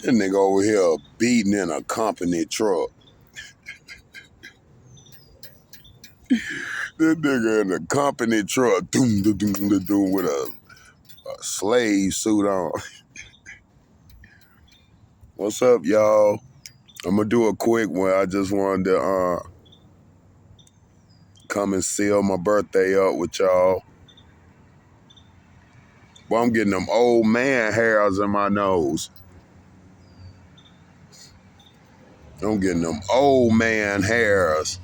That nigga over here beating in a company truck. That nigga in a company truck, doom, doom, doom, doom, doom, with a slave suit on. What's up, y'all? I'm gonna do a quick one. I just wanted to come and seal my birthday up with y'all. Well, I'm getting them old man hairs in my nose. I'm getting them old man hairs.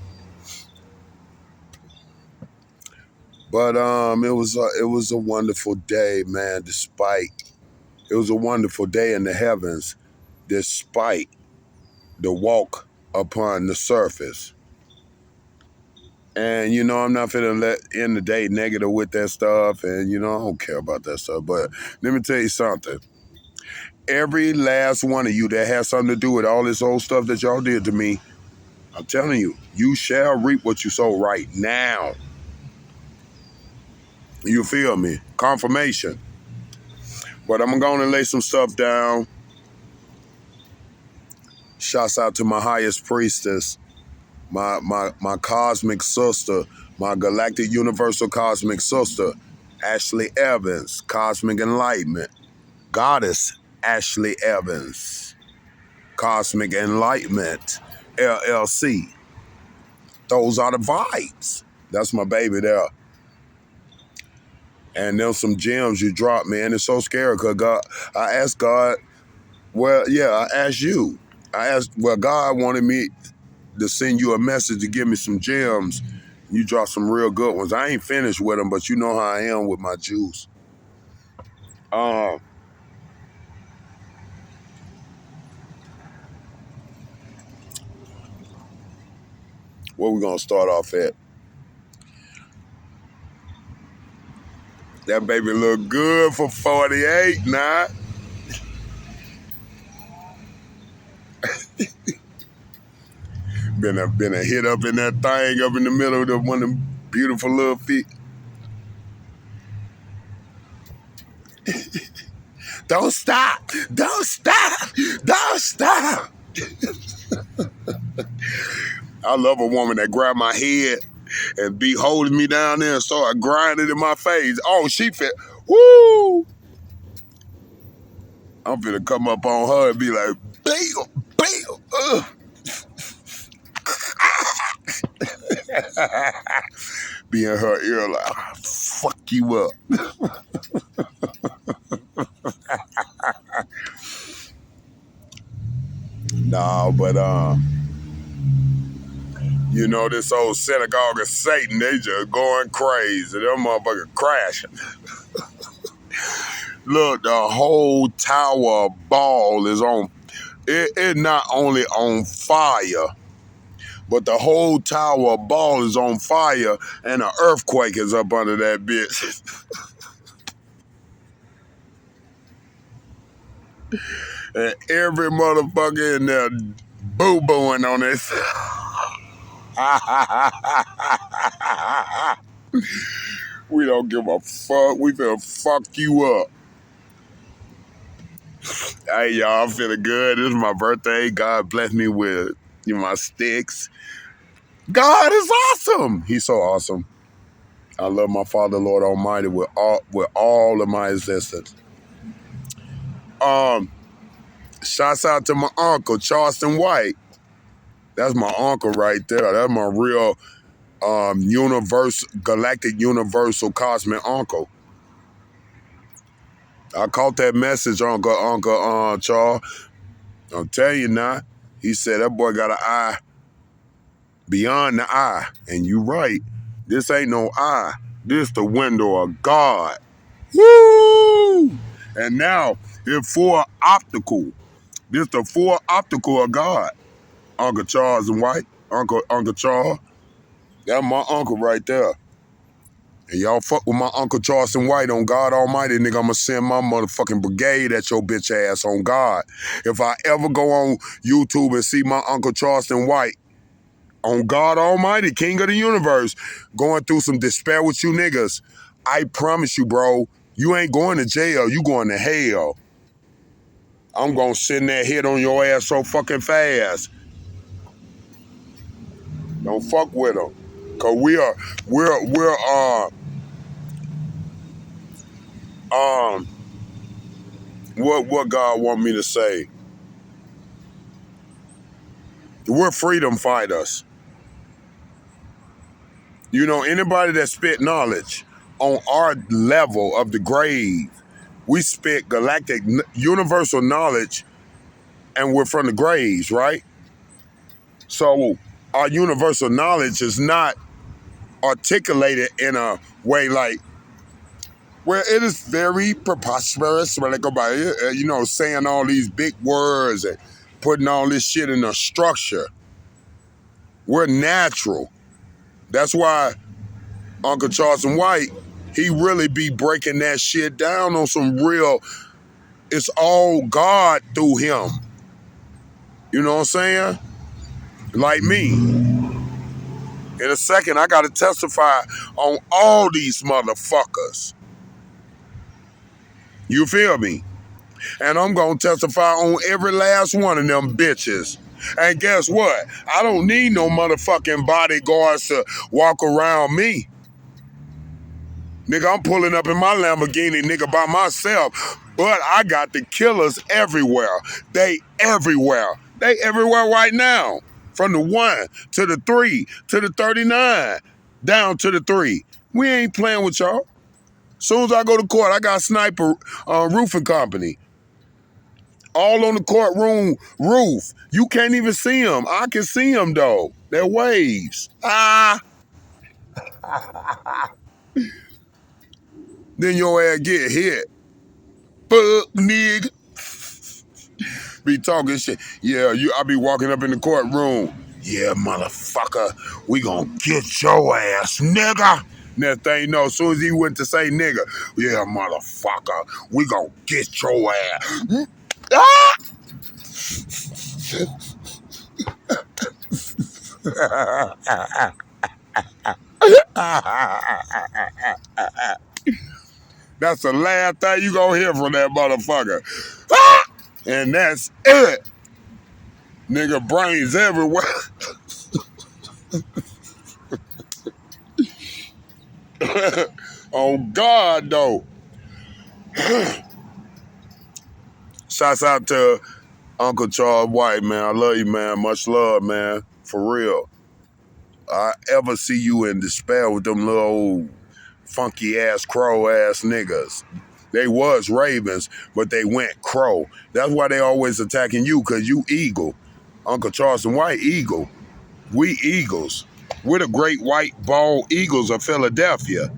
But it was a wonderful day, man. It was a wonderful day in the heavens, despite the walk upon the surface. And you know, I'm not finna let end the day negative with that stuff, and you know, I don't care about that stuff. But let me tell you something. Every last one of you that has something to do with all this old stuff that y'all did to me, I'm telling you, you shall reap what you sow right now. You feel me? Confirmation. But I'm gonna lay some stuff down. Shouts out to my highest priestess, my cosmic sister, my galactic universal cosmic sister, Ashley Evans, Cosmic Enlightenment. Goddess Ashley Evans, Cosmic Enlightenment, LLC. Those are the vibes. That's my baby there. And there's some gems you dropped, man. It's so scary because God, I asked God, well, yeah, I asked you. God wanted me to send you a message to give me some gems. You dropped some real good ones. I ain't finished with them, but you know how I am with my juice. Where we gonna start off at? That baby look good for 48 now. Been a hit up in that thing up in the middle of one of them beautiful little feet. Don't stop! Don't stop! Don't stop! I love a woman that grab my head and be holding me down there and start grinding in my face. Oh, she fit. Woo! I'm finna come up on her and be like, bam, bam, be in her ear like, fuck you up. Nah, but you know, this old synagogue of Satan, they just going crazy. Them motherfuckers crashing. Look, the whole Tower of Ball is on. It not only on fire, but the whole Tower of Ball is on fire, and an earthquake is up under that bitch. And every motherfucker in there boo-booing on this. We don't give a fuck. We finna fuck you up. Hey, y'all, I'm feeling good. This is my birthday. God bless me with my sticks. God is awesome. He's so awesome. I love my Father, Lord Almighty, with all of my existence. Shouts out to my uncle, Charleston White. That's my uncle right there. That's my real galactic universal cosmic uncle. I caught that message, Uncle Charles. I'll tell you now. He said that boy got an eye beyond the eye. And you right. This ain't no eye. This the window of God. Woo! And now it's full optical. This the full optical of God. Uncle Charles and White. Uncle Charles. That's my uncle right there. And y'all fuck with my Uncle Charleston White on God Almighty, nigga, I'ma send my motherfucking brigade at your bitch ass on God. If I ever go on YouTube and see my Uncle Charleston White on God Almighty, King of the Universe, going through some despair with you niggas, I promise you, bro, you ain't going to jail, you going to hell. I'm gonna send that hit on your ass so fucking fast. Don't fuck with them. Cause we're what God want me to say? We're freedom fighters. You know, anybody that spit knowledge on our level of the grave, we spit galactic universal knowledge, and we're from the graves, right? So our universal knowledge is not articulated in a way like where it is very preposterous, you know, saying all these big words and putting all this shit in a structure. We're natural. That's why Uncle Charleston White, he really be breaking that shit down on some real, it's all God through him. You know what I'm saying? Like me. In a second, I got to testify on all these motherfuckers. You feel me? And I'm going to testify on every last one of them bitches. And guess what? I don't need no motherfucking bodyguards to walk around me. Nigga, I'm pulling up in my Lamborghini, nigga, by myself. But I got the killers everywhere. They everywhere. They everywhere right now. From the 1 to the 3 to the 39, down to the 3. We ain't playing with y'all. Soon as I go to court, I got Sniper Roofing Company. All on the courtroom roof. You can't even see them. I can see them, though. They're waves. Then your ass get hit. Fuck, nigga. Be talking shit. Yeah, I be walking up in the courtroom. Yeah, motherfucker, we gonna get your ass, nigga. Next thing you know, as soon as he went to say nigga, yeah, motherfucker, we gonna get your ass. Ah! That's the last thing you gonna hear from that motherfucker. Ah! And that's it. Nigga, brains everywhere. Oh God, though. Shouts out to Uncle Charles White, man. I love you, man. Much love, man. For real. I ever see you in despair with them little old funky ass crow ass niggas. They was ravens, but they went crow. That's why they always attacking you, cause you eagle. Uncle Charleston White, eagle. We eagles. We're the great white bald eagles of Philadelphia.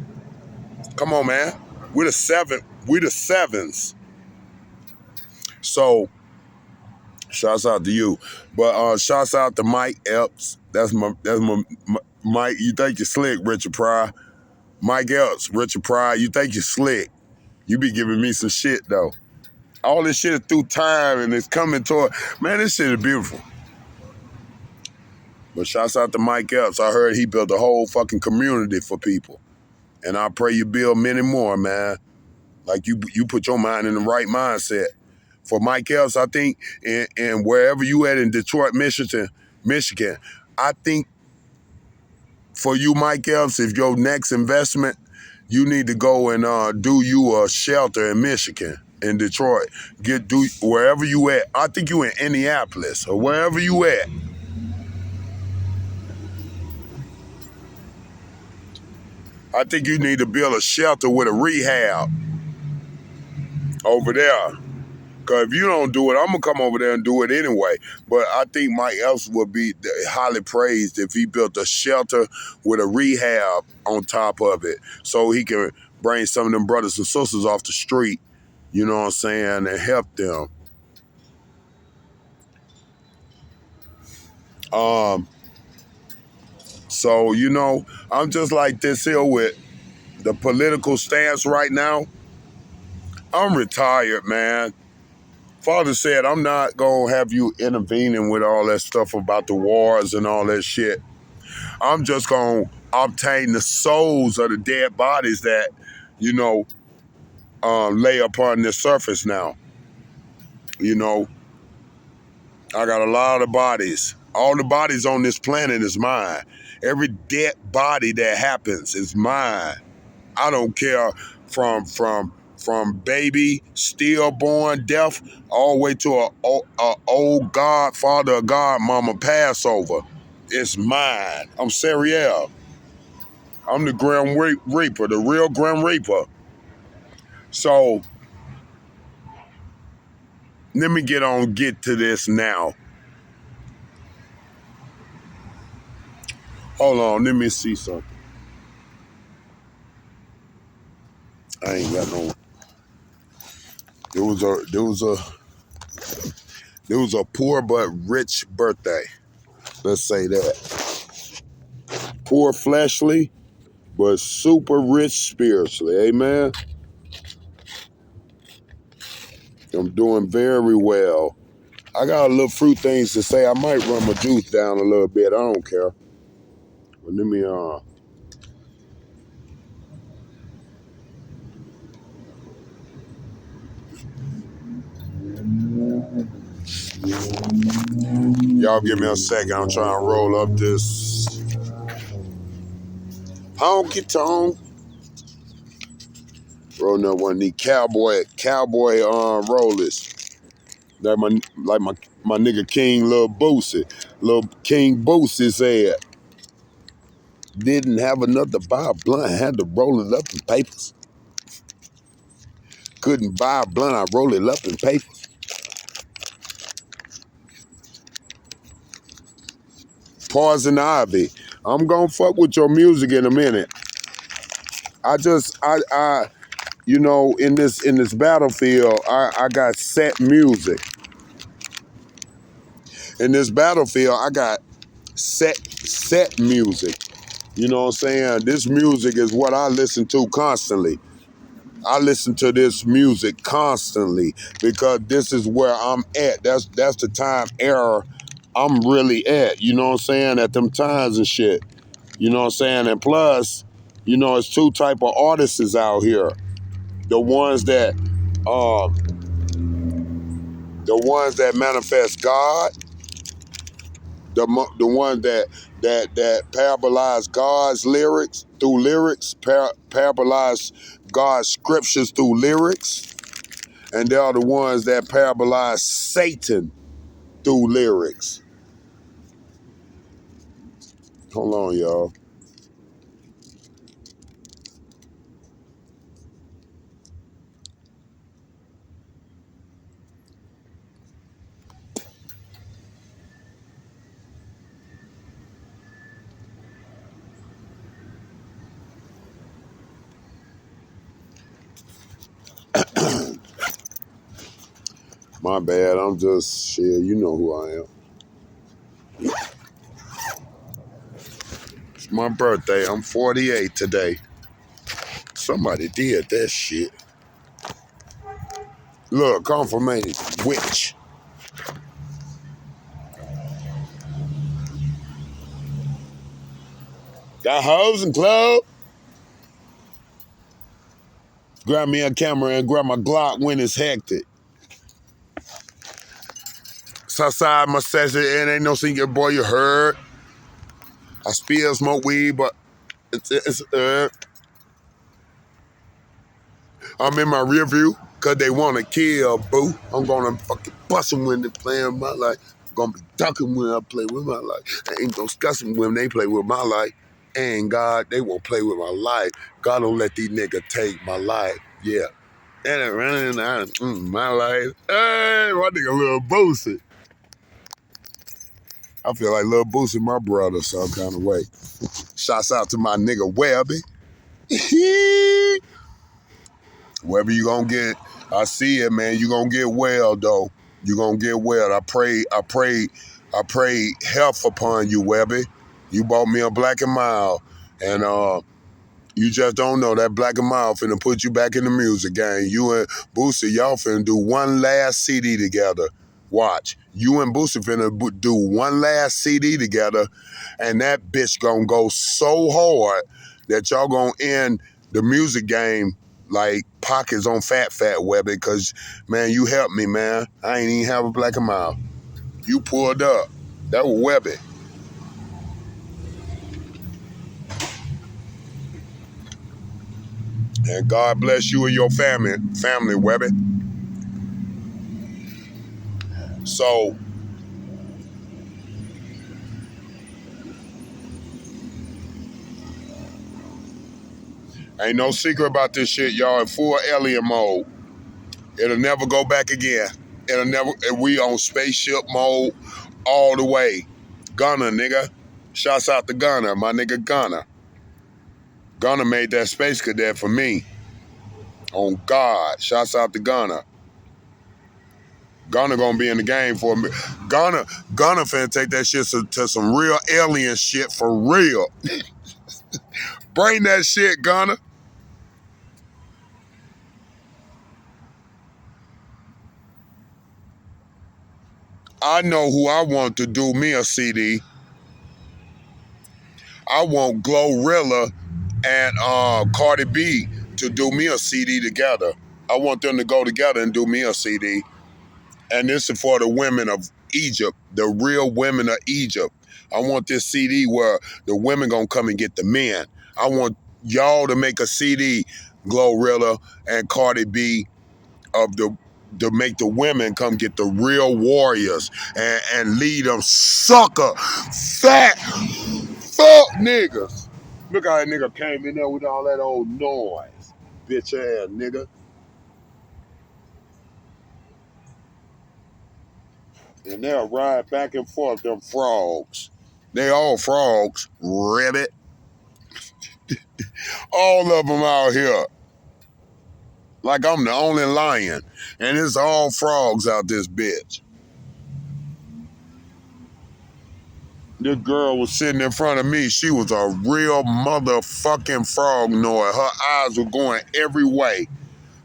Come on, man. We're the sevens. So shouts out to you. But shouts out to Mike Epps. That's my Mike. You think you're slick, Richard Pryor. Mike Epps, Richard Pryor, you think you're slick. You be giving me some shit though. All this shit is through time and it's coming toward, man, this shit is beautiful. But shouts out to Mike Epps. I heard he built a whole fucking community for people. And I pray you build many more, man. Like you put your mind in the right mindset. For Mike Epps, I think, and wherever you at in Detroit, Michigan, I think for you, Mike Epps, if your next investment, you need to go and do you a shelter in Michigan, in Detroit. Do wherever you at. I think you in Indianapolis or wherever you at. I think you need to build a shelter with a rehab over there. Because if you don't do it, I'm going to come over there and do it anyway. But I think Mike Epps would be highly praised if he built a shelter with a rehab on top of it so he can bring some of them brothers and sisters off the street, you know what I'm saying, and help them. So, you know, I'm just like this here with the political stance right now. I'm retired, man. Father said, I'm not going to have you intervening with all that stuff about the wars and all that shit. I'm just going to obtain the souls of the dead bodies that, you know, lay upon this surface now. You know, I got a lot of bodies. All the bodies on this planet is mine. Every dead body that happens is mine. I don't care from baby, stillborn, death, all the way to a old godfather or godmama Passover. It's mine. I'm Serial. I'm the Grim Reaper, the real Grim Reaper. So let me get to this now. Hold on, let me see something. I ain't got no. There was a poor but rich birthday. Let's say that. Poor fleshly, but super rich spiritually. Amen. I'm doing very well. I got a little fruit things to say. I might run my juice down a little bit. I don't care. But let me y'all give me a second. I'm trying to roll up this honky tonk. Rolling up one of these cowboy rollers. Like my nigga King Lil Boosie. Lil King Boosie said, didn't have enough to buy a blunt, had to roll it up in papers. Couldn't buy a blunt, I roll it up in papers. Poison Ivy. I'm gonna fuck with your music in a minute. I you know, in this battlefield, I got set music. In this battlefield, I got set music. You know what I'm saying? This music is what I listen to constantly. I listen to this music constantly because this is where I'm at. That's the time era I'm really at. You know what I'm saying? At them times and shit. You know what I'm saying? And plus, you know, it's two type of artists out here. The ones that um the ones that manifest God, the ones that parabolize God's lyrics through lyrics, parabolize God's scriptures through lyrics, and they are the ones that parabolize Satan through lyrics. Hold on, y'all. My bad. I'm just shit. You know who I am. It's my birthday. I'm 48 today. Somebody did that shit. Look, confirmation. Witch. Got hoes and club. Grab me a camera and grab my Glock when it's hectic. Southside my session and ain't no singing boy you heard. I still smoke weed, but it's I'm in my rear view because they want to kill, boo. I'm going to fucking bust them when they playing my life. I'm going to be ducking when I play with my life. I ain't going to discuss them when they play with my life. And God, they won't play with my life. God don't let these niggas take my life. Yeah. And it running out my life. Hey, my nigga Lil Boosie. I feel like Lil Boosie my brother some kind of way. Shouts out to my nigga Webby. Wherever you gonna get, I see it, man. You gonna get well, though. You gonna get well. I pray health upon you, Webby. You bought me a Black and Mild, and you just don't know that Black and Mild finna put you back in the music game. You and Boosie, y'all finna do one last CD together. Watch. You and Boosie finna do one last CD together, and that bitch gonna go so hard that y'all gonna end the music game like pockets on fat Webby, because, man, you helped me, man. I ain't even have a black mouth. You pulled up. That was Webby. And God bless you and your family, Webby. So, ain't no secret about this shit, y'all. In full alien mode. It'll never go back again. It'll never. We on spaceship mode all the way. Gunner, nigga. Shouts out to Gunner, my nigga Gunner. Gunner made that space cadet for me. On God. Shouts out to Gunner. Gunner gonna be in the game for me. Gunner finna take that shit to some real alien shit for real. Bring that shit, Gunner. I know who I want to do me a CD. I want Glorilla and Cardi B to do me a CD together. I want them to go together and do me a CD. And this is for the women of Egypt, the real women of Egypt. I want this CD where the women gonna come and get the men. I want y'all to make a CD, Glorilla and Cardi B, of the to make the women come get the real warriors and lead them sucker, fat, fuck niggas. Look how that nigga came in there with all that old noise. Bitch ass nigga. And they'll ride back and forth, them frogs. They all frogs, ribbit. All of them out here. Like I'm the only lion. And it's all frogs out this bitch. This girl was sitting in front of me. She was a real motherfucking frog noise. Her eyes were going every way.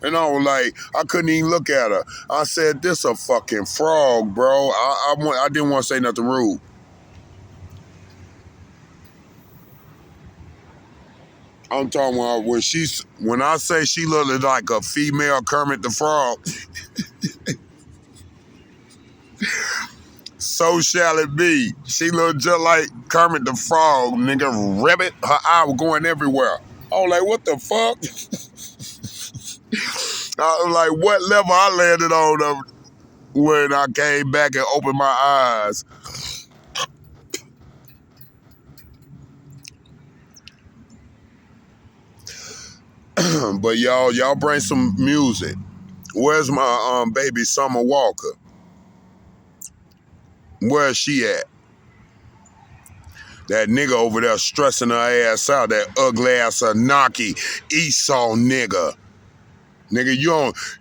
And I was like, I couldn't even look at her. I said, this a fucking frog, bro. I didn't want to say nothing rude. I'm talking about when I say she looked like a female Kermit the Frog, so shall it be. She looked just like Kermit the Frog, nigga. Ribbit. Her eye was going everywhere. I was like, what the fuck? I was like, what level I landed on when I came back and opened my eyes? But y'all bring some music. Where's my baby Summer Walker? Where's she at? That nigga over there stressing her ass out. That ugly ass Anaki Esau nigga. Nigga,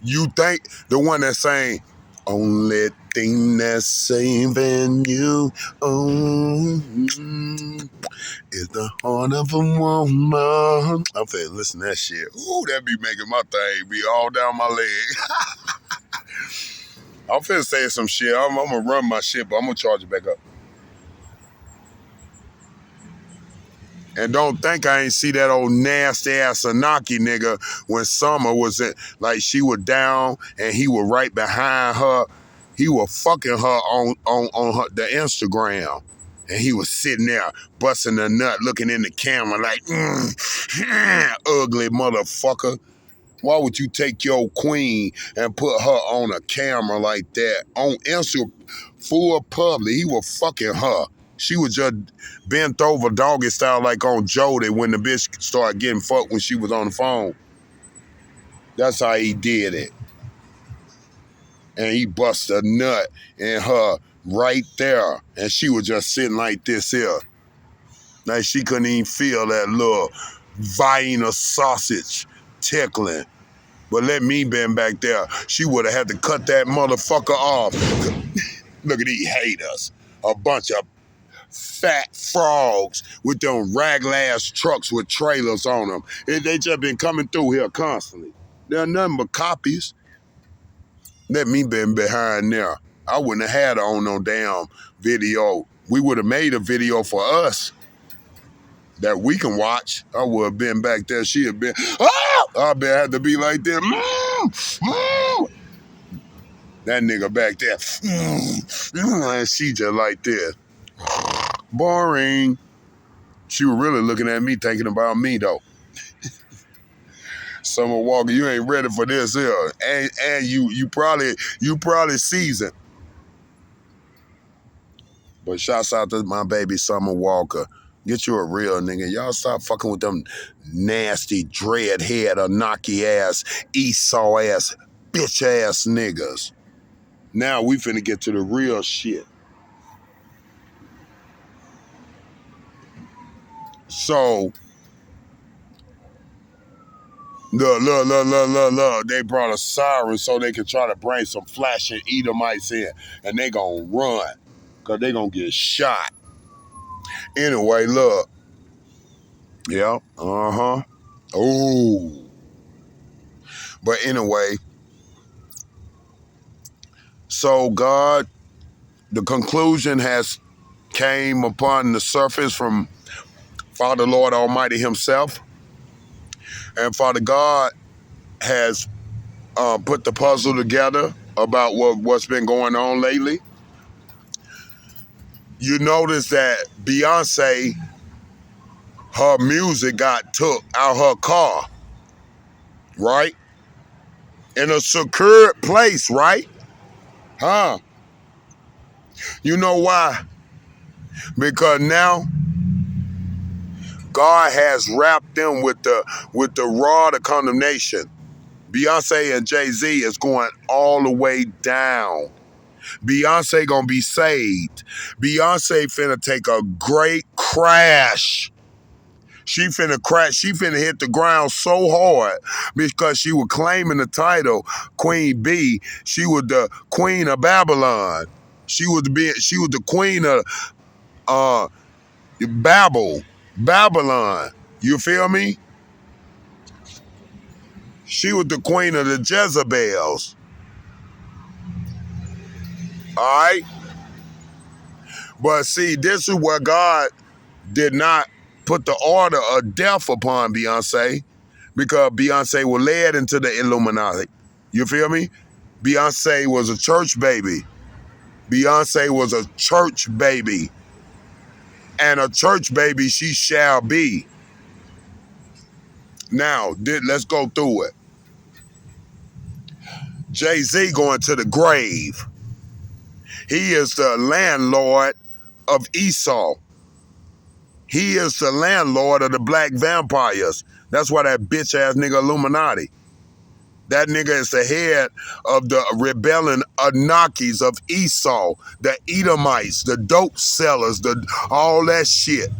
you think the one that's saying, only thing that's saving you is the heart of a woman. I'm finna listen to that shit. Ooh, that be making my thing be all down my leg. I'm finna say some shit. I'm gonna run my shit, but I'm gonna charge it back up. And don't think I ain't see that old nasty ass Anaki nigga when Summer was in, like she was down and he was right behind her. He was fucking her on her, the Instagram. And he was sitting there busting a nut, looking in the camera like, ugly motherfucker. Why would you take your queen and put her on a camera like that? On Instagram, full public, he was fucking her. She was just bent over doggy style like on Jody when the bitch started getting fucked when she was on the phone. That's how he did it. And he busted a nut in her right there. And she was just sitting like this here. Like she couldn't even feel that little Vienna sausage tickling. But let me been back there. She would have had to cut that motherfucker off. Look at these haters. A bunch of fat frogs with them raglass trucks with trailers on them. They just been coming through here constantly. They're nothing but copies. Let me been behind there. I wouldn't have had her on no damn video. We would have made a video for us that we can watch. I would have been back there. She'd have been, I bet I had to be like that. That nigga back there. And she just like this. Boring. She was really looking at me, thinking about me though. Summer Walker, you ain't ready for this here, and you probably seasoned. But shouts out to my baby Summer Walker. Get you a real nigga. Y'all stop fucking with them nasty dread head or knocky ass Esau ass bitch ass niggas. Now we finna get to the real shit. So look. They brought a siren so they could try to bring some flashing Edomites in, and they gonna run, cause they gonna get shot. Anyway, look. Yeah. Oh. But anyway, so God, the conclusion has came upon the surface from Father Lord Almighty himself. And Father God has put the puzzle together about what's been going on lately. You notice that Beyonce, her music got took out her car, right? In a secure place, right? Huh? You know why? Because now God has wrapped them with the rod of condemnation. Beyonce and Jay-Z is going all the way down. Beyonce gonna be saved. Beyonce finna take a great crash. She finna crash. She finna hit the ground so hard because she was claiming the title Queen B. She was the Queen of Babylon. She was the queen of Babylon. You feel me? She was the queen of the Jezebels. All right? But see, this is where God did not put the order of death upon Beyonce, because Beyonce was led into the Illuminati. You feel me? Beyonce was a church baby. Beyonce was a church baby. And a church baby she shall be. Now, let's go through it. Jay-Z going to the grave. He is the landlord of Esau. He is the landlord of the black vampires. That's why that bitch ass nigga Illuminati. That nigga is the head of the rebelling Anakis of Esau, the Edomites, the dope sellers, all that shit.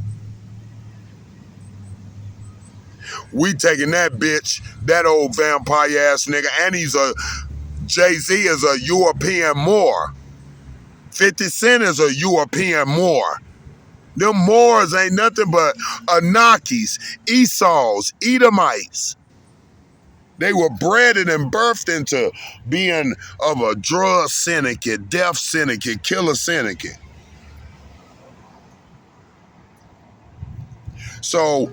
We taking that bitch, that old vampire ass nigga, and Jay-Z is a European Moor. 50 Cent is a European Moor. Them Moors ain't nothing but Anakis, Esau's, Edomites. They were bred and birthed into being of a drug syndicate, death syndicate, killer syndicate. So,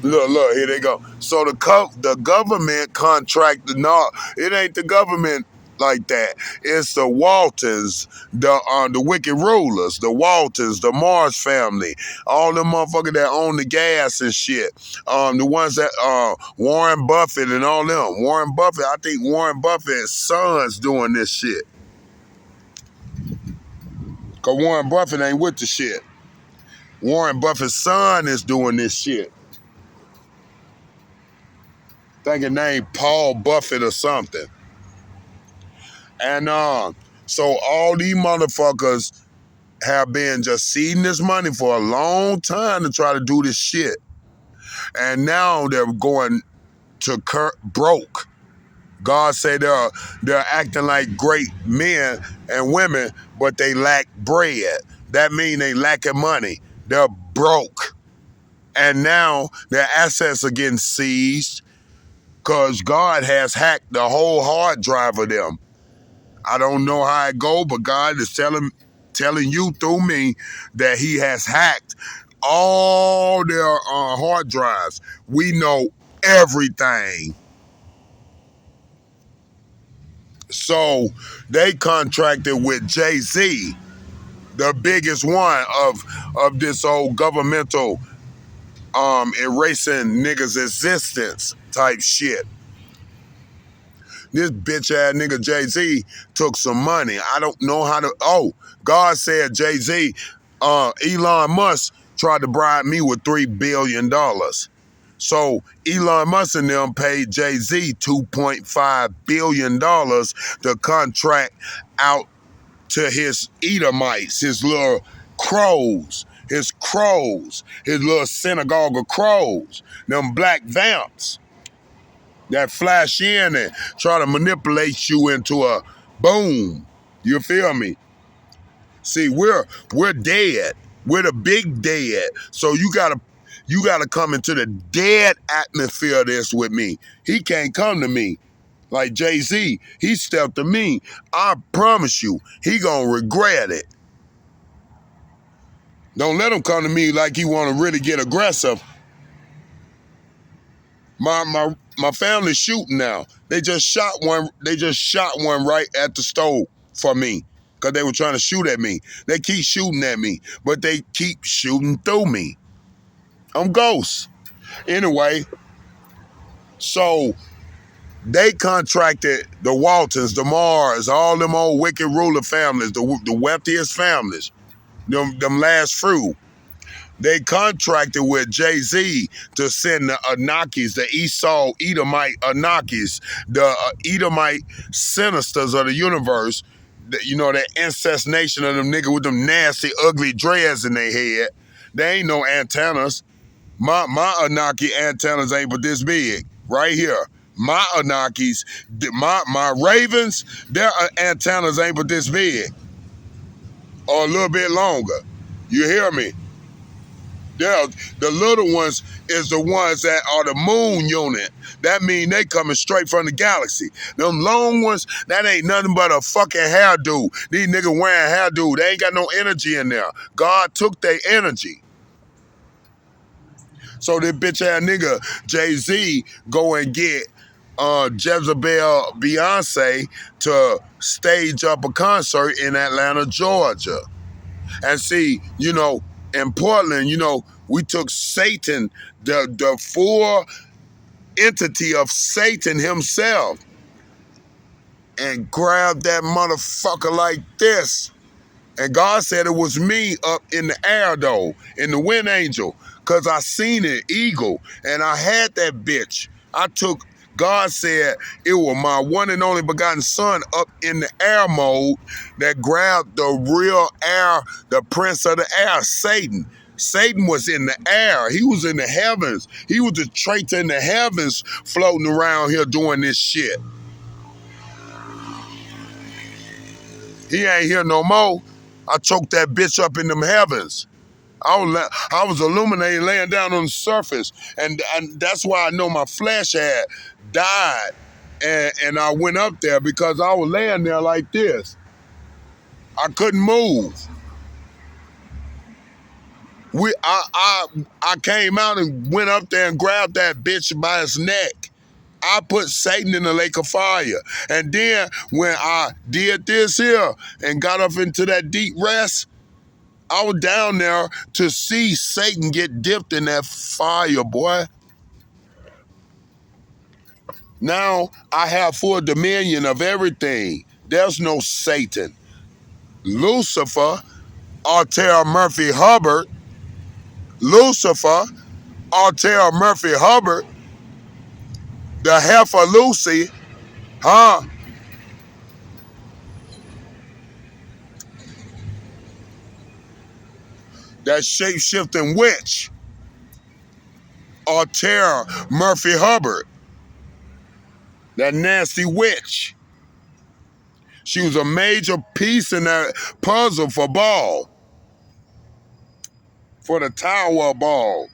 look, here they go. So the government contracted, no, it ain't the government like that. It's the Waltons, the wicked rulers, the Waltons, the Mars family, all them motherfuckers that own the gas and shit. The ones that Warren Buffett and all them. Warren Buffett, I think Warren Buffett's son's doing this shit. Cause Warren Buffett ain't with the shit. Warren Buffett's son is doing this shit. Think his name Paul Buffett or something. And so all these motherfuckers have been just seeding this money for a long time to try to do this shit. And now they're going to broke. God said they're acting like great men and women, but they lack bread. That means they lacking money. They're broke. And now their assets are getting seized because God has hacked the whole hard drive of them. I don't know how it go, but God is telling you through me that he has hacked all their hard drives. We know everything. So they contracted with Jay-Z, the biggest one of this old governmental erasing niggas' existence type shit. This bitch ass nigga Jay-Z took some money. I don't know how to. Oh, God said Jay-Z, Elon Musk tried to bribe me with $3 billion. So Elon Musk and them paid Jay-Z $2.5 billion to contract out to his Edomites, his little crows, his little synagogue of crows, them black vamps that flash in and try to manipulate you into a boom. You feel me? See, we're dead. We're the big dead. So you gotta come into the dead atmosphere of this with me. He can't come to me. Like Jay-Z, he stepped to me. I promise you, he gonna regret it. Don't let him come to me like he wanna really get aggressive. My family's shooting now. They just shot one right at the stove for me. Because they were trying to shoot at me. They keep shooting at me, but they keep shooting through me. I'm Ghost. Anyway, so they contracted the Waltons, the Mars, all them old wicked ruler families, the wealthiest families, them last few. They contracted with Jay-Z to send the Anakis, the Esau Edomite Anakis, the Edomite Sinisters of the universe, that incest nation of them niggas with them nasty, ugly dreads in their head. They ain't no antennas. My Anaki antennas ain't but this big, right here. My Anakis, my Ravens, their antennas ain't but this big, or a little bit longer. You hear me? The little ones is the ones that are the moon unit. That mean they coming straight from the galaxy. Them long ones, that ain't nothing but a fucking hairdo. These niggas wearing hairdo. They ain't got no energy in there. God took their energy. So this bitch ass nigga Jay-Z go and get Jezebel Beyonce to stage up a concert in Atlanta, Georgia. And see, in Portland, we took Satan, the full entity of Satan himself, and grabbed that motherfucker like this. And God said it was me up in the air, though, in the wind angel, because I seen it, eagle, and I had that bitch. God said it was my one and only begotten son up in the air mode that grabbed the real air, the prince of the air, Satan. Satan was in the air. He was in the heavens. He was the traitor in the heavens floating around here doing this shit. He ain't here no more. I choked that bitch up in them heavens. I was illuminated laying down on the surface. And that's why I know my flesh had died. And I went up there because I was laying there like this. I couldn't move. I came out and went up there and grabbed that bitch by his neck. I put Satan in the lake of fire. And then when I did this here and got up into that deep rest, I was down there to see Satan get dipped in that fire, boy. Now I have full dominion of everything. There's no Satan. Lucifer, Artera Murphy Hubbard, the heifer Lucy, huh? That shape-shifting witch, Artera Murphy Hubbard, that nasty witch. She was a major piece in that puzzle for Baal, for the Tower of Baal.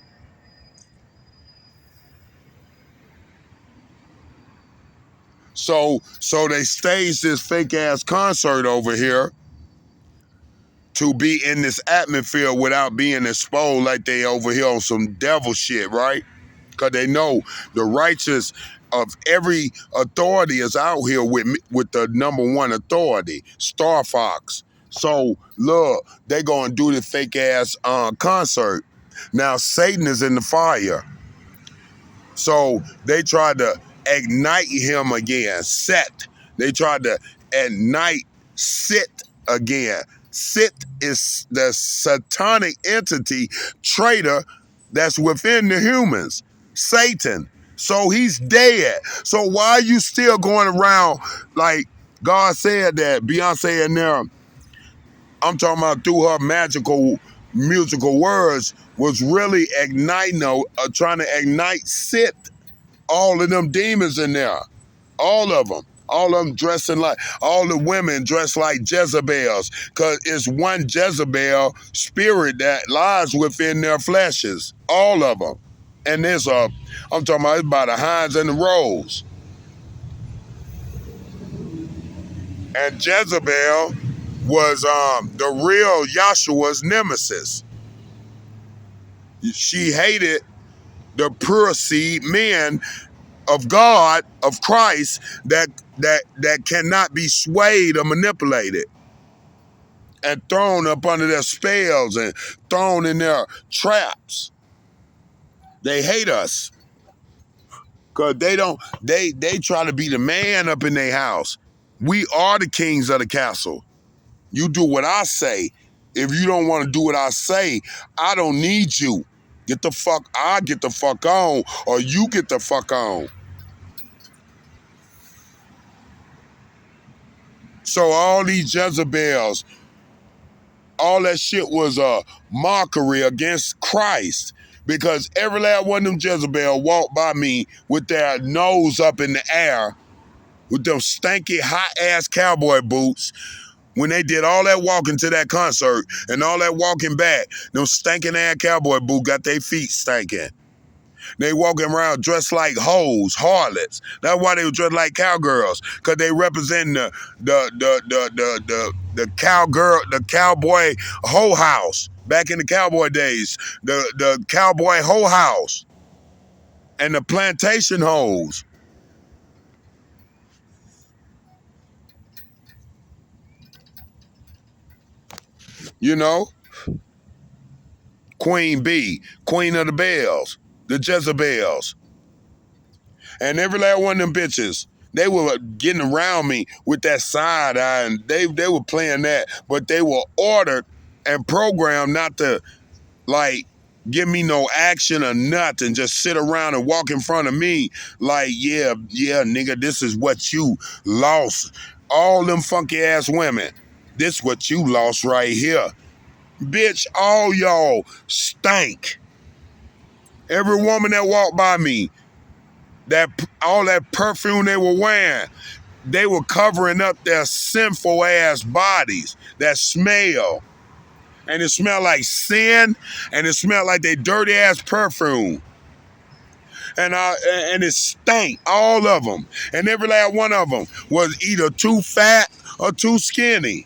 So they staged this fake ass concert over here to be in this atmosphere without being exposed like they over here on some devil shit, right? Because they know the righteous of every authority is out here with the number one authority, Star Fox. So look, they gonna do the fake ass concert. Now Satan is in the fire. So they tried to ignite him again. Set. They tried to ignite Sit again. Sit is the satanic entity traitor that's within the humans. Satan. So he's dead. So why are you still going around like God said that Beyonce and them, I'm talking about through her magical musical words, was really igniting, trying to ignite Sit. All of them demons in there. All of them. All of them dressing like, all the women dressed like Jezebels. Because it's one Jezebel spirit that lies within their fleshes. All of them. And there's I'm talking about, it's by the hinds and the rows. And Jezebel was the real Yahshua's nemesis. She hated the pure seed men of God, of Christ, that cannot be swayed or manipulated and thrown up under their spells and thrown in their traps. They hate us because they try to be the man up in their house. We are the kings of the castle. You do what I say. If you don't want to do what I say, I don't need you. I get the fuck on, or you get the fuck on. So all these Jezebels, all that shit was a mockery against Christ, because every last one of them Jezebel walked by me with their nose up in the air with them stanky hot-ass cowboy boots. When they did all that walking to that concert and all that walking back, them stinking-ass cowboy boots got their feet stinking. They walking around dressed like hoes, harlots. That's why they were dressed like cowgirls, because they represent the cowgirl, the cowboy hoe house back in the cowboy days, the cowboy hoe house and the plantation hoes. You know, Queen Bee, Queen of the Bells, the Jezebels. And every last one of them bitches, they were getting around me with that side eye, and they were playing that, but they were ordered and programmed not to, like, give me no action or nothing, just sit around and walk in front of me like, yeah, nigga, this is what you lost. All them funky ass women, this what you lost right here. Bitch, all y'all stank. Every woman that walked by me, all that perfume they were wearing, they were covering up their sinful ass bodies, that smell. And it smelled like sin, and it smelled like they dirty ass perfume. And it stank, all of them. And every last one of them was either too fat or too skinny.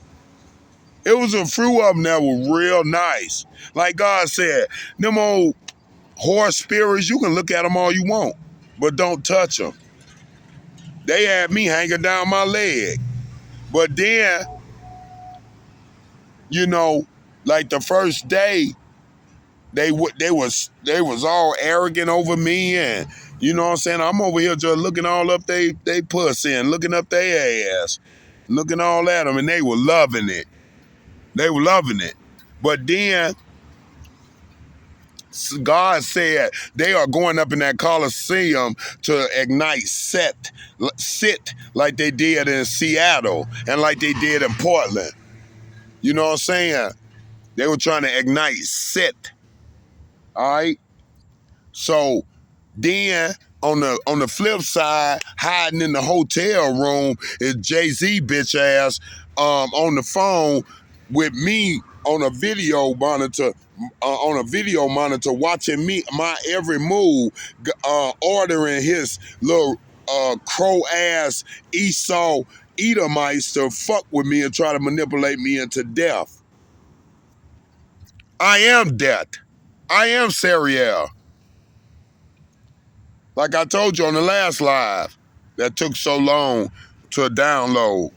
It was a few of them that were real nice. Like God said, them old horse spirits, you can look at them all you want, but don't touch them. They had me hanging down my leg. But then, you know, like the first day, they was all arrogant over me, and you know what I'm saying? I'm over here just looking all up they pussy and looking up their ass, looking all at them, and they were loving it. They were loving it. But then God said they are going up in that Coliseum to ignite sit like they did in Seattle and like they did in Portland. You know what I'm saying? They were trying to ignite sit. All right? So then on the flip side, hiding in the hotel room is Jay-Z bitch ass on the phone with me on a video monitor, watching my every move, ordering his little crow ass Esau Edomites to fuck with me and try to manipulate me into death. I am death. I am Serial. Like I told you on the last live that took so long to download.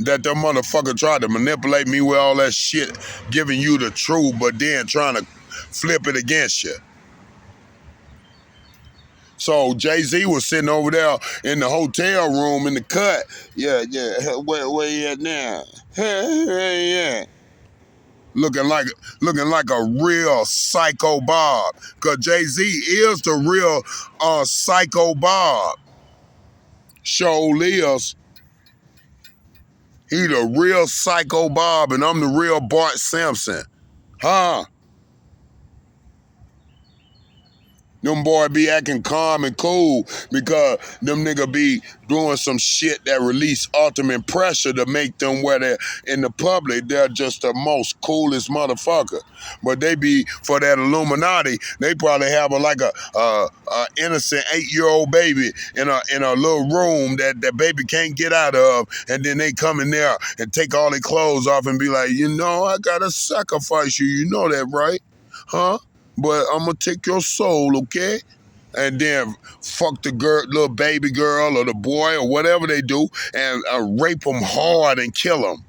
That the motherfucker tried to manipulate me with all that shit, giving you the truth, but then trying to flip it against you. So Jay-Z was sitting over there in the hotel room in the cut. Yeah. Where you at now? Yeah. Looking like a real psycho Bob. Cause Jay-Z is the real psycho Bob. Show lives. He the real psycho Bob and I'm the real Bart Simpson. Huh? Them boy be acting calm and cool because them nigga be doing some shit that release ultimate pressure to make them where they're in the public, they're just the most coolest motherfucker. But they be, for that Illuminati, they probably have a innocent 8-year-old baby in a little room that that baby can't get out of, and then they come in there and take all their clothes off and be like, I gotta sacrifice you. You know that, right? Huh? But I'm gonna take your soul, okay? And then fuck the girl, little baby girl or the boy or whatever they do, and rape them hard and kill them.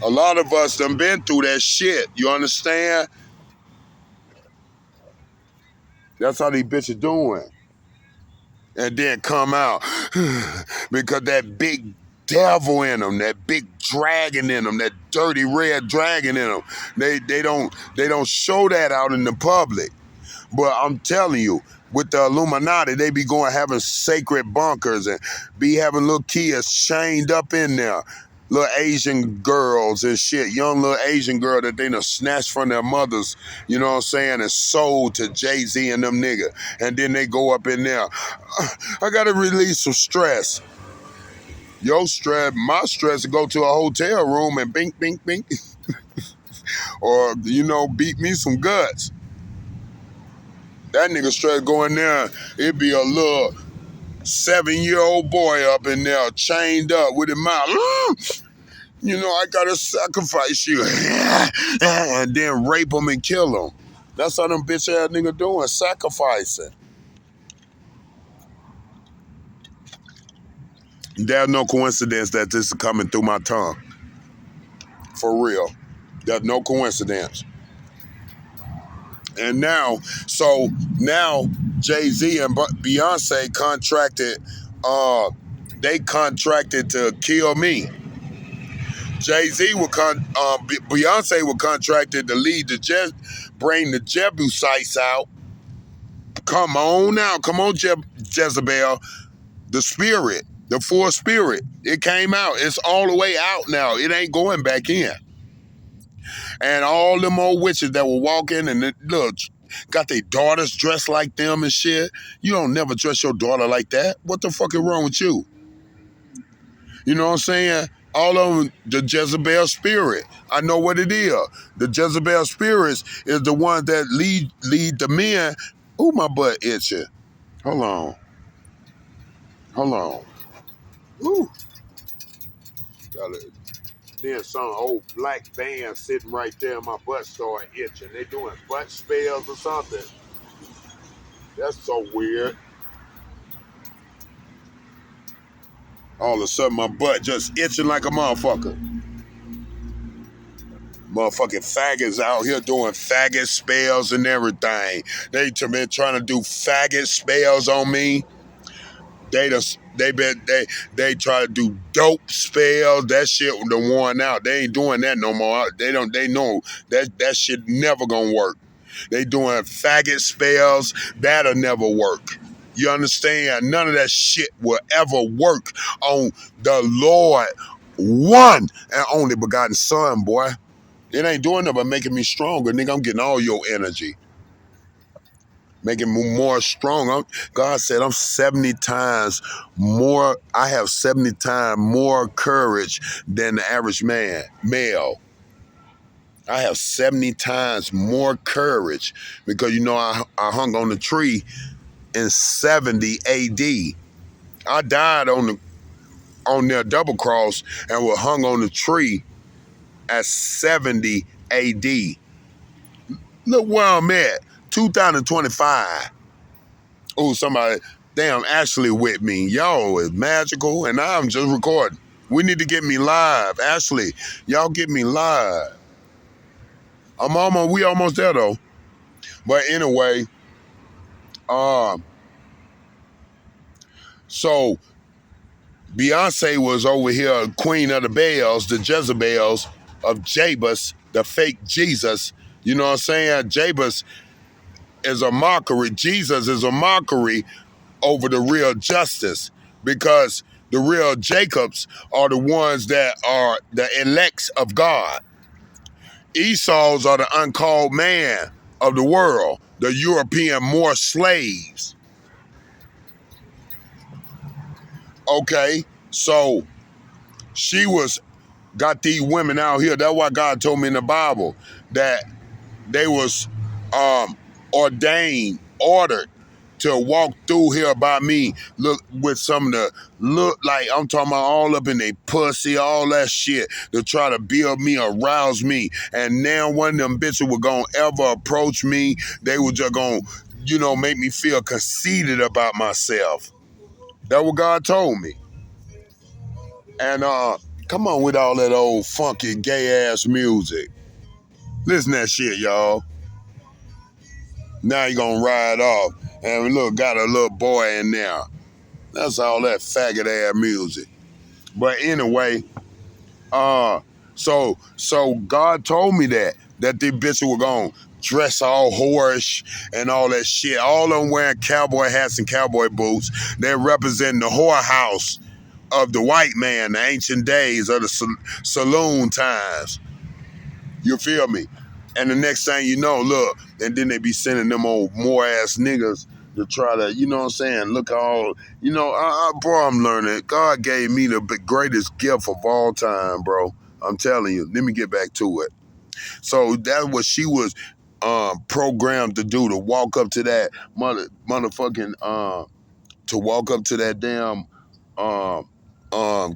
A lot of us done been through that shit. You understand? That's how these bitches doing. And then come out because that big devil in them, that big dragon in them, that dirty red dragon in them. They don't show that out in the public. But I'm telling you, with the Illuminati, they be going having sacred bunkers and be having little kids chained up in there. Little Asian girls and shit, young little Asian girl that they done snatched from their mothers, you know what I'm saying, and sold to Jay-Z and them nigga. And then they go up in there. I gotta release some stress. Your stress, my stress to go to a hotel room and bink, bink, bink. Or, beat me some guts. That nigga straight going there, it be a little 7-year-old boy up in there, chained up with his mouth. I gotta sacrifice you. And then rape him and kill him. That's how them bitch ass nigga doing, sacrificing. There's no coincidence that this is coming through my tongue. For real. There's no coincidence. And now Jay-Z and Beyonce contracted, they contracted to kill me. Jay-Z Beyonce was contracted to lead bring the Jebusites out. Come on now, come on Jezebel, the spirit, the full spirit. It came out. It's all the way out now. It ain't going back in. And all them old witches that were walking and look, got their daughters dressed like them and shit. You don't never dress your daughter like that. What the fuck is wrong with you? You know what I'm saying? All of them, the Jezebel spirit. I know what it is. The Jezebel spirits is the ones that lead the men. Ooh, my butt itching. Hold on. Ooh. Then some old black band sitting right there, my butt started itching. They doing butt spells or something. That's so weird. All of a sudden, my butt just itching like a motherfucker. Motherfucking faggots out here doing faggot spells and everything. They been trying to do faggot spells on me. They try to do dope spells. That shit done worn out. They ain't doing that no more. They know that shit never gonna work. They doing faggot spells. That'll never work. You understand? None of that shit will ever work on the Lord, one and only begotten Son, boy. It ain't doing nothing but making me stronger. Nigga, I'm getting all your energy. Making me more strong. God said I'm 70 times more. I have 70 times more courage than the average male. I have 70 times more courage because I hung on the tree in 70 AD. I died on their double cross and was hung on the tree at 70 AD. Look where I'm at, 2025. Oh, somebody, damn, Ashley with me. Yo, it's magical, and I'm just recording. We need to get me live. Ashley, y'all get me live. We almost there though. But anyway, so Beyonce was over here, queen of the bells, the Jezebels of Jabus, the fake Jesus. You know what I'm saying? Jabus is a mockery. Jesus is a mockery over the real Justus, because the real Jacobs are the ones that are the elects of God. Esau's are the uncalled man of the world, the European more slaves. Okay, so she got these women out here. That's why God told me in the Bible that they was ordered to walk through here by me, look with some of the, look like I'm talking about all up in their pussy, all that shit, to try to build me, arouse me. And now one of them bitches were gonna ever approach me, they were just gonna, make me feel conceited about myself. That's what God told me. And come on with all that old funky gay ass music. Listen to that shit, y'all. Now you gonna ride off. And look, got a little boy in there. That's all that faggot ass music. But anyway, so God told me that these bitches were gonna dress all whorish and all that shit. All of them wearing cowboy hats and cowboy boots. They're representing the whorehouse of the white man, the ancient days of the saloon times. You feel me? And the next thing you know, look, and then they be sending them old more ass niggas to try to, you know what I'm saying? Look all, bro, I'm learning. God gave me the greatest gift of all time, bro. I'm telling you. Let me get back to it. So that's what she was programmed to do, to walk up to that motherfucking, to walk up to that damn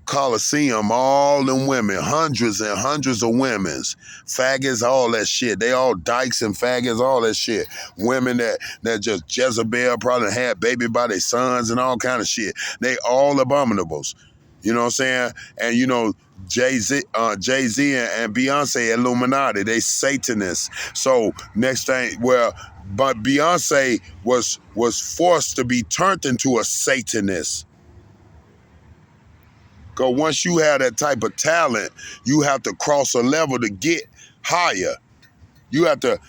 Coliseum, all them women, hundreds and hundreds of women's, faggots, all that shit. They all dykes and faggots, all that shit. Women that just Jezebel probably had baby by their sons and all kind of shit. They all abominables. You know what I'm saying? And Jay-Z and Beyonce Illuminati, they Satanists. So next thing, but Beyonce was forced to be turned into a Satanist. Because once you have that type of talent, you have to cross a level to get higher. You have to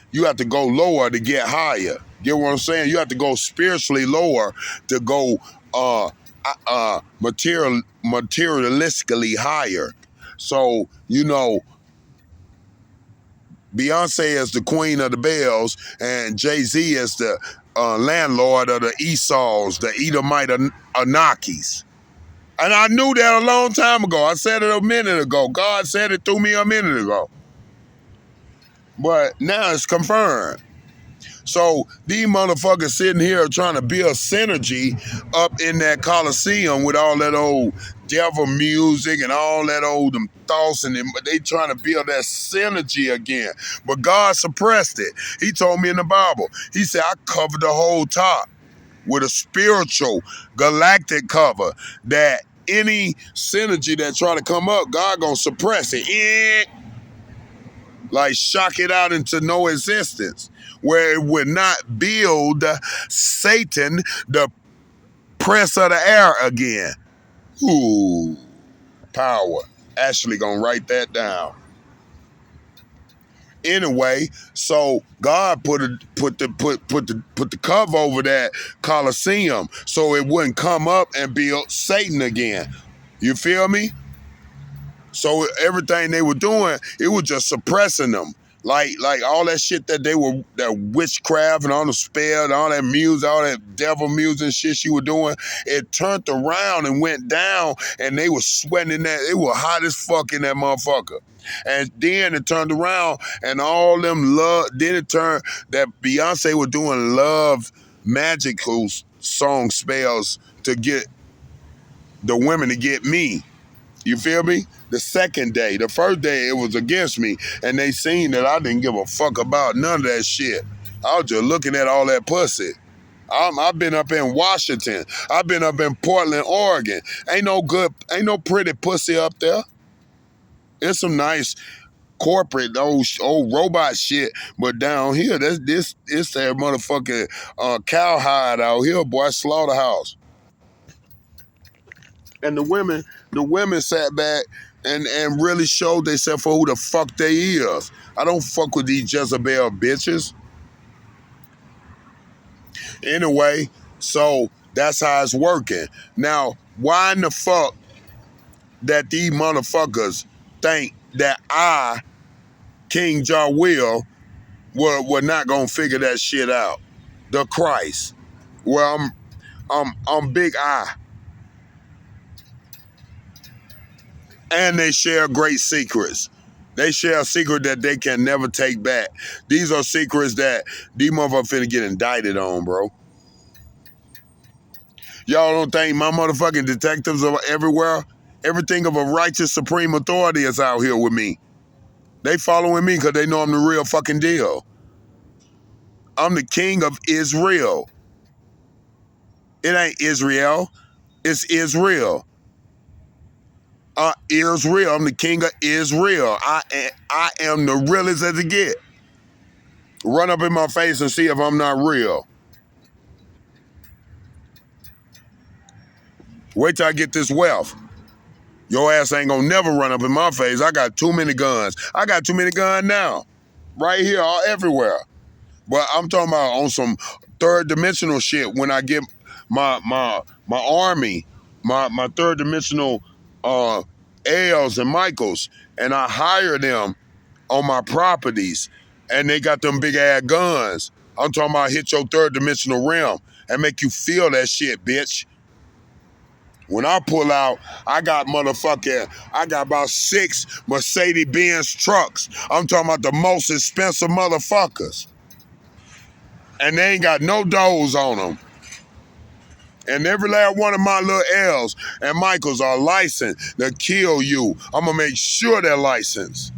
go lower to get higher. Get what I'm saying? You have to go spiritually lower to go materialistically higher. So, Beyonce is the queen of the bells, and Jay-Z is the landlord of the Esau's, the Edomite Anakis. And I knew that a long time ago. I said it a minute ago. God said it through me a minute ago. But now it's confirmed. So these motherfuckers sitting here trying to build synergy up in that Coliseum with all that old devil music and all that old thoughts, and they trying to build that synergy again. But God suppressed it. He told me in the Bible, he said, I covered the whole top with a spiritual galactic cover, that any synergy that try to come up, God gonna suppress it. Like shock it out into no existence, where it would not build Satan, the prince of the air, again. Ooh, power. Ashley gonna write that down. Anyway, so God put the cover over that Coliseum so it wouldn't come up and build Satan again. You feel me? So everything they were doing, it was just suppressing them. Like all that shit that witchcraft and all the spell and all that music, all that devil music and shit she was doing, it turned around and went down, and they were sweating in that. It was hot as fuck in that motherfucker. And then it turned around and all them love, then it turned that Beyonce was doing love magical song spells to get the women to get me. You feel me? The second day. The first day, it was against me. And they seen that I didn't give a fuck about none of that shit. I was just looking at all that pussy. I've been up in Washington. I've been up in Portland, Oregon. Ain't no pretty pussy up there. It's some nice corporate old robot shit, but down here, it's that motherfucking cowhide out here, boy, slaughterhouse. And the women sat back and really showed themselves for who the fuck they is. I don't fuck with these Jezebel bitches. Anyway, so that's how it's working. Now, why in the fuck that these motherfuckers think that I, King Jah Will, we're not gonna figure that shit out? The Christ. Well, I'm Big I. And they share great secrets. They share a secret that they can never take back. These are secrets that these motherfuckers finna get indicted on, bro. Y'all don't think my motherfucking detectives are everywhere? Everything of a righteous supreme authority is out here with me. They following me because they know I'm the real fucking deal. I'm the king of Israel. It ain't Israel. It's Israel. Israel. I'm the king of Israel. I am the realest as it get. Run up in my face and see if I'm not real. Wait till I get this wealth. Your ass ain't gonna never run up in my face. I got too many guns. I got too many guns now. Right here, all everywhere. But I'm talking about on some third dimensional shit when I get my army, my third dimensional L's and Michaels, and I hire them on my properties, and they got them big ass guns. I'm talking about hit your third dimensional realm and make you feel that shit, bitch. When I pull out, I got about 6 Mercedes-Benz trucks. I'm talking about the most expensive motherfuckers. And they ain't got no doors on them. And every last one of my little L's and Michaels are licensed to kill you. I'm gonna make sure they're licensed.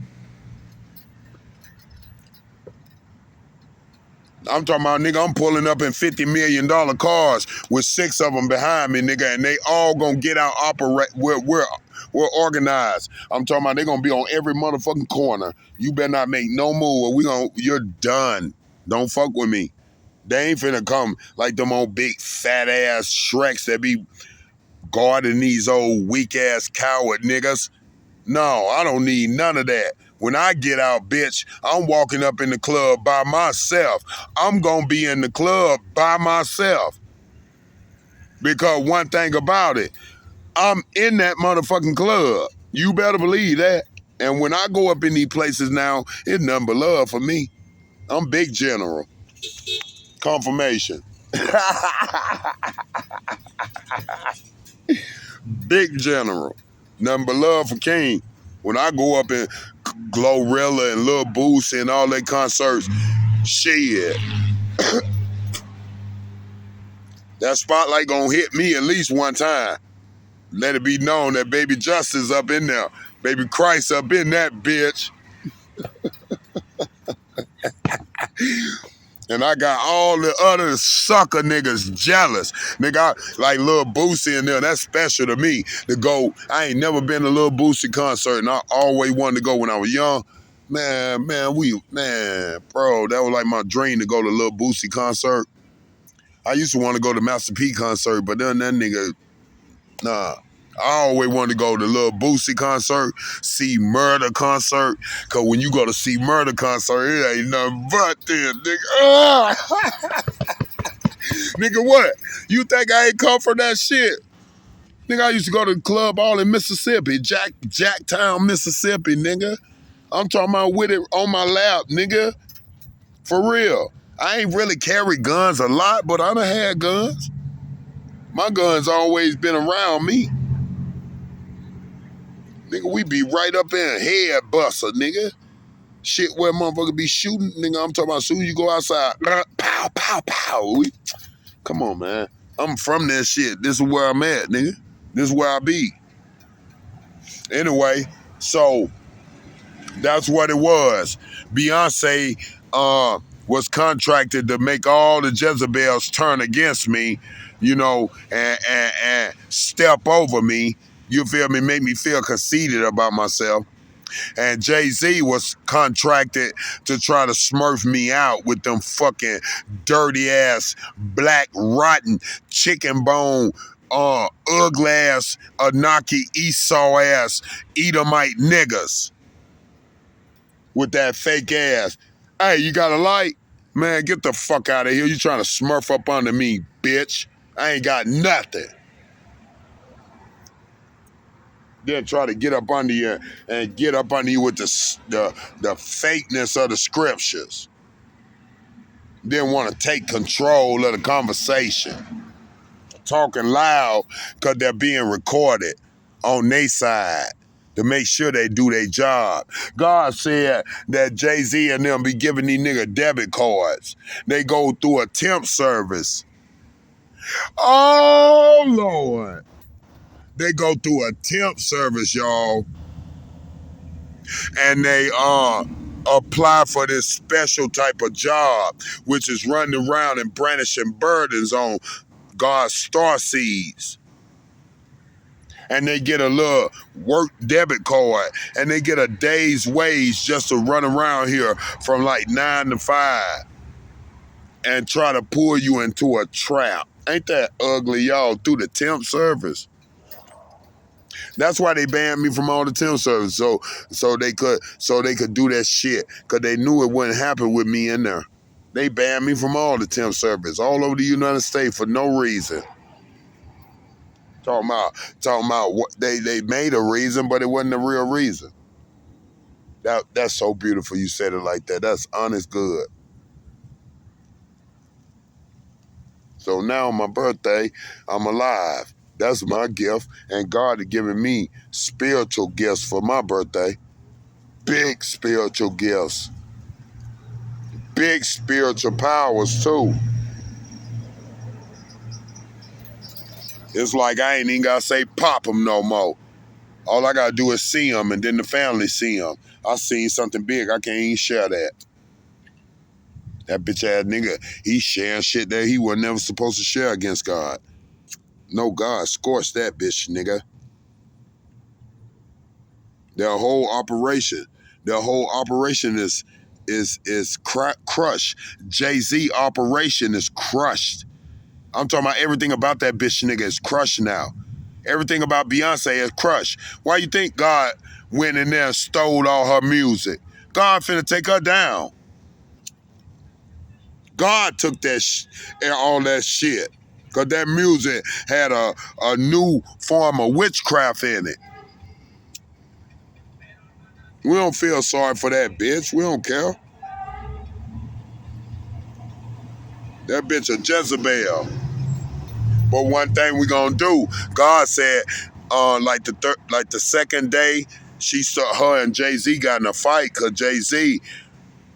I'm talking about, nigga, I'm pulling up in $50 million cars with 6 of them behind me, nigga, and they all gonna get out, operate. We're organized. I'm talking about they gonna be on every motherfucking corner. You better not make no move or you're done. Don't fuck with me. They ain't finna come like them old big fat ass Shreks that be guarding these old weak ass coward niggas. No, I don't need none of that. When I get out, bitch, I'm walking up in the club by myself. I'm gonna be in the club by myself. Because one thing about it, I'm in that motherfucking club. You better believe that. And when I go up in these places now, it's nothing but love for me. I'm Big General. Confirmation. Big General. Nothing but love for King. When I go up in Glorilla and Lil Boosie and all that concerts, shit. That spotlight gonna hit me at least one time. Let it be known that baby Justus up in there. Baby Christ up in that bitch. And I got all the other sucker niggas jealous. Nigga, like Lil Boosie in there, that's special to me to go. I ain't never been to Lil Boosie concert, and I always wanted to go when I was young. Man, bro, that was like my dream to go to Lil Boosie concert. I used to want to go to Master P concert, but then that nigga, nah. I always wanted to go to Lil Boosie concert, see Murder concert. Cause when you go to see Murder concert, it ain't nothing but this, nigga. Nigga, what? You think I ain't come for that shit? Nigga, I used to go to the club all in Mississippi, Jacktown, Mississippi, nigga. I'm talking about with it on my lap, nigga. For real. I ain't really carried guns a lot, but I done had guns. My guns always been around me. Nigga, we be right up in head buster, nigga. Shit where motherfucker be shooting, nigga. I'm talking about as soon as you go outside, pow, pow, pow. Come on, man. I'm from that shit. This is where I'm at, nigga. This is where I be. Anyway, so that's what it was. Beyonce was contracted to make all the Jezebels turn against me, you know, and step over me. You feel me? Make me feel conceited about myself. And Jay-Z was contracted to try to smurf me out with them fucking dirty ass, black, rotten, chicken bone, ugly ass, Anaki Esau ass, Edomite niggas with that fake ass. Hey, you got a light? Man, get the fuck out of here. You trying to smurf up under me, bitch. I ain't got nothing. Then try to get up under you and get up under you with the fakeness of the scriptures. Then want to take control of the conversation. Talking loud because they're being recorded on their side to make sure they do their job. God said that Jay-Z and them be giving these niggas debit cards. They go through a temp service. Oh, Lord. They go through a temp service, y'all. And they apply for this special type of job, which is running around and brandishing burdens on God's star seeds. And they get a little work debit card and they get a day's wage just to run around here from like 9 to 5 and try to pull you into a trap. Ain't that ugly, y'all, through the temp service? That's why they banned me from all the temp service, so they could do that shit, because they knew it wouldn't happen with me in there. They banned me from all the temp service all over the United States for no reason. Talking about what they made a reason, but it wasn't a real reason. That's so beautiful you said it like that. That's honest good. So now on my birthday, I'm alive. That's my gift, and God has given me spiritual gifts for my birthday. Big spiritual gifts. Big spiritual powers too. It's like I ain't even gotta say pop them no more. All I gotta do is see them, and then the family see them. I seen something big. I can't even share that. That bitch ass nigga, he sharing shit that he was never supposed to share against God. No, God scorched that bitch, nigga. Their whole operation, is crushed. Jay-Z operation is crushed. I'm talking about everything about that bitch nigga is crushed now. Everything about Beyonce is crushed. Why you think God went in there and stole all her music? God finna take her down. God took all that shit. Because that music had a new form of witchcraft in it. We don't feel sorry for that bitch. We don't care. That bitch a Jezebel. But one thing we gonna do, God said, like the second day, her and Jay-Z got in a fight because Jay-Z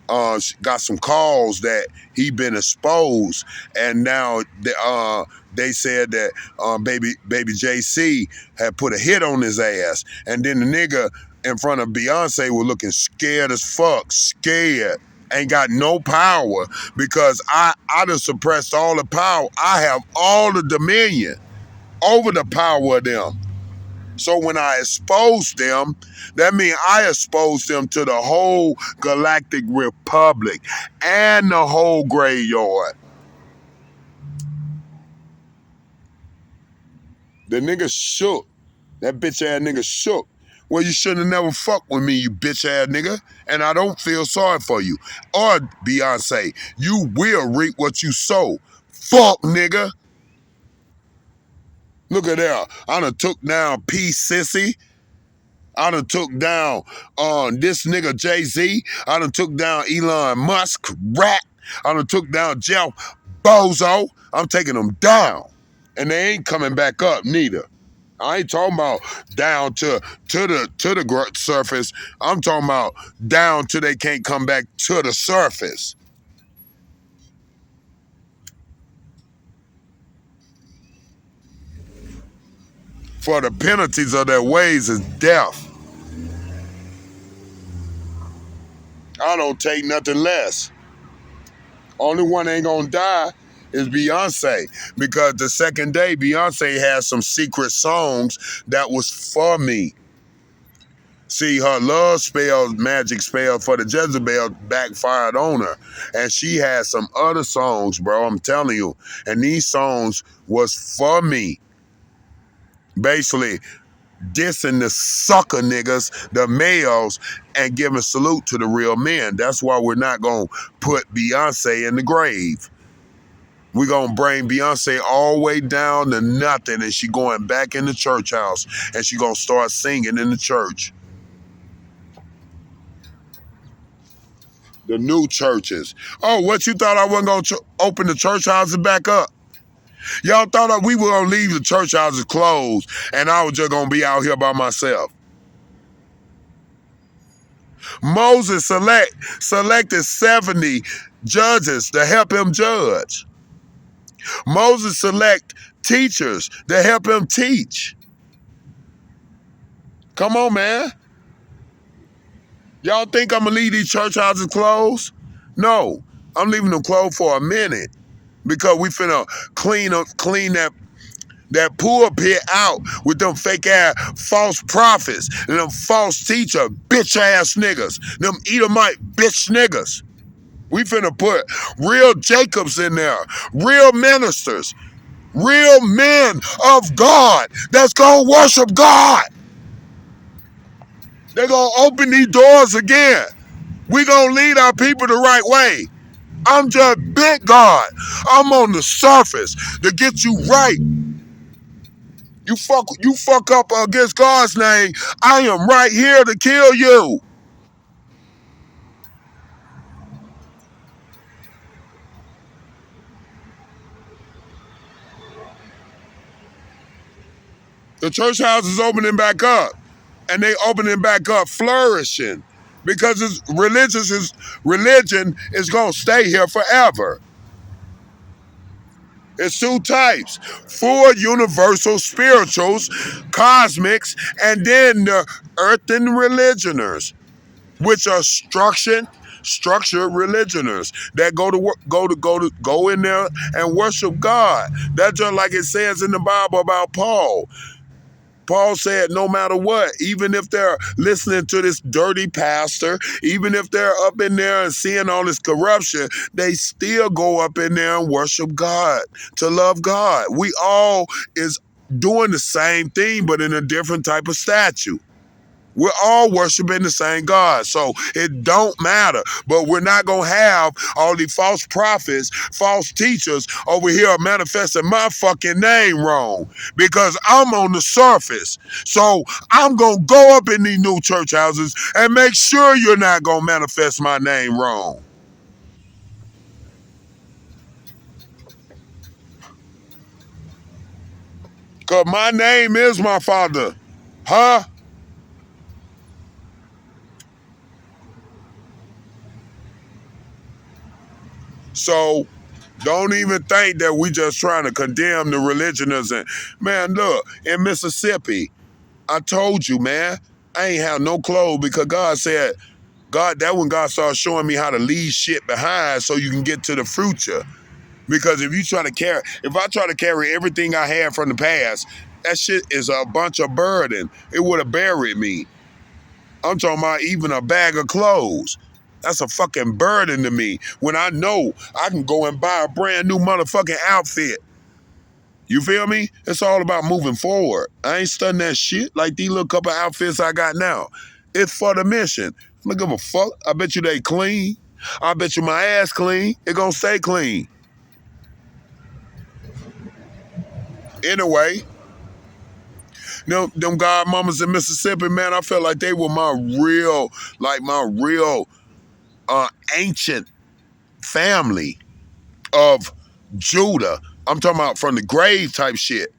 got some calls that he been exposed, and now they said that baby JC had put a hit on his ass, and then the nigga in front of Beyonce was looking scared as fuck, scared. Ain't got no power because I done suppressed all the power. I have all the dominion over the power of them. So when I expose them, that means I expose them to the whole Galactic Republic and the whole graveyard. The nigga shook. That bitch ass nigga shook. Well, you shouldn't have never fucked with me, you bitch ass nigga. And I don't feel sorry for you. Or Beyonce, you will reap what you sow. Fuck, nigga. Look at that. I done took down P. Sissy. I done took down this nigga Jay-Z. I done took down Elon Musk, rat. I done took down Jeff Bozo. I'm taking them down. And they ain't coming back up neither. I ain't talking about down to the surface. I'm talking about down till they can't come back to the surface. For the penalties of their ways is death. I don't take nothing less. Only one ain't gonna die is Beyonce. Because the second day, Beyonce had some secret songs that was for me. See, her love spell, magic spell for the Jezebel backfired on her. And she had some other songs, bro, I'm telling you. And these songs was for me. Basically, dissing the sucker niggas, the males, and giving salute to the real men. That's why we're not going to put Beyonce in the grave. We're going to bring Beyonce all the way down to nothing, and she going back in the church house, and she going to start singing in the church. The new churches. Oh, what, you thought I wasn't going to open the church houses back up? Y'all thought that we were going to leave the church houses closed and I was just going to be out here by myself. Moses selected 70 judges to help him judge. Moses select teachers to help him teach. Come on, man. Y'all think I'm going to leave these church houses closed? No, I'm leaving them closed for a minute because we finna clean that pulpit out with them fake ass false prophets and them false teacher bitch ass niggas, them Edomite bitch niggas. We finna put real Jacobs in there, real ministers, real men of God that's gonna worship God. They're gonna open these doors again. We gonna lead our people the right way. I'm just big God. I'm on the surface to get you right. You fuck up against God's name, I am right here to kill you. The church house is opening back up, and they opening back up flourishing because religion is gonna stay here forever. It's two types: four universal spirituals, cosmics, and then the earthen religioners, which are structured religioners that go in there and worship God. That's just like it says in the Bible about Paul. Paul said, no matter what, even if they're listening to this dirty pastor, even if they're up in there and seeing all this corruption, they still go up in there and worship God, to love God. We all is doing the same thing, but in a different type of statue. We're all worshiping the same God, so it don't matter. But we're not going to have all these false prophets, false teachers over here manifesting my fucking name wrong because I'm on the surface. So I'm going to go up in these new church houses and make sure you're not going to manifest my name wrong. Because my name is my father. Huh? So don't even think that we just trying to condemn the religionists. And man, look, in Mississippi, I told you, man, I ain't have no clothes because God said, that when God started showing me how to leave shit behind so you can get to the future. Because if I try to carry everything I had from the past, that shit is a bunch of burden. It would have buried me. I'm talking about even a bag of clothes. That's a fucking burden to me when I know I can go and buy a brand new motherfucking outfit. You feel me? It's all about moving forward. I ain't studying that shit like these little couple outfits I got now. It's for the mission. I don't give a fuck. I bet you they clean. I bet you my ass clean. It gonna stay clean. Anyway, them godmamas in Mississippi, man, I felt like they were my real ancient family of Judah. I'm talking about from the grave type shit.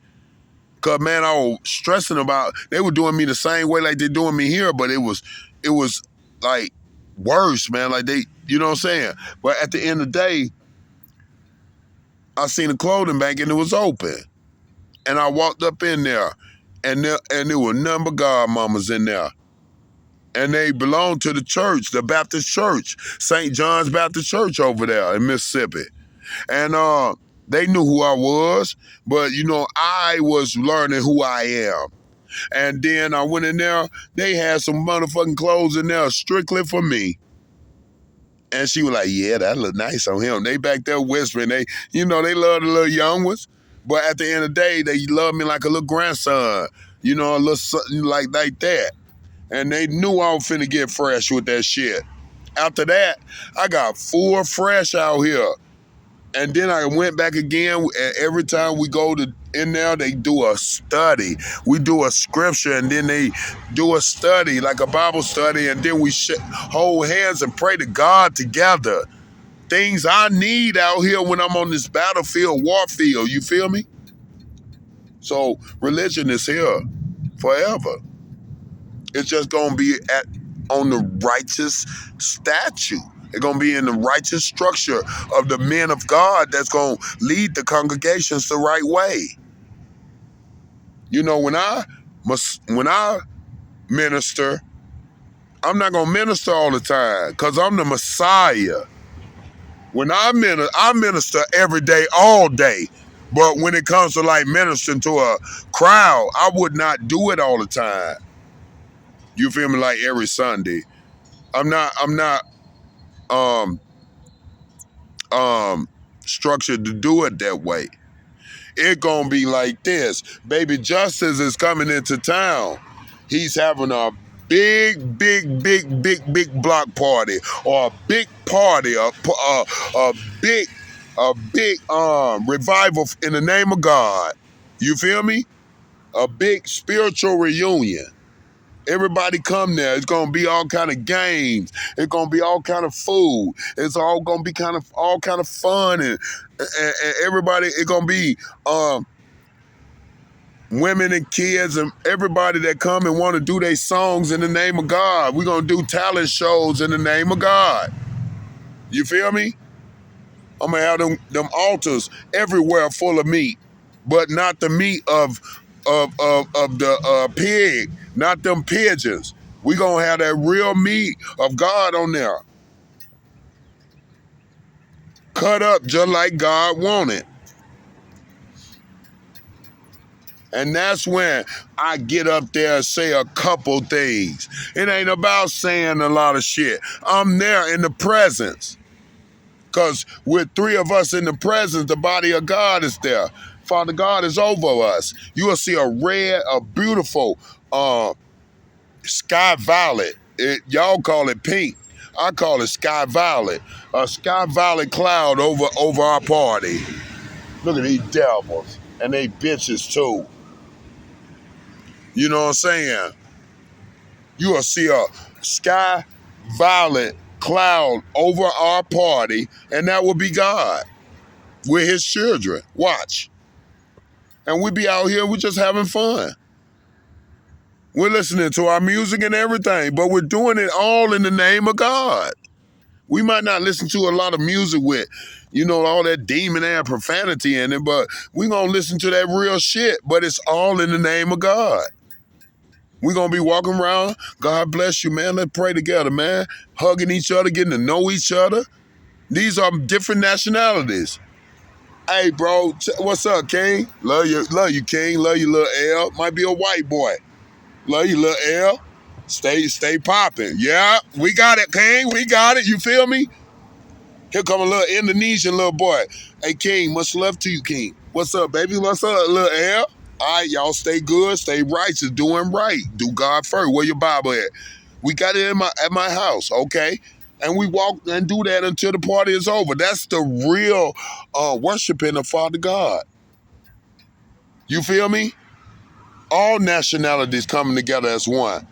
Cause man, I was stressing about they were doing me the same way like they're doing me here, but it was like worse, man. Like you know what I'm saying? But at the end of the day, I seen a clothing bank and it was open. And I walked up in there and there were none but godmamas in there. And they belonged to the church, the Baptist church, St. John's Baptist Church over there in Mississippi. And they knew who I was, but I was learning who I am. And then I went in there, they had some motherfucking clothes in there strictly for me. And she was like, yeah, that look nice on him. They back there whispering. They love the little young ones. But at the end of the day, they love me like a little grandson, a little something like that. And they knew I was finna get fresh with that shit. After that, I got full fresh out here. And then I went back again, and every time we go in there, they do a study. We do a scripture, and then they do a study, like a Bible study, and then we hold hands and pray to God together. Things I need out here when I'm on this battlefield, war field, you feel me? So religion is here forever. It's just gonna be on the righteous statute. It's gonna be in the righteous structure of the men of God that's gonna lead the congregations the right way. When I minister, I'm not gonna minister all the time because I'm the Messiah. When I minister every day, all day. But when it comes to like ministering to a crowd, I would not do it all the time. You feel me? Like every Sunday. I'm not structured to do it that way. It gonna be like this. Baby Justus is coming into town. He's having a big block party, or a big party, a big revival in the name of God. You feel me? A big spiritual reunion. Everybody come there. It's gonna be all kind of games. It's gonna be all kind of food. It's all gonna be all kind of fun, and everybody. It's gonna be women and kids and everybody that come and want to do their songs in the name of God. We're gonna do talent shows in the name of God. You feel me? I'm gonna have them altars everywhere full of meat, but not the meat of the pig, not them pigeons. We gonna have that real meat of God on there, cut up just like God wanted. And that's when I get up there and say a couple things. It ain't about saying a lot of shit. I'm there in the presence. Because with three of us in the presence, the body of God is there. Father God is over us. You will see a beautiful sky violet. Y'all call it pink. I call it sky violet. A sky violet cloud over our party. Look at these devils. And they bitches too. You know what I'm saying? You will see a sky violet cloud over our party, and that will be God. We're his children. Watch. And we be out here, we're just having fun. We're listening to our music and everything, but we're doing it all in the name of God. We might not listen to a lot of music with, all that demon and profanity in it, but we're going to listen to that real shit, but it's all in the name of God. We're going to be walking around. God bless you, man. Let's pray together, man. Hugging each other, getting to know each other. These are different nationalities. Hey, bro, what's up, King? Love you, King. Love you, little L. Might be a white boy. Love you, little L. Stay popping. Yeah, we got it, King. We got it. You feel me? Here come a little Indonesian little boy. Hey, King, much love to you, King. What's up, baby? What's up, little L? All right, y'all stay good, stay righteous, doing right. Do God first. Where your Bible at? We got it at my house, okay? And we walk and do that until the party is over. That's the real worshiping of Father God. You feel me? All nationalities coming together as one.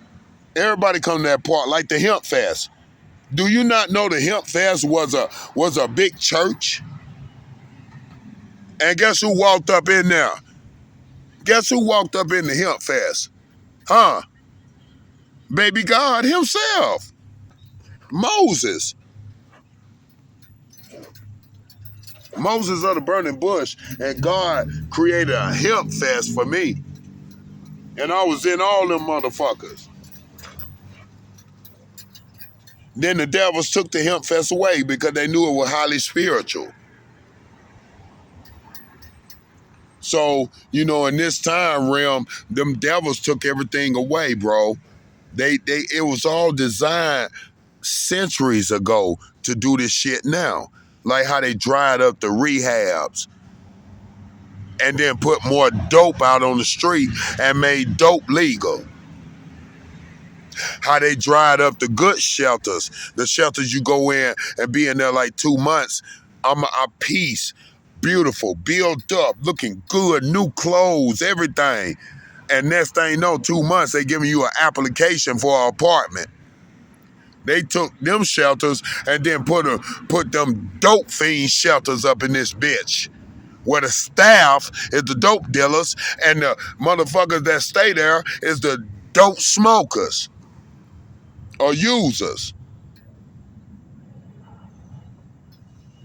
Everybody come to that part, like the Hemp Fest. Do you not know the Hemp Fest was a big church? And guess who walked up in there? Guess who walked up in the Hemp Fest? Huh? Baby God himself. Moses. Moses of the burning bush. And God created a Hemp Fest for me. And I was in all them motherfuckers. Then the devils took the hemp fest away because they knew it was highly spiritual. So, in this time realm, them devils took everything away, bro. It was all designed centuries ago to do this shit now. Like how they dried up the rehabs and then put more dope out on the street and made dope legal. How they dried up the good shelters, the shelters you go in and be in there like 2 months. I'm a piece, beautiful, built up, looking good, new clothes, everything. And next thing you know, 2 months, they giving you an application for an apartment. They took them shelters and then put them dope fiend shelters up in this bitch. Where the staff is the dope dealers and the motherfuckers that stay there is the dope smokers or users.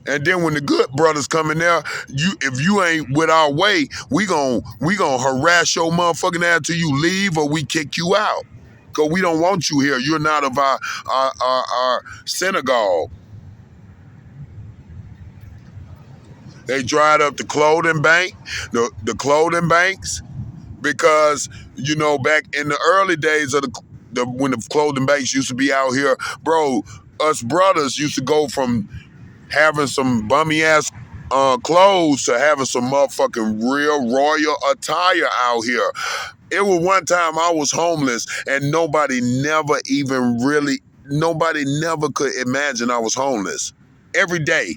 And then when the good brothers come in there, if you ain't with our way, we gon' harass your motherfucking ass till you leave or we kick you out. Cause we don't want you here. You're not of our synagogue. They dried up the clothing bank, the clothing banks, because back in the early days of when the clothing banks used to be out here, bro, us brothers used to go from having some bummy ass clothes to having some motherfucking real royal attire out here. It was one time I was homeless and nobody never could imagine I was homeless. Every day.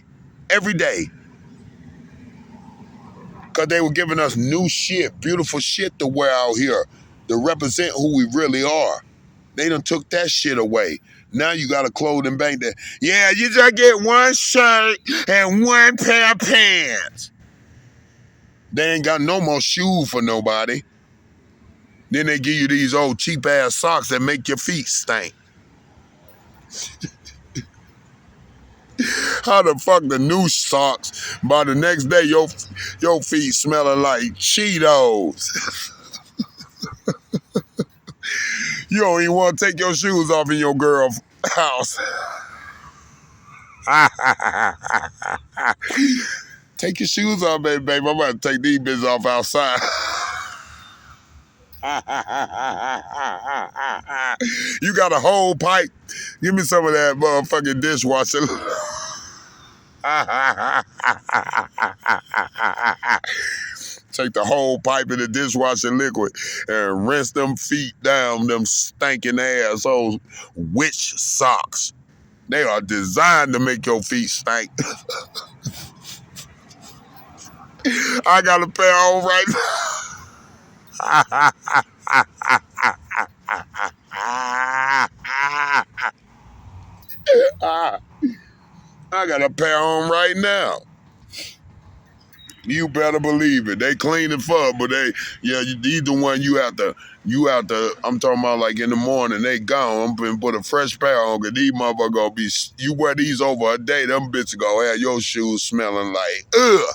Because they were giving us new shit, beautiful shit to wear out here to represent who we really are. They done took that shit away. Now you got a clothing bank that, yeah, you just get one shirt and one pair of pants. They ain't got no more shoes for nobody. Then they give you these old cheap ass socks that make your feet stink. How the fuck the new socks, by the next day your feet smelling like Cheetos. You don't even want to take your shoes off in your girl's house. Take your shoes off, baby. I'm about to take these bitches off outside. You got a whole pipe? Give me some of that motherfucking dishwasher. Take the whole pipe of the dishwasher liquid and rinse them feet down, them stinking assholes witch socks. They are designed to make your feet stink. I got a pair on right now. I got a pair on right now. You better believe it. They clean it for, but these the one you have to, I'm talking about like in the morning, they gone. I'm gonna put a fresh pair on, cause these motherfuckers gonna be, you wear these over a day, them bitches gonna have your shoes smelling like, ugh.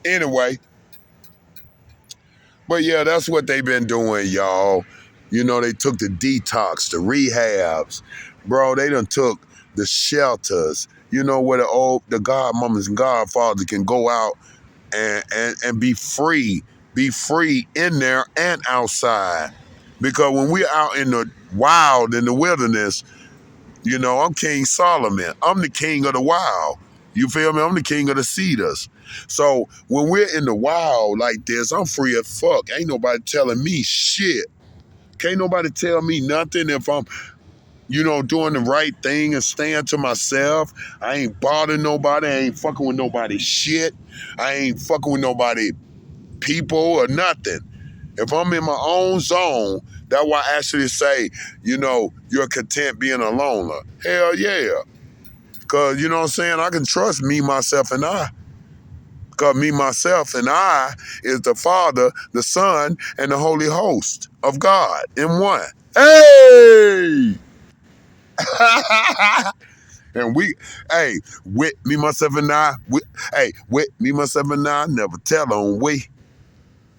Anyway, but yeah, that's what they been doing, y'all. They took the detox, the rehabs. Bro, they done took the shelters, where the godmamas and godfathers can go out and be free in there and outside. Because when we're out in the wild, in the wilderness, I'm King Solomon. I'm the king of the wild. You feel me? I'm the king of the cedars. So when we're in the wild like this, I'm free as fuck. Ain't nobody telling me shit. Can't nobody tell me nothing if I'm, doing the right thing and staying to myself. I ain't bothering nobody. I ain't fucking with nobody's shit. I ain't fucking with nobody people or nothing. If I'm in my own zone, that's why I actually say, you're content being a loner. Hell yeah. Because, you know what I'm saying? I can trust me, myself, and I. Because me, myself, and I is the Father, the Son, and the Holy Host of God in one. Hey! And hey, with me, myself, and I, with me, myself, and I, never tell on we.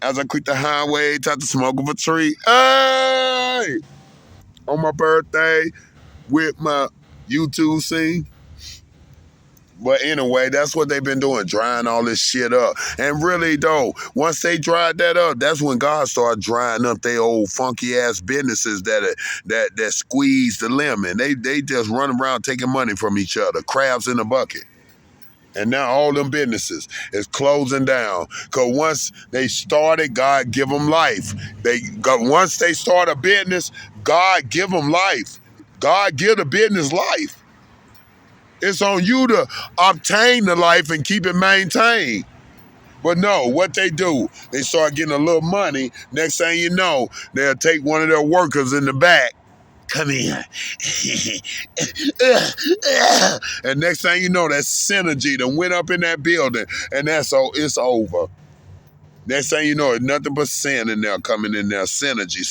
As I quit the highway, tried to smoke of a tree. Hey! On my birthday, with my YouTube scene. But anyway, that's what they've been doing, drying all this shit up. And really, though, once they dried that up, that's when God started drying up their old funky ass businesses that squeeze the lemon. They just run around taking money from each other, crabs in a bucket. And now all them businesses is closing down. Cause once they started, God give them life. Once they start a business, God give them life. God give the business life. It's on you to obtain the life and keep it maintained. But no, what they do, they start getting a little money. Next thing you know, they'll take one of their workers in the back. Come here. And next thing you know, that synergy that went up in that building. And it's over. Next thing you know, it's nothing but sin in there coming in there. Synergy.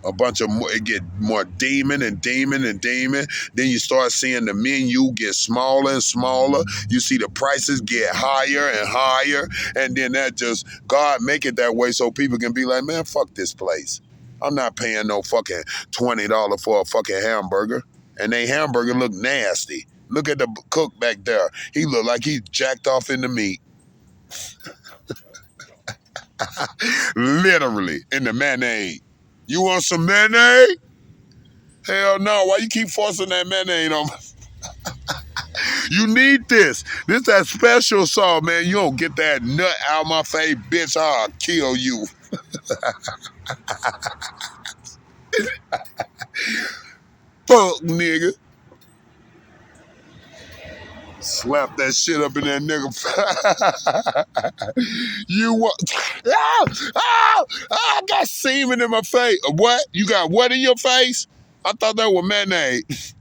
A bunch of more, it get more demon. Then you start seeing the menu get smaller and smaller. You see the prices get higher and higher. And then God make it that way so people can be like, man, fuck this place. I'm not paying no fucking $20 for a fucking hamburger. And they hamburger look nasty. Look at the cook back there. He look like he jacked off in the meat. Literally, in the mayonnaise. You want some mayonnaise? Hell no. Why you keep forcing that mayonnaise on me? You need this. This that special sauce, man. You don't get that nut out of my face, bitch. I'll kill you. Fuck, nigga. Slap that shit up in that nigga. You what? I got semen in my face. What? You got what in your face? I thought that was mayonnaise.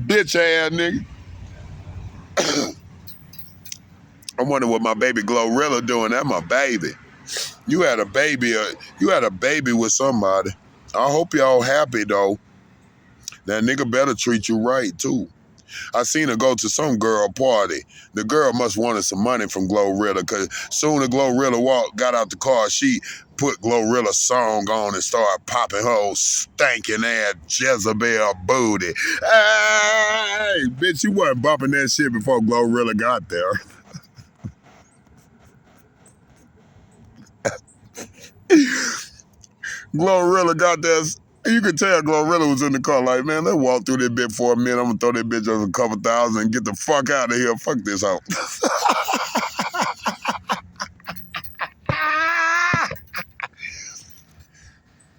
Bitch ass nigga. I wonder what my baby Glorilla doing. That's my baby. You had a baby. You had a baby with somebody. I hope y'all happy though. That nigga better treat you right too. I seen her go to some girl party. The girl must wanted some money from Glorilla, cause soon as Glorilla got out the car, she put Glorilla's song on and started popping her old stankin' ass Jezebel booty. Hey, bitch, you wasn't bumping that shit before Glorilla got there. Glorilla got this. You could tell Glorilla was in the car like, man, let's walk through this bit for a minute. I'm gonna throw that bitch over a couple thousand and get the fuck out of here. Fuck this out.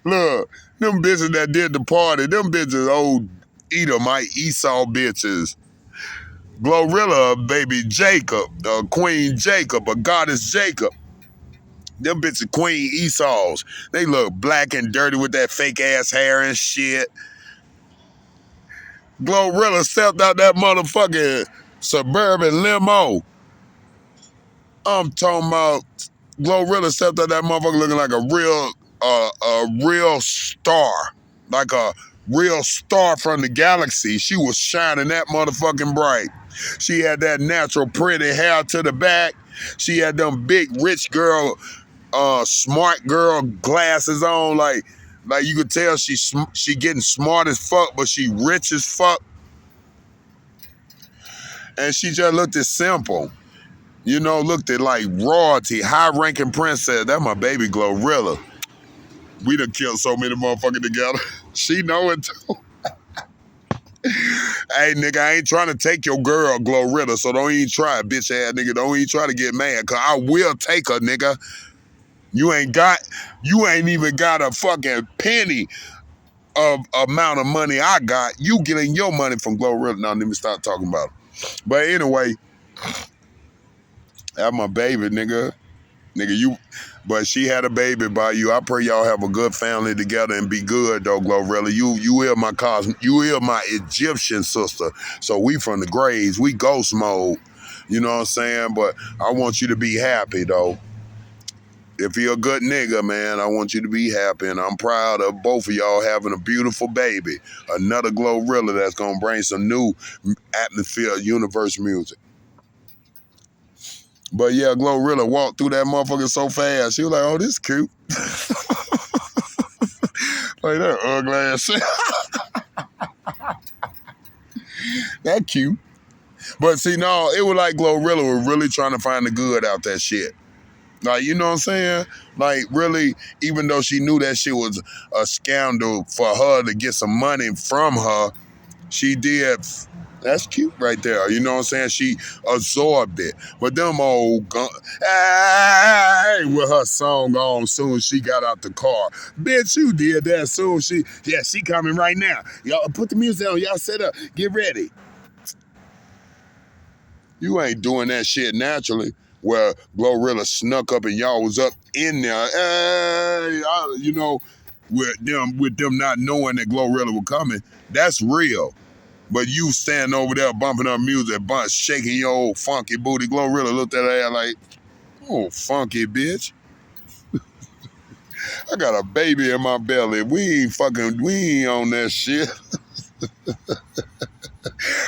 Look, them bitches that did the party, them bitches old Edomite Esau bitches. Glorilla, baby Jacob, Queen Jacob, a goddess Jacob. Them bitches Queen Esau's. They look black and dirty with that fake ass hair and shit. Glorilla stepped out that motherfucking suburban limo. I'm talking about Glorilla stepped out that motherfucker looking like a real star. Like a real star from the galaxy. She was shining that motherfucking bright. She had that natural pretty hair to the back. She had them big rich girl smart girl glasses on, like you could tell she getting smart as fuck, but she rich as fuck. And she just looked as simple. You know, looked at like royalty, high-ranking princess. That's my baby Glorilla. We done killed so many motherfuckers together. She know it too. Hey, nigga, I ain't trying to take your girl, Glorilla, so don't even try, bitch ass nigga. Don't even try to get mad, cause I will take her, nigga. You ain't even got a fucking penny of amount of money I got. You getting your money from Glorilla. Now let me start talking about it. But anyway, that's my baby, nigga. But she had a baby by you. I pray y'all have a good family together and be good though, Glorilla. You hear my Egyptian sister. So we from the graves. We ghost mode. You know what I'm saying? But I want you to be happy though. If you're a good nigga, man, I want you to be happy, and I'm proud of both of y'all having a beautiful baby. Another Glorilla that's gonna bring some new atmosphere, universe music. But yeah, Glorilla walked through that motherfucker so fast. She was like, "Oh, this cute." Like that ugly ass shit. That cute. But see, no, it was like Glorilla was really trying to find the good out that shit. Like, you know what I'm saying? Like, really, even though she knew that shit was a scandal for her to get some money from her, she did. That's cute right there. You know what I'm saying? She absorbed it. But them old hey, with her song on soon as she got out the car. Bitch, you did that soon. She coming right now. Y'all put the music on. Y'all set up. Get ready. You ain't doing that shit naturally. Where Glorilla snuck up and y'all was up in there. Hey, you know, with them not knowing that Glorilla was coming. That's real. But you standing over there bumping up music, shaking your old funky booty. Glorilla looked at her like, "Oh, funky bitch. I got a baby in my belly. We ain't on that shit.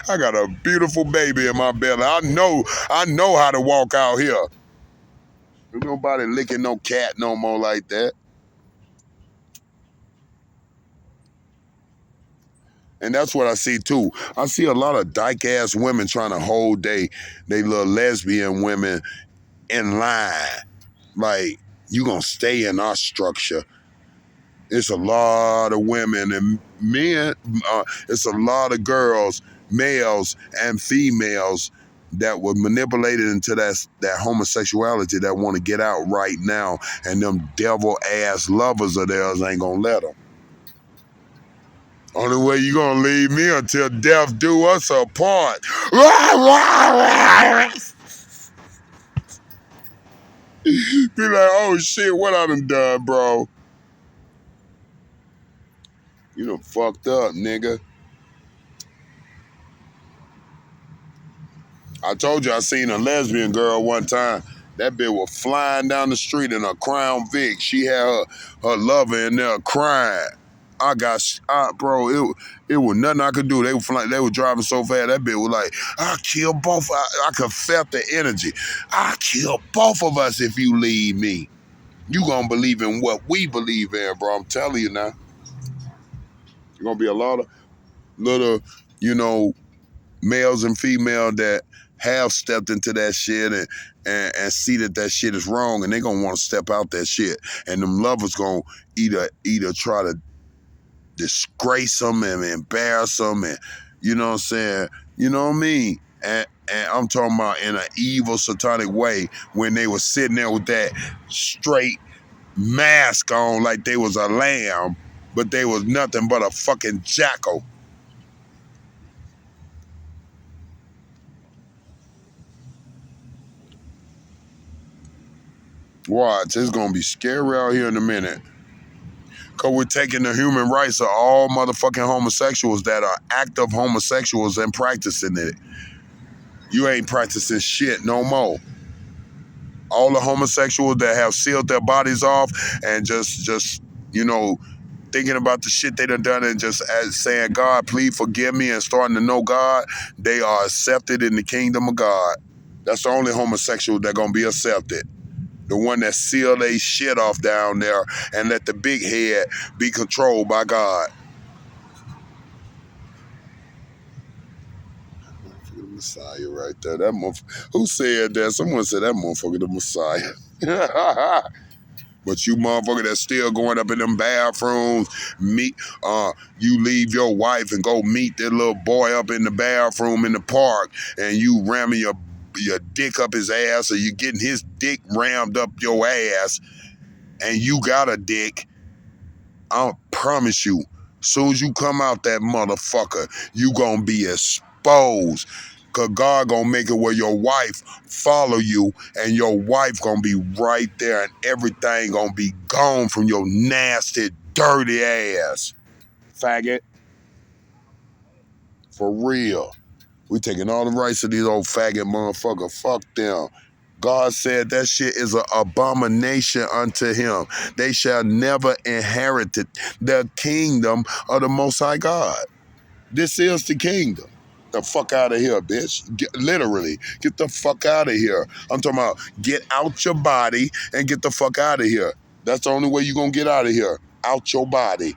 I got a beautiful baby in my belly. I know how to walk out here. Ain't nobody licking no cat no more like that." And that's what I see too. I see a lot of dyke ass women trying to hold they little lesbian women in line. Like, you gonna stay in our structure. It's a lot of women and men. It's a lot of girls, males and females, that were manipulated into that homosexuality that want to get out right now, and them devil ass lovers of theirs ain't gonna let them. Only way you gonna leave me until death do us apart. Be like, "Oh shit, what I done, bro? You done fucked up, nigga." I told you I seen a lesbian girl one time. That bitch was flying down the street in a Crown Vic. She had her lover in there crying. Bro, it was nothing I could do. They were driving so fast. That bitch was like, "I'll kill both." I could felt the energy. "I'll kill both of us if you leave me. You gonna believe in what we believe in, bro. I'm telling you now. You're gonna be a lot of little, you know, males and females that have stepped into that shit and see that shit is wrong, and they gonna want to step out that shit. And them lovers gonna either try to disgrace them and embarrass them, and you know what I'm saying? You know what I mean? And I'm talking about in an evil, satanic way, when they was sitting there with that straight mask on like they was a lamb, but they was nothing but a fucking jackal. Watch, it's gonna be scary out here in a minute. Cause we're taking the human rights of all motherfucking homosexuals that are active homosexuals and practicing it. You ain't practicing shit no more. All the homosexuals that have sealed their bodies off and just you know, thinking about the shit they done and just as saying, "God, please forgive me," and starting to know God, they are accepted in the kingdom of God. That's the only homosexual that gonna be accepted. The one that seal they shit off down there and let the big head be controlled by God. The Messiah right there. That who said that? Someone said that motherfucker the Messiah. But you motherfucker that's still going up in them bathrooms, you leave your wife and go meet that little boy up in the bathroom in the park, and you ramming your dick up his ass, or you getting his dick rammed up your ass, and you got a dick. I promise you, soon as you come out that motherfucker, you gonna be exposed. Cause God gonna make it where your wife follow you, and your wife gonna be right there, and everything gonna be gone from your nasty, dirty ass. Faggot. For real. We taking all the rights of these old faggot motherfuckers. Fuck them. God said that shit is an abomination unto him. They shall never inherit the kingdom of the Most High God. This is the kingdom. The fuck out of here, bitch. Literally, get the fuck out of here. I'm talking about get out your body and get the fuck out of here. That's the only way you're gonna get out of here. Out your body.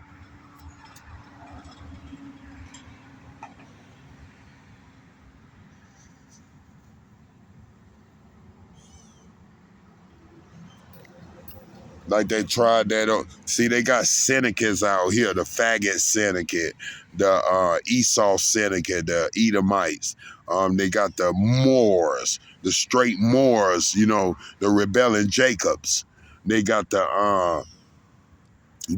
Like they tried that on. See, they got syndicates out here, the faggot syndicate, the Esau syndicate, the Edomites. They got the Moors, the straight Moors, you know, the rebelling Jacobs. They got the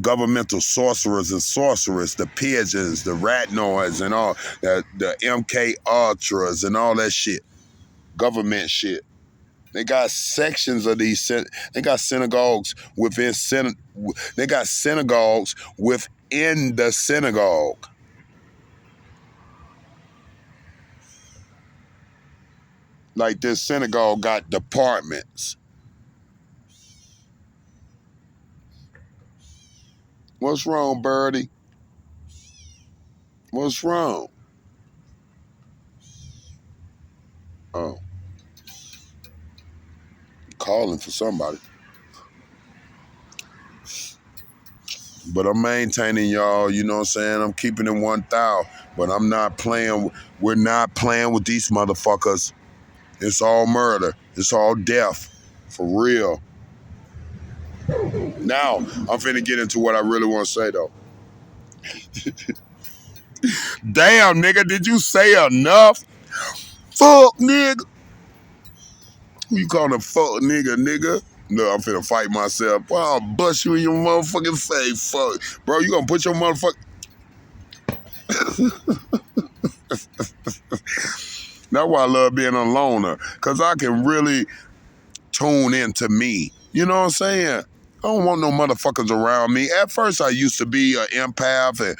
governmental sorcerers and sorcerers, the pigeons, the ratnoids and all, the MK Ultras and all that shit. Government shit. They got sections of these. They got synagogues within. They got synagogues within the synagogue. Like this synagogue got departments. What's wrong, Birdie? What's wrong? Oh, calling for somebody. But I'm maintaining y'all, you know what I'm saying? I'm keeping it 1,000, but I'm not playing. We're not playing with these motherfuckers. It's all murder. It's all death. For real. Now, I'm finna get into what I really want to say, though. Damn, nigga, did you say enough? Fuck, nigga. Who you calling a fuck nigga? No, I'm finna fight myself. Boy, I'll bust you in your motherfucking face. Fuck. Bro, you gonna put your motherfucker... That's why I love being a loner. Because I can really tune into me. You know what I'm saying? I don't want no motherfuckers around me. At first, I used to be an empath and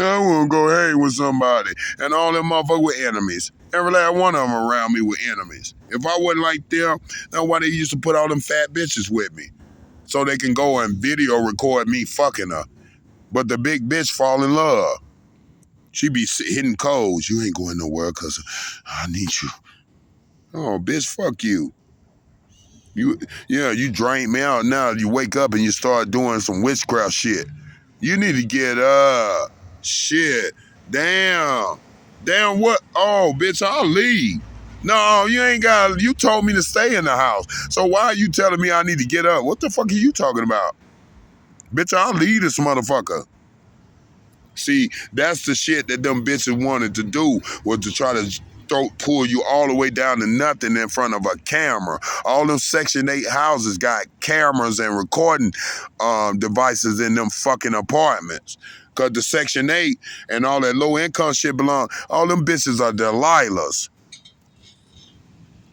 I want to go hang with somebody. And all them motherfuckers were enemies. Every last one of them around me were enemies. If I wasn't like them, that's why they used to put all them fat bitches with me. So they can go and video record me fucking her. But the big bitch fall in love. She be hitting codes. You ain't going nowhere because I need you. Oh, bitch, fuck you. You drain me out now. You wake up and you start doing some witchcraft shit. You need to get up. Shit. Damn. Damn what? Oh, bitch, I'll leave. No, you ain't got. You told me to stay in the house. So why are you telling me I need to get up? What the fuck are you talking about? Bitch, I'll leave this motherfucker. See, that's the shit that them bitches wanted to do, was to try to pull you all the way down to nothing in front of a camera. All them Section 8 houses got cameras and recording devices in them fucking apartments. Because the Section 8 and all that low income shit belong, all them bitches are Delilahs.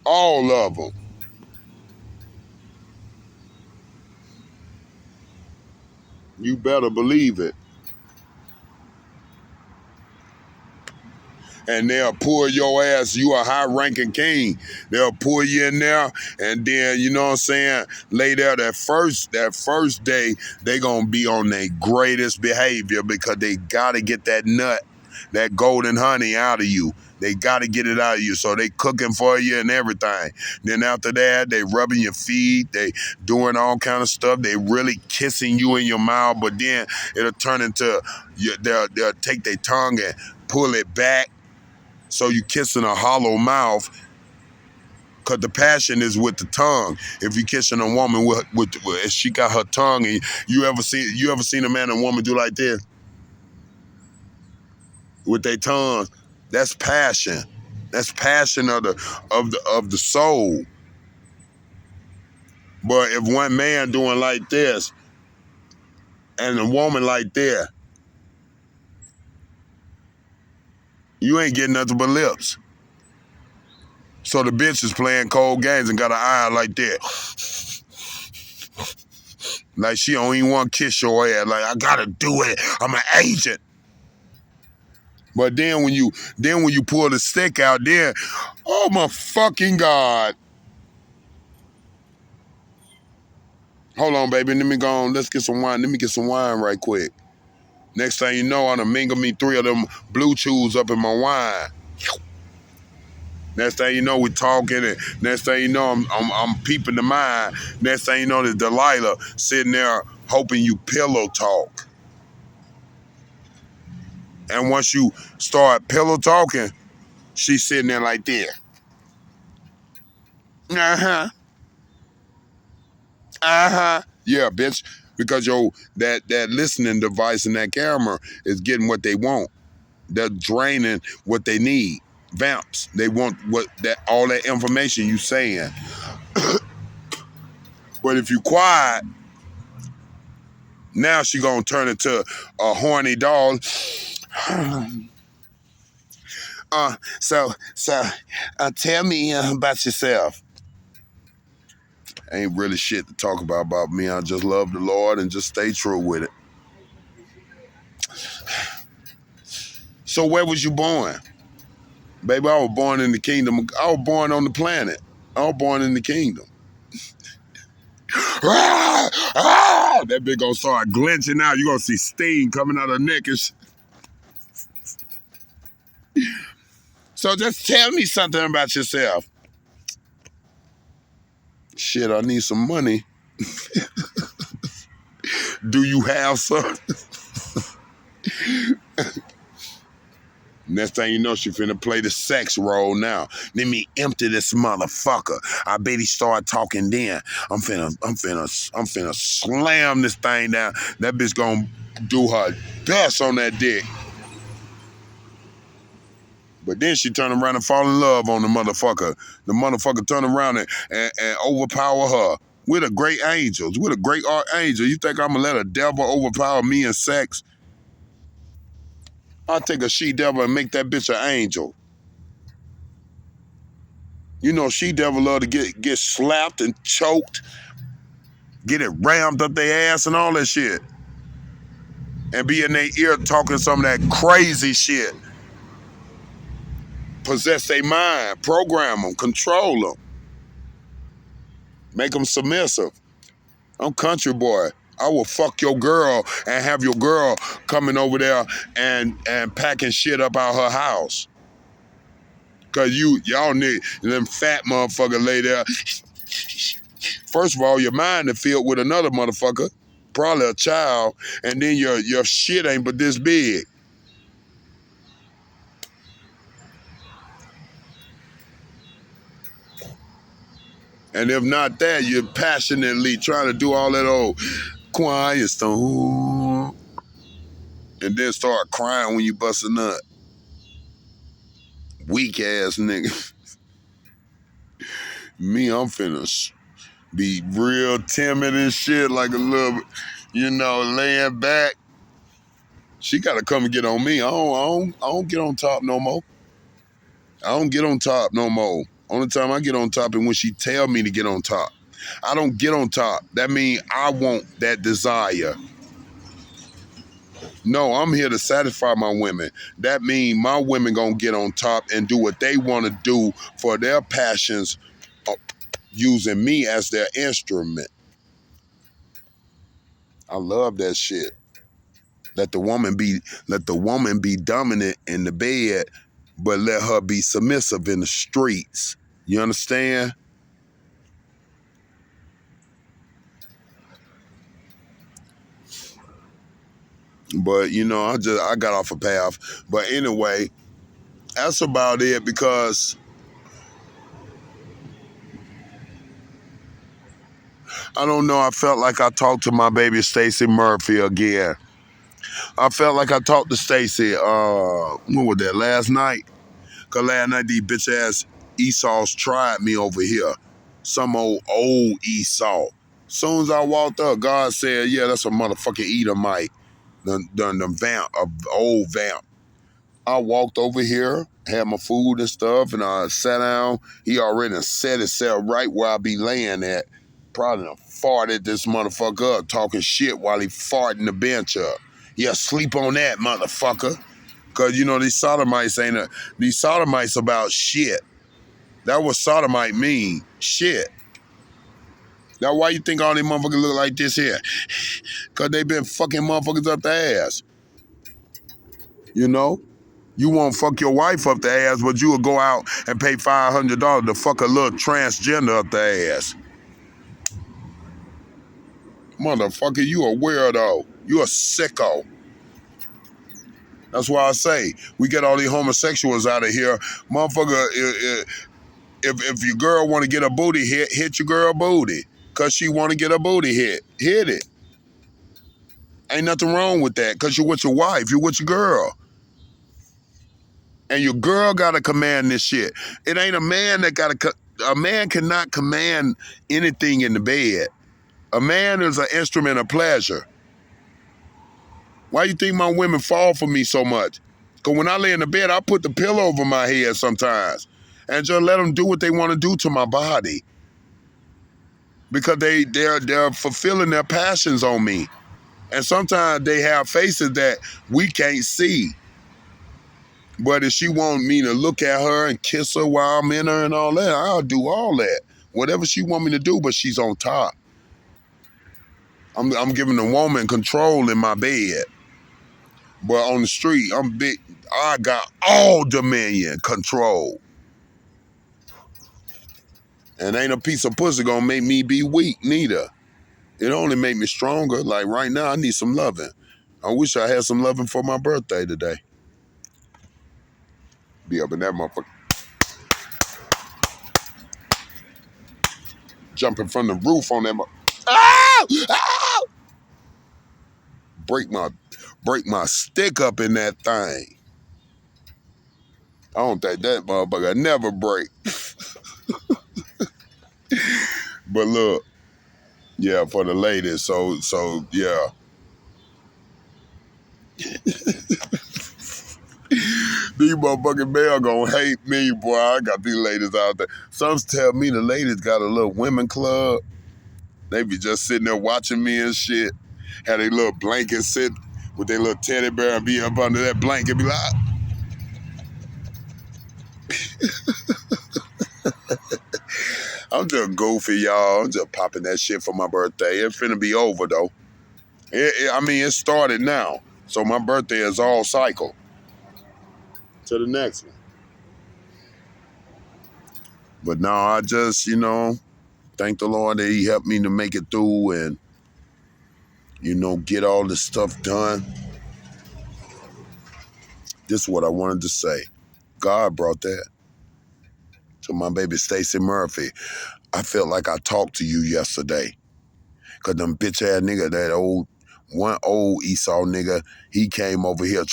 All of them. You better believe it. And they'll pull your ass. You a high-ranking king. They'll pull you in there, and then, you know what I'm saying, lay there that first day, they gonna be on their greatest behavior because they gotta get that nut, that golden honey out of you. They gotta get it out of you, so they cooking for you and everything. Then after that, they rubbing your feet, they doing all kind of stuff. They really kissing you in your mouth, but then it'll turn into, they'll take their tongue and pull it back. So you kissing a hollow mouth, because the passion is with the tongue. If you kissing a woman with she got her tongue, and you ever seen a man and woman do like this with their tongue? That's passion. That's passion of the soul. But if one man doing like this and a woman like that, you ain't getting nothing but lips. So the bitch is playing cold games and got an eye like that. Like she don't even want to kiss your ass. Like, I gotta do it. I'm an agent. But then when you pull the stick out, then, oh my fucking God. Hold on, baby. Let me go on. Let's get some wine. Let me get some wine right quick. Next thing you know, I'm gonna mingle me 3 of them blue chews up in my wine. Next thing you know, we talking, and next thing you know, I'm peeping the mind. Next thing you know, there's Delilah sitting there hoping you pillow talk. And once you start pillow talking, she's sitting there like this. Uh-huh. Uh-huh. Yeah, bitch. Because that listening device and that camera is getting what they want. They're draining what they need. Vamps. They want all that information you saying. But if you quiet, now she gonna turn into a horny dog. Tell me about yourself. Ain't really shit to talk about me. I just love the Lord and just stay true with it. So where was you born? Baby, I was born in the kingdom. I was born on the planet. I was born in the kingdom. That bitch gonna start glinching out. You gonna see steam coming out of her neck. So just tell me something about yourself. Shit, I need some money. Do you have some? Next thing you know, she finna play the sex role now. Let me empty this motherfucker. I bet he start talking then. I'm finna slam this thing down. That bitch gonna do her best on that dick. But then she turn around and fall in love on the motherfucker. The motherfucker turn around and overpower her. We're the great angels. We're the great archangel. You think I'm gonna let a devil overpower me in sex? I'll take a she-devil and make that bitch an angel. You know, she-devil love to get slapped and choked, get it rammed up their ass and all that shit. And be in their ear talking some of that crazy shit. Possess their mind, program them, control them. Make them submissive. I'm country boy. I will fuck your girl and have your girl coming over there and packing shit up out her house. Cause y'all need them fat motherfucker lay there. First of all, your mind is filled with another motherfucker, probably a child, and then your shit ain't but this big. And if not that, you're passionately trying to do all that old quiet stuff. And then start crying when you bust a nut. Weak ass nigga. Me, I'm finna be real timid and shit, like a little, laying back. She gotta come and get on me. I don't get on top no more. I don't get on top no more. Only time I get on top is when she tell me to get on top. I don't get on top. That means I want that desire. No, I'm here to satisfy my women. That means my women gonna get on top and do what they want to do for their passions, using me as their instrument. I love that shit. Let the woman be dominant in the bed, but let her be submissive in the streets. You understand? But I got off a path. But anyway, that's about it, because I don't know. I felt like I talked to my baby Stacy Murphy again. I felt like I talked to Stacy. When was that? Last night. Cause last night these bitch ass Esau's tried me over here. Some old Esau. Soon as I walked up, God said, "Yeah, that's a motherfucking Edomite, the vamp, a old vamp." I walked over here, had my food and stuff, and I sat down. He already set himself right where I be laying at. Probably done farted this motherfucker up, talking shit while he farting the bench up. Yeah, sleep on that, motherfucker. Cause these sodomites about shit. That what sodomite mean, shit. Now, why you think all these motherfuckers look like this here? Because they been fucking motherfuckers up the ass. You know? You won't fuck your wife up the ass, but you will go out and pay $500 to fuck a little transgender up the ass. Motherfucker, you a weirdo. You a sicko. That's why I say, we get all these homosexuals out of here. Motherfucker, if your girl want to get a booty hit your girl booty. Because she want to get a booty hit. Hit it. Ain't nothing wrong with that because you're with your wife. You're with your girl. And your girl got to command this shit. It ain't a man that got to... A man cannot command anything in the bed. A man is an instrument of pleasure. Why you think my women fall for me so much? Because when I lay in the bed, I put the pillow over my head sometimes. And just let them do what they want to do to my body. Because they're fulfilling their passions on me. And sometimes they have faces that we can't see. But if she want me to look at her and kiss her while I'm in her and all that, I'll do all that. Whatever she want me to do, but she's on top. I'm giving the woman control in my bed. But on the street, I'm big. I got all dominion, control. And ain't a piece of pussy gonna make me be weak, neither. It only make me stronger. Like right now, I need some loving. I wish I had some loving for my birthday today. Be up in that motherfucker. Jumping from the roof on that motherfucker. Ow! Ow! Break my stick up in that thing. I don't think that motherfucker never break. But look, yeah, for the ladies, so yeah. These motherfucking male gonna hate me, boy. I got these ladies out there. Some tell me the ladies got a little women club. They be just sitting there watching me and shit. Had a little blanket sit with their little teddy bear and be up under that blanket, be like, I'm just goofy, y'all. I'm just popping that shit for my birthday. It's finna be over, though. I mean, it started now. So my birthday is all cycle. To the next one. But no, I just, thank the Lord that he helped me to make it through and, get all this stuff done. This is what I wanted to say. God brought that to my baby Stacy Murphy. I felt like I talked to you yesterday. Cause them bitch ass nigga, one old Esau nigga, he came over here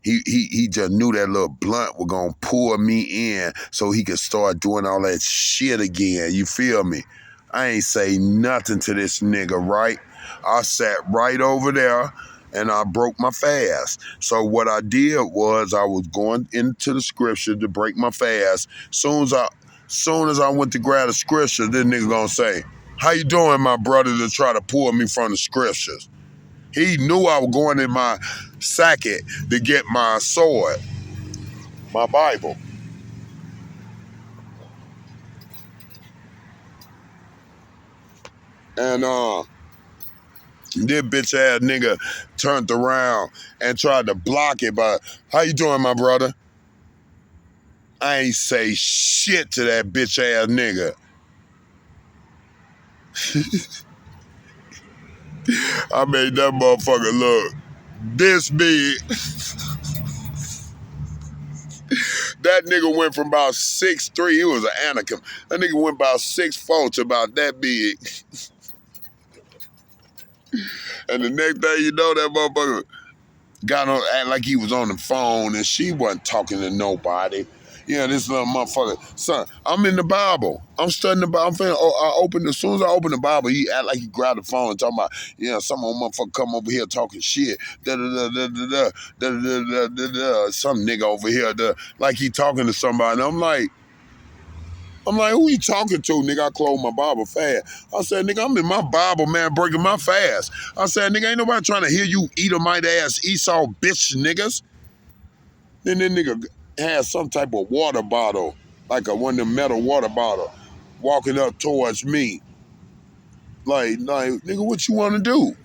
he just knew that little blunt was gonna pull me in so he could start doing all that shit again. You feel me? I ain't say nothing to this nigga, right? I sat right over there and I broke my fast. So what I did was I was going into the scripture to break my fast. Soon as I went to grab the scripture, this nigga gonna say, "How you doing, my brother?" to try to pull me from the scriptures. He knew I was going in my sacket to get my sword, my Bible. And this bitch ass nigga turned around and tried to block it by, "How you doing, my brother?" I ain't say shit to that bitch ass nigga. I made that motherfucker look this big. That nigga went from about 6'3", he was an Anakin. That nigga went about 6'4" to about that big. And the next thing you know, that motherfucker got on, act like he was on the phone and she wasn't talking to nobody. Yeah, this little motherfucker. Son, I'm in the Bible. I'm studying the Bible. As soon as I open the Bible, he act like he grabbed the phone and talking about, some old motherfucker come over here talking shit. Some nigga over here, like he talking to somebody. And I'm like, who you talking to, nigga? I closed my Bible fast. I said, nigga, I'm in my Bible, man, breaking my fast. I said, nigga, ain't nobody trying to hear you Edomite ass Esau bitch niggas. Then that nigga had some type of water bottle, like one of them metal water bottle, walking up towards me. Like, nigga, what you want to do?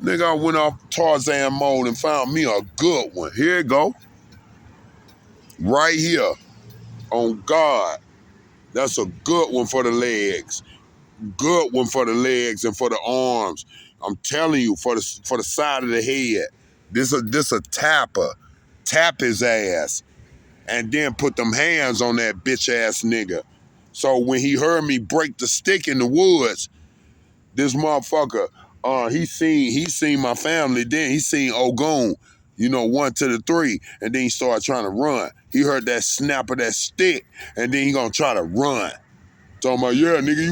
Nigga, I went off Tarzan mode and found me a good one. Here it go. Right here. On God. That's a good one for the legs. Good one for the legs and for the arms. I'm telling you, for the side of the head. This a tapper. Tap his ass. And then put them hands on that bitch ass nigga. So when he heard me break the stick in the woods, this motherfucker, he seen my family, then he seen Ogun, 1 to the 3, and then he started trying to run. He heard that snap of that stick, and then he gonna try to run. Talking about, yeah, nigga,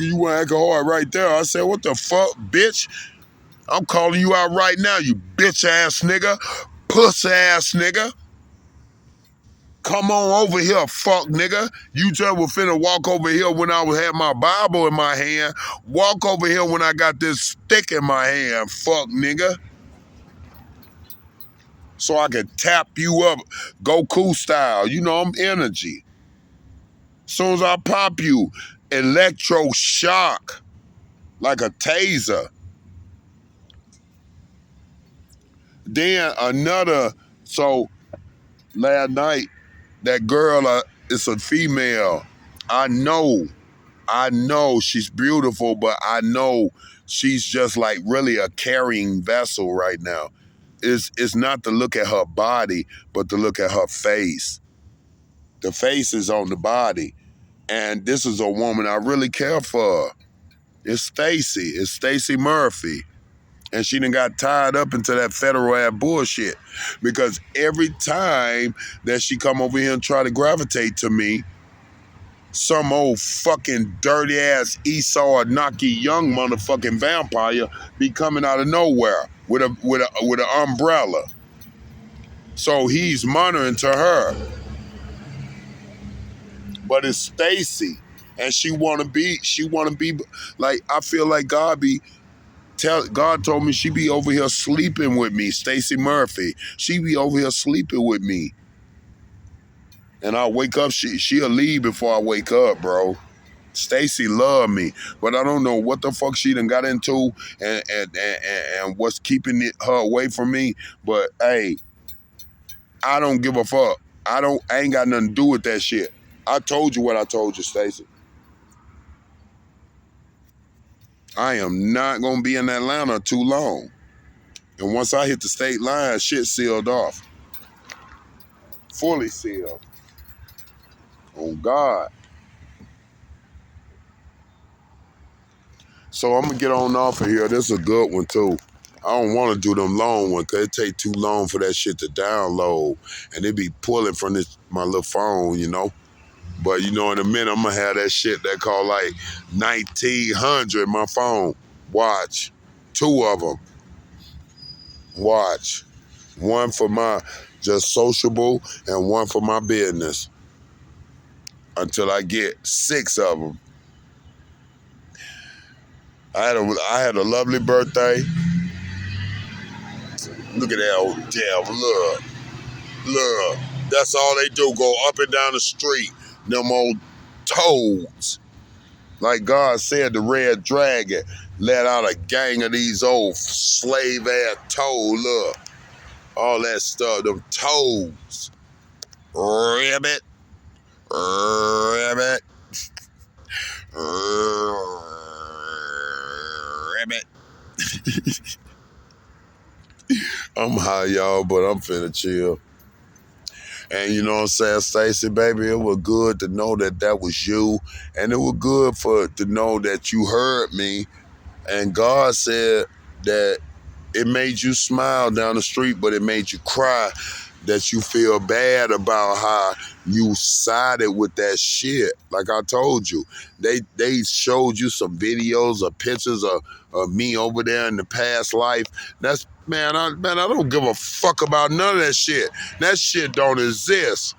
you went acting hard right there. I said, what the fuck, bitch? I'm calling you out right now, you bitch ass nigga, puss ass nigga. Come on over here, fuck nigga. You just was finna walk over here when I had my Bible in my hand. Walk over here when I got this stick in my hand, fuck nigga. So I can tap you up, Goku style. I'm energy. Soon as I pop you, electro shock, like a taser. Then so last night, that girl, it's a female. I know she's beautiful, but I know she's just like really a carrying vessel right now. It's not to look at her body, but to look at her face. The face is on the body. And this is a woman I really care for. It's Stacy. It's Stacy Murphy. And she done got tied up into that federal ass bullshit. Because every time that she come over here and try to gravitate to me, some old fucking dirty ass Esau Anaki young motherfucking vampire be coming out of nowhere with an umbrella. So he's monitoring to her. But it's Stacy. And she wanna be like, I feel like God told me she be over here sleeping with me, Stacy Murphy. She be over here sleeping with me. And I wake up, she'll leave before I wake up, bro. Stacy love me, but I don't know what the fuck she done got into and what's keeping her away from me. But hey, I don't give a fuck. I ain't got nothing to do with that shit. I told you what I told you, Stacy. I am not gonna be in Atlanta too long. And once I hit the state line, shit sealed off. Fully sealed. Oh God. So I'm gonna get on off of here. This is a good one too. I don't want to do them long ones because it take too long for that shit to download. And it be pulling from my little phone, But in a minute, I'm gonna have that shit that called like 1900, my phone. Watch. 2 of them. Watch. One for my just sociable and one for my business. Until I get 6 of them. I had a lovely birthday. Look at that old devil. Look. That's all they do. Go up and down the street. Them old toads. Like God said, the red dragon let out a gang of these old slave-ass toads. Look. All that stuff. Them toads. Ribbit. Ribbit. I'm high, y'all, but I'm finna chill. And you know what I'm saying, Stacey, baby, it was good to know that was you. And it was good to know that you heard me. And God said that it made you smile down the street, but it made you cry, that you feel bad about how you sided with that shit. Like I told you, they showed you some videos or pictures of me over there in the past life. That's, man, I don't give a fuck about none of that shit. That shit don't exist.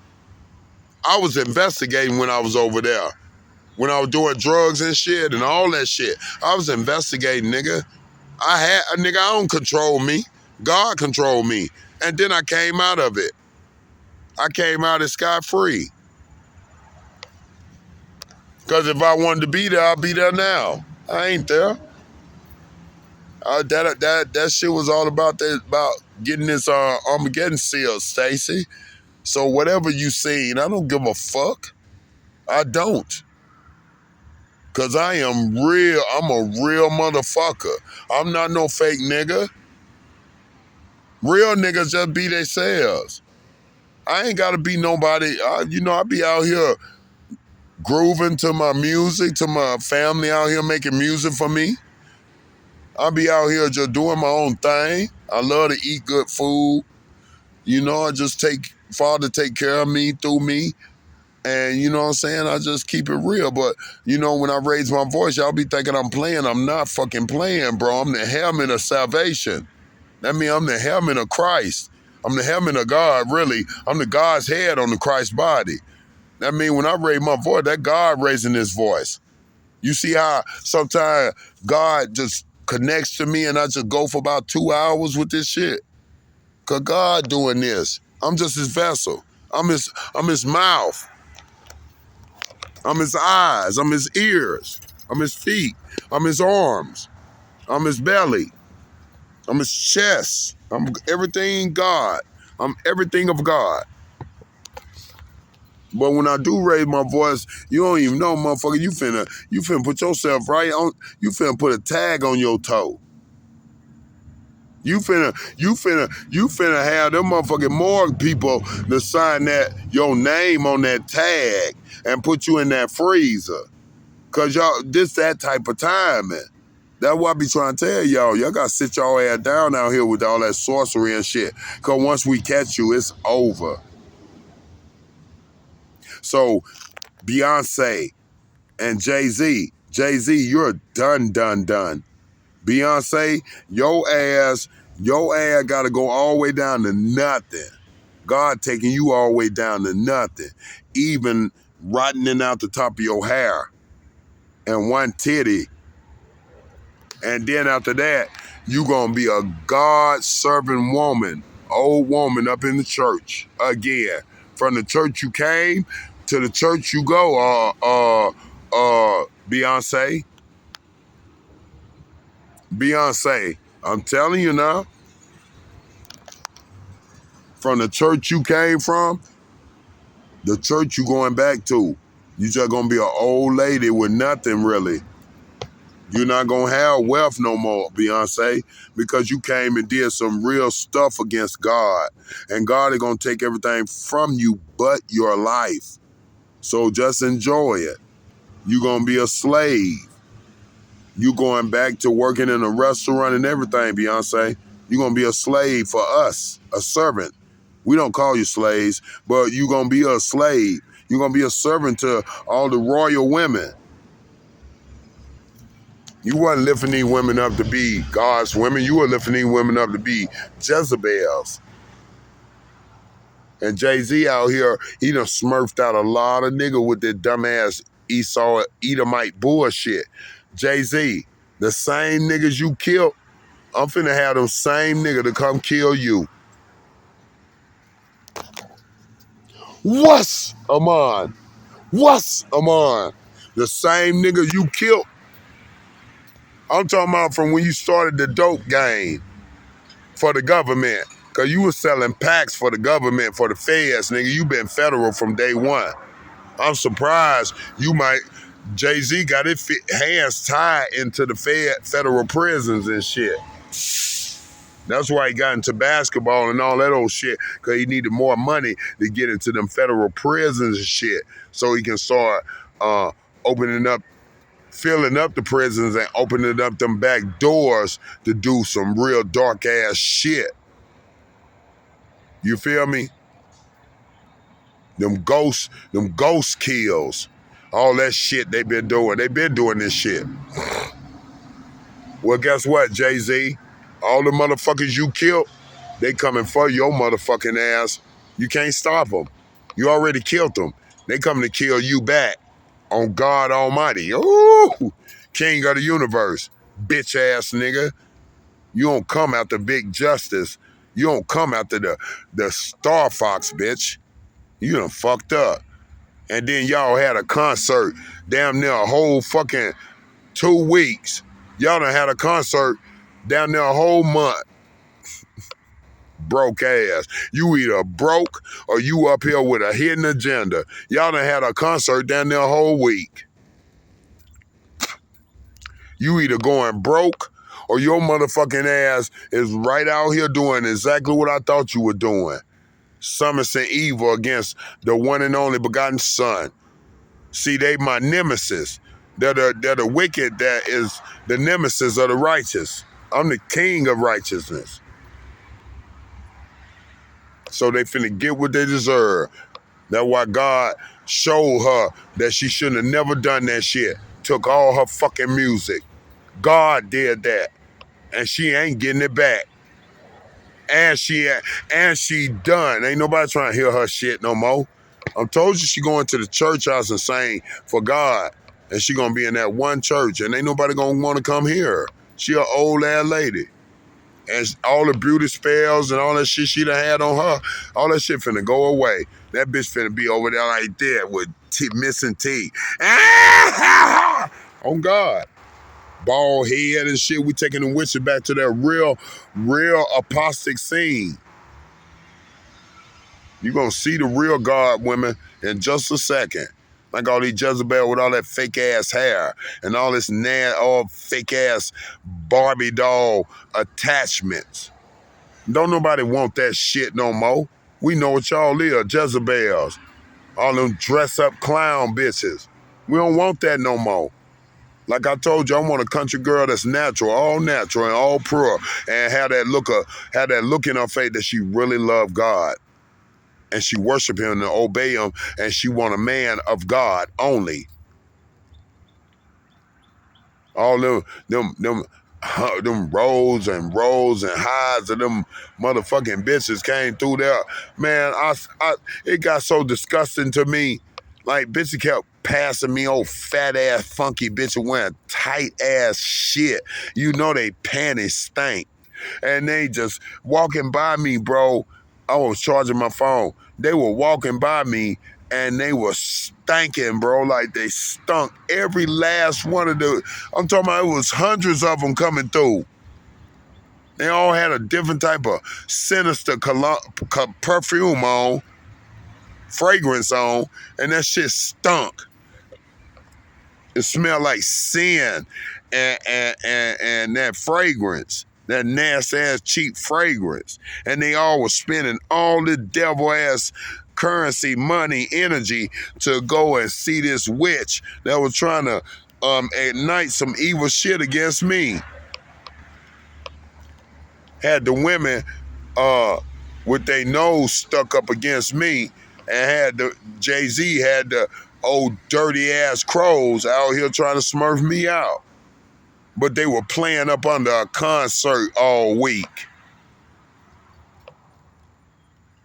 I was investigating when I was over there. When I was doing drugs and shit and all that shit. I was investigating, nigga. I don't control me. God controlled me. And then I came out of it. I came out as scot-free. Because if I wanted to be there, I'll be there now. I ain't there. That shit was all about getting this Armageddon seal, Stacy. So whatever you seen, I don't give a fuck. I don't. Cause I am real. I'm a real motherfucker. I'm not no fake nigga. Real niggas just be themselves. I ain't gotta be nobody. I be out here grooving to my music, to my family out here making music for me. I be out here just doing my own thing. I love to eat good food. I just Father take care of me through me. And you know what I'm saying? I just keep it real. But, when I raise my voice, y'all be thinking I'm playing. I'm not fucking playing, bro. I'm the helmet of salvation. That means I'm the helmet of Christ. I'm the helmet of God, really. I'm the God's head on the Christ body. That means when I raise my voice, that God raising his voice. You see how sometimes God just connects to me and I just go for about 2 hours with this shit? Because God doing this. I'm just his vessel. I'm his mouth. I'm his eyes. I'm his ears. I'm his feet. I'm his arms. I'm his belly. I'm his chest. I'm everything God. I'm everything of God. But when I do raise my voice, you don't even know, motherfucker, you finna put yourself right on, you finna put a tag on your toe. You finna have them motherfucking morgue people to sign your name on that tag and put you in that freezer. Cause y'all, this that type of time, man. That's what I be trying to tell y'all. Y'all gotta sit y'all ass down out here with all that sorcery and shit. Cause once we catch you, it's over. So, Beyonce and Jay-Z, you're done. Beyonce, your ass gotta go all the way down to nothing. God taking you all the way down to nothing. Even rotting out the top of your hair and one titty. And then after that, you gonna be a God-serving woman, old woman up in the church again. From the church you came to the church you go, Beyonce. Beyonce, I'm telling you now, from the church you came from, the church you going back to, you just gonna be an old lady with nothing really. You're not gonna have wealth no more, Beyonce, because you came and did some real stuff against God. And God is gonna take everything from you but your life. So just enjoy it. You're gonna be a slave. You going back to working in a restaurant and everything, Beyonce. You're gonna be a slave for us, a servant. We don't call you slaves, but you're gonna be a slave. You're gonna be a servant to all the royal women. You wasn't lifting these women up to be God's women. You were lifting these women up to be Jezebels. And Jay-Z out here, he done smurfed out a lot of nigga with that dumbass Esau Edomite bullshit. Jay-Z, the same niggas you killed, I'm finna have them same nigga to come kill you. What's Amon? What's Amon? The same nigga you killed. I'm talking about from when you started the dope game for the government. Cause you was selling packs for the government, for the feds, nigga. You been federal from day one. I'm surprised Jay-Z got his hands tied into the federal prisons and shit. That's why he got into basketball and all that old shit, because he needed more money to get into them federal prisons and shit, so he can start filling up the prisons and opening up them back doors to do some real dark ass shit. You feel me? Them ghost kills. All that shit they been doing. They been doing this shit. Well, guess what, Jay-Z? All the motherfuckers you killed, they coming for your motherfucking ass. You can't stop them. You already killed them. They coming to kill you back. On God Almighty. Ooh! King of the universe. Bitch ass nigga. You don't come after Big Justus. You don't come after the Star Fox, bitch. You done fucked up. And then y'all had a concert damn near a whole fucking 2 weeks. Y'all done had a concert down there a whole month. Broke ass. You either broke or you up here with a hidden agenda. Y'all done had a concert down there a whole week. You either going broke or your motherfucking ass is right out here doing exactly what I thought you were doing. Summoning evil against the one and only begotten Son. See, they my nemesis. They're the wicked that is the nemesis of the righteous. I'm the king of righteousness. So they finna get what they deserve. That's why God showed her that she shouldn't have never done that shit. Took all her fucking music. God did that. And she ain't getting it back. And she done. Ain't nobody trying to hear her shit no more. I told you she going to the church house and saying for God. And she gonna be in that one church. And ain't nobody gonna want to come hear her. She an old ass lady. And all the beauty spells and all that shit she done had on her, all that shit finna go away. That bitch finna be over there like that with missing teeth. Oh God. Bald head and shit. We taking the witches back to that real apostate scene. You gonna see the real God women in just a second. Like all these Jezebel with all that fake ass hair and all this all fake ass Barbie doll attachments. Don't nobody want that shit no more. We know what y'all is, Jezebels. All them dress up clown bitches. We don't want that no more. Like I told you, I want a country girl that's natural and all pure, and have that look in her face that she really love God. And she worship him and obey him, and she want a man of God only. All them rows and highs of them motherfucking bitches came through there. Man, it got so disgusting to me. Like, bitches kept passing me old fat ass funky bitches wearing tight ass shit. You know they panties stink. And they just walking by me, bro. I was charging my phone. They were walking by me and they were stinking, bro. Like they stunk. Every last one of the, I'm talking about it was hundreds of them coming through. They all had a different type of sinister perfume on, fragrance on, and that shit stunk. It smelled like sin and that fragrance. That nasty ass cheap fragrance. And they all were spending all the devil ass currency, money, energy to go and see this witch that was trying to ignite some evil shit against me. Had the women with their nose stuck up against me, and had the Jay-Z had the old dirty ass crows out here trying to smurf me out. But they were playing up under a concert all week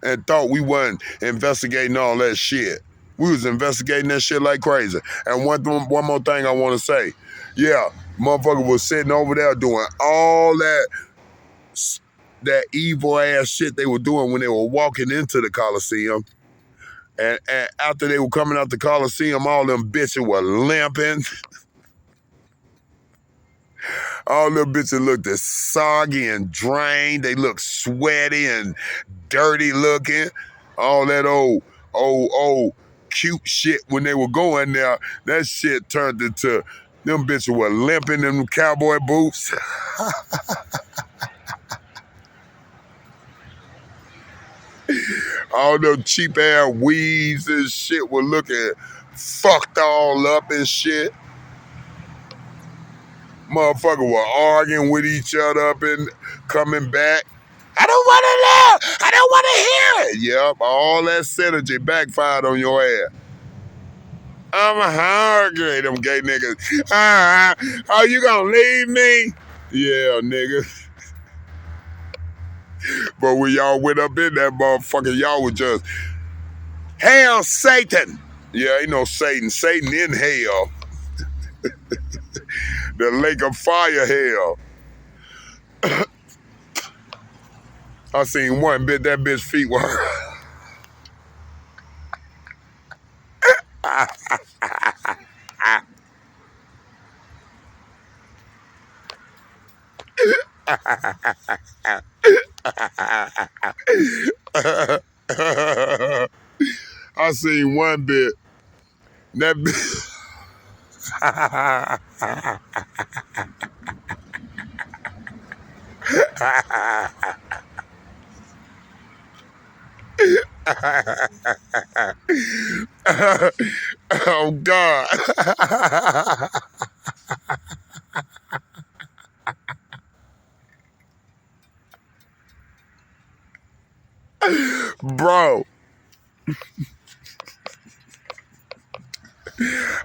and thought we wasn't investigating all that shit. We was investigating that shit like crazy. And one more thing I want to say. Yeah, motherfucker was sitting over there doing all that evil ass shit they were doing when they were walking into the Coliseum. And after they were coming out the Coliseum, all them bitches were limping. All them bitches looked as soggy and drained. They looked sweaty and dirty looking. All that old cute shit when they were going there, that shit turned into, them bitches were limping in them cowboy boots. All them cheap ass weaves and shit were looking fucked all up and shit. Motherfucker were arguing with each other up and coming back. I don't want to know. I don't want to hear it. Yep, all that synergy backfired on your ass. I'm hungry, them gay niggas. Are you gonna leave me? Yeah, nigga. But when y'all went up in that motherfucker, y'all was just, hail Satan. Yeah, ain't no Satan. Satan in hell. The lake of fire hell. I seen one bit, that bitch feet were I seen one bit. That bit. Oh God. Bro,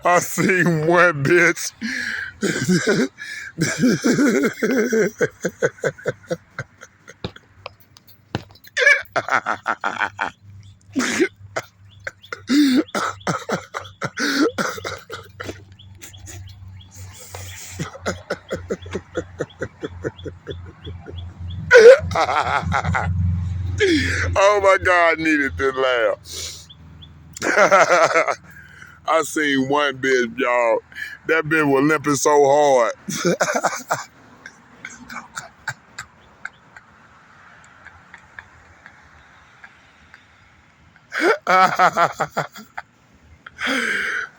I seen one bitch. Oh my God, I needed to laugh. I seen one bitch, y'all. That bitch was limping so hard.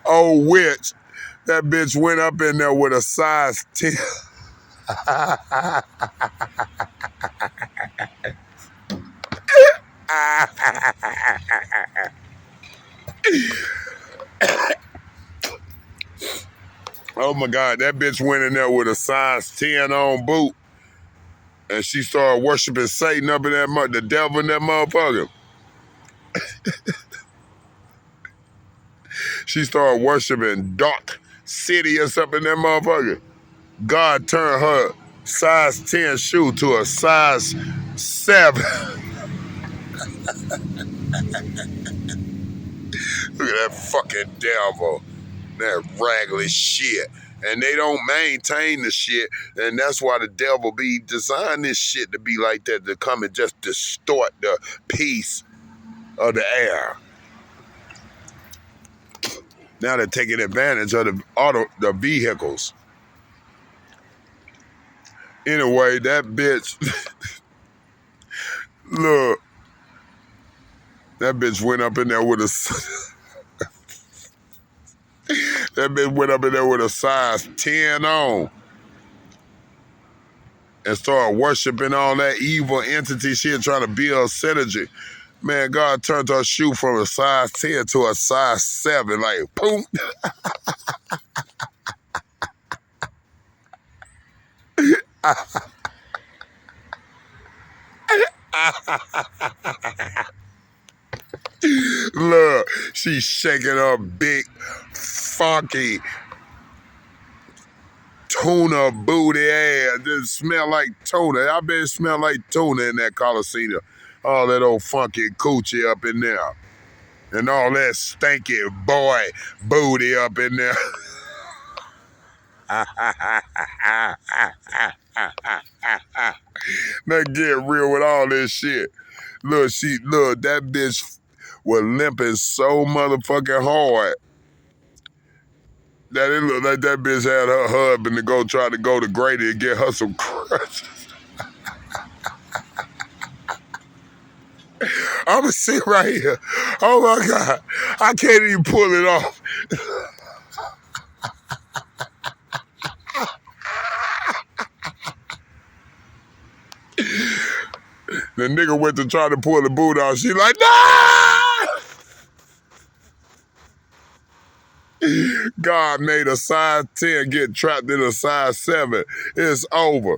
Oh, witch. That bitch went up in there with a size 10. Oh my God, that bitch went in there with a size 10 on boot. And she started worshiping Satan up in that the devil in that motherfucker. She started worshiping Dark City or something in that motherfucker. God turned her size 10 shoe to a size 7. Look at that fucking devil. That raggedy shit. And they don't maintain the shit. And that's why the devil be designing this shit to be like that, to come and just distort the peace of the air. Now they're taking advantage of the vehicles. Anyway, that bitch, look, that bitch went up in there with a, that bitch went up in there with a size 10 on and started worshiping all that evil entity shit, trying to build synergy. Man, God turned her shoe from a size 10 to a size 7, like, boom. Look, she's shaking her big, funky tuna booty ass. Just smell like tuna. I bet it smell like tuna in that Coliseum. All that old funky coochie up in there. And all that stanky boy booty up in there. Now get real with all this shit. Look, that bitch was limping so motherfucking hard that it looked like that bitch had her husband to go try to go to Grady and get her some crutches. I'ma sit right here. Oh my God. I can't even pull it off. The nigga went to try to pull the boot off. She like, no! God made a size 10 get trapped in a size 7. It's over.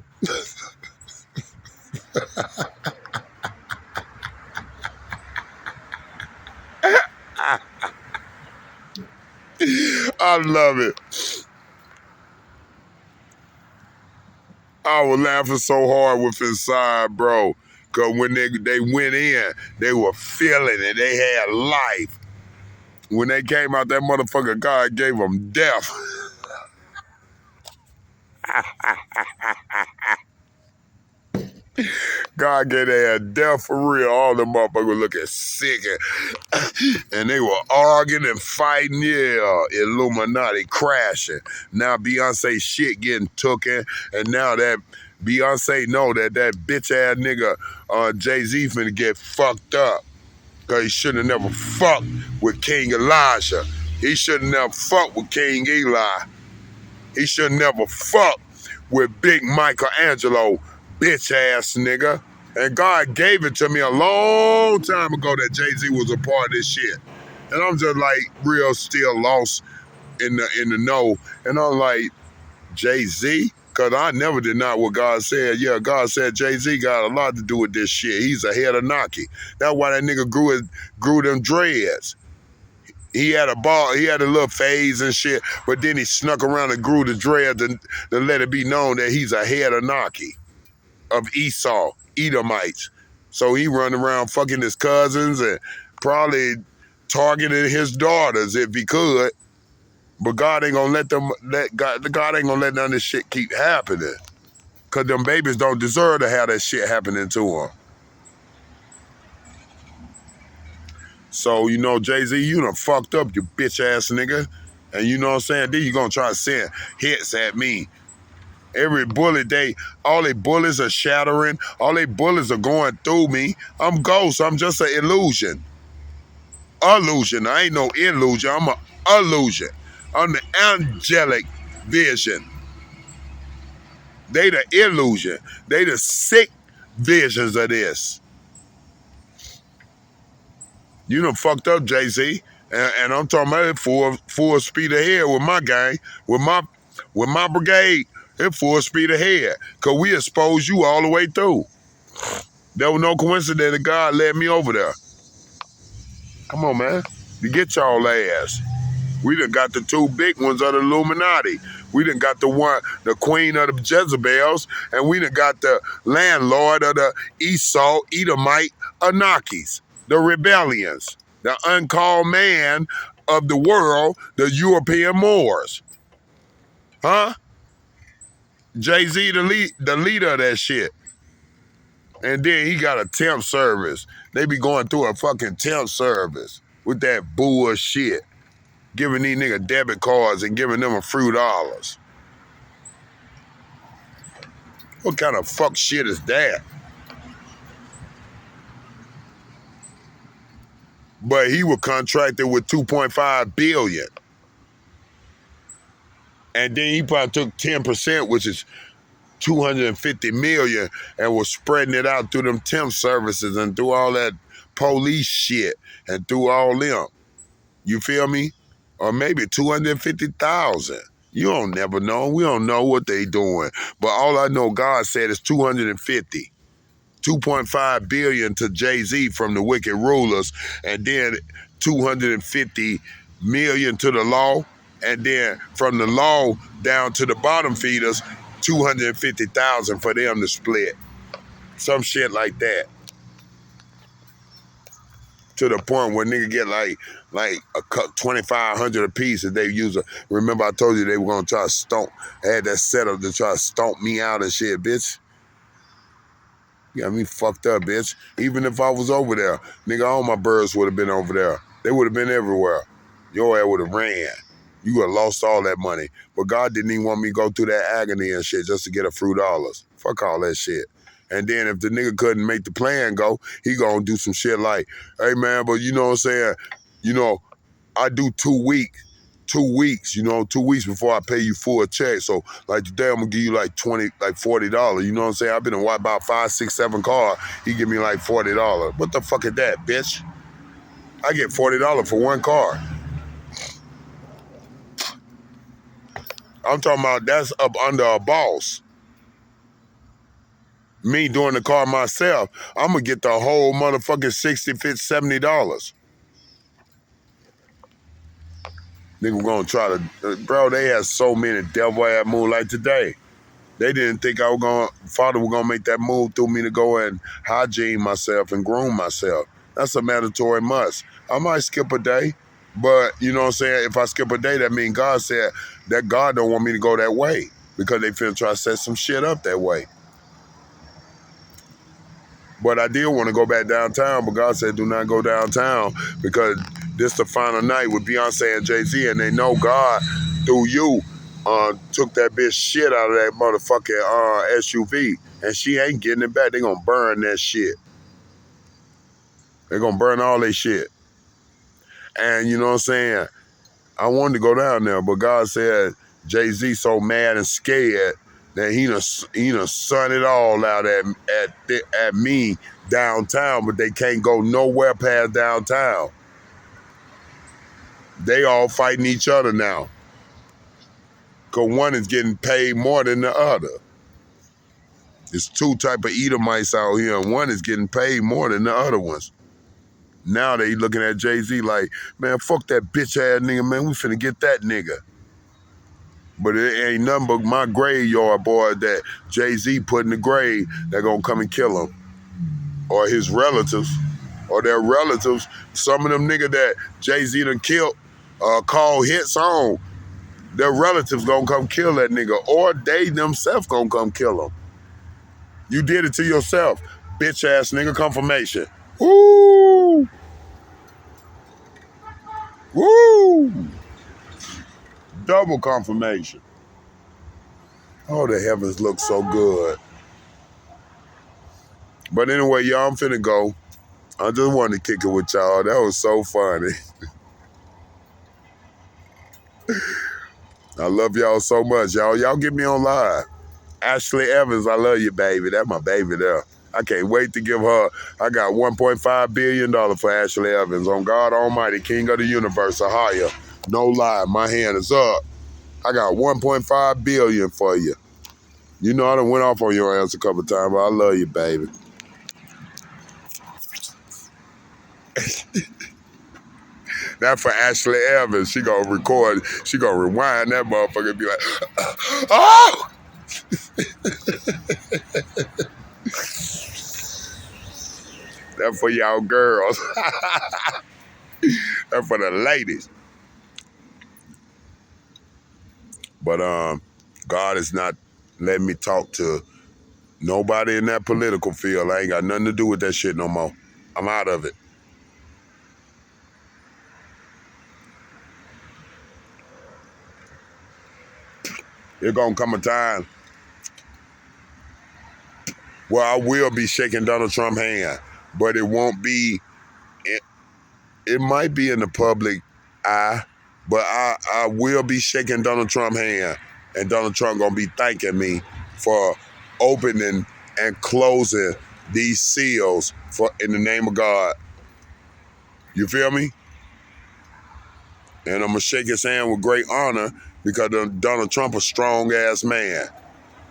I love it. I was laughing so hard with inside, bro. Because when they went in, they were feeling it. They had life. When they came out, that motherfucker God gave them death. God gave their death for real. All the motherfuckers looking sick and they were arguing and fighting. Yeah, Illuminati crashing. Now Beyonce shit getting tooken, and now that Beyonce know that bitch ass nigga Jay-Z finna get fucked up. Cause he should have never fucked with King Elijah. He should have never fucked with King Eli. He should have never fucked with Big Michelangelo, bitch ass nigga. And God gave it to me a long time ago that Jay-Z was a part of this shit. And I'm just like real still lost in the know. And I'm like, Jay-Z? Cause I never denied what God said. Yeah, God said Jay-Z got a lot to do with this shit. He's a head of Naki. That's why that nigga grew them dreads. He had a ball, he had a little phase and shit, but then he snuck around and grew the dreads to let it be known that he's a head of Naki, of Esau, Edomites. So he run around fucking his cousins and probably targeting his daughters if he could. But God ain't gonna God ain't gonna let none of this shit keep happening. Cause them babies don't deserve to have that shit happening to them. So, you know, Jay-Z, you done fucked up, you bitch ass nigga. And you know what I'm saying? Then you gonna try to send hits at me. Every bullet all they bullets are shattering. All they bullets are going through me. I'm ghost. I'm just an illusion. Illusion. I ain't no illusion. I'm an illusion. I'm the angelic vision. They the illusion. They the sick visions of this. You done fucked up, Jay-Z. And I'm talking about it full speed ahead with my gang, with my brigade, at full speed ahead. Cause we exposed you all the way through. There was no coincidence that God led me over there. Come on, man. You get y'all ass. We done got the two big ones of the Illuminati. We done got the queen of the Jezebels, and we done got the landlord of the Esau, Edomite, Anakis, the rebellions, the uncalled man of the world, the European Moors. Huh? Jay-Z, the leader of that shit. And then he got a temp service. They be going through a fucking temp service with that bullshit. Giving these niggas debit cards and giving them a few dollars. What kind of fuck shit is that? But he was contracted with $2.5 billion. And then he probably took 10%, which is $250 million, and was spreading it out through them temp services and through all that police shit and through all them. You feel me? Or maybe 250,000. You don't never know. We don't know what they doing. But all I know God said is 250. 2.5 billion to Jay-Z from the wicked rulers, and then 250 million to the law, and then from the law down to the bottom feeders, 250,000 for them to split. Some shit like that. To the point where nigga get like a 2,500 a piece if they use a. Remember I told you they were gonna try to stomp. I had that setup to try to stomp me out and shit, bitch. You got me fucked up, bitch. Even if I was over there, nigga, all my birds would have been over there. They would have been everywhere. Your ass would have ran. You would have lost all that money. But God didn't even want me to go through that agony and shit just to get a few dollars. Fuck all that shit. And then if the nigga couldn't make the plan go, he gonna do some shit like, hey man, but you know what I'm saying? You know, I do 2 weeks. 2 weeks, you know, 2 weeks before I pay you full check. So like today I'm gonna give you like $40. You know what I'm saying? I've been in about 5, 6, 7 cars. He give me like $40. What the fuck is that, bitch? I get $40 for one car. I'm talking about that's up under a boss. Me doing the car myself, I'm gonna get the whole motherfucking $60, $50, $70. Nigga gonna try to, bro, they had so many devil-ass moves like today. They didn't think Father was gonna make that move through me to go and hygiene myself and groom myself. That's a mandatory must. I might skip a day, but you know what I'm saying? If I skip a day, that means God said that God don't want me to go that way because they finna try to set some shit up that way. But I did want to go back downtown, but God said do not go downtown because this the final night with Beyonce and Jay-Z, and they know God through you took that bitch shit out of that motherfucking SUV, and she ain't getting it back. They gonna burn that shit. They gonna burn all that shit. And you know what I'm saying? I wanted to go down there, but God said Jay-Z so mad and scared that he done sun it all out at me downtown, but they can't go nowhere past downtown. They all fighting each other now. Cause one is getting paid more than the other. There's two type of Edomites out here, and one is getting paid more than the other ones. Now they looking at Jay-Z like, man, fuck that bitch ass nigga, man. We finna get that nigga. But it ain't nothing but my graveyard boy that Jay-Z put in the grave that gonna come and kill him. Or his relatives. Or their relatives. Some of them niggas that Jay-Z done killed, called hits on. Their relatives gonna come kill that nigga. Or they themselves gonna come kill him. You did it to yourself. Bitch ass nigga. Confirmation. Woo! Woo! Double confirmation. Oh, the heavens look so good. But anyway, y'all, I'm finna go. I just wanted to kick it with y'all. That was so funny. I love y'all so much, y'all. Y'all get me on live. Ashley Evans, I love you, baby. That's my baby there. I can't wait to give her. I got $1.5 billion for Ashley Evans. On God Almighty, King of the Universe, Ahaya. No lie, my hand is up. I got $1.5 billion for you. You know I done went off on your ass a couple times, but I love you, baby. That for Ashley Evans. She gonna record. She gonna rewind that motherfucker and be like, oh! That for y'all girls. That for the ladies. But God is not letting me talk to nobody in that political field. I ain't got nothing to do with that shit no more. I'm out of it. There's gonna come a time where I will be shaking Donald Trump's hand, but it won't be. It might be in the public eye, but I will be shaking Donald Trump's hand, and Donald Trump gonna be thanking me for opening and closing these seals for in the name of God. You feel me? And I'm gonna shake his hand with great honor because Donald Trump a strong ass man.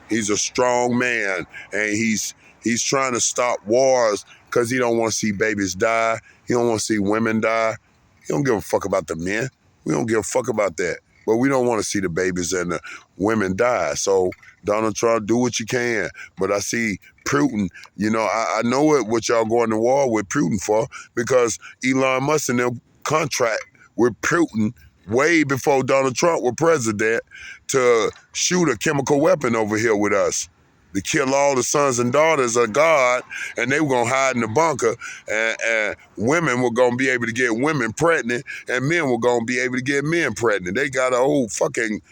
He's a strong man, and he's trying to stop wars because he don't want to see babies die. He don't want to see women die. He don't give a fuck about the men. We don't give a fuck about that. But we don't want to see the babies and the women die. So Donald Trump, do what you can. But I see Putin, you know, I know what y'all going to war with Putin for because Elon Musk and them contract with Putin way before Donald Trump was president to shoot a chemical weapon over here with us, to kill all the sons and daughters of God, and they were going to hide in the bunker, and women were going to be able to get women pregnant, and men were going to be able to get men pregnant. They got a whole fucking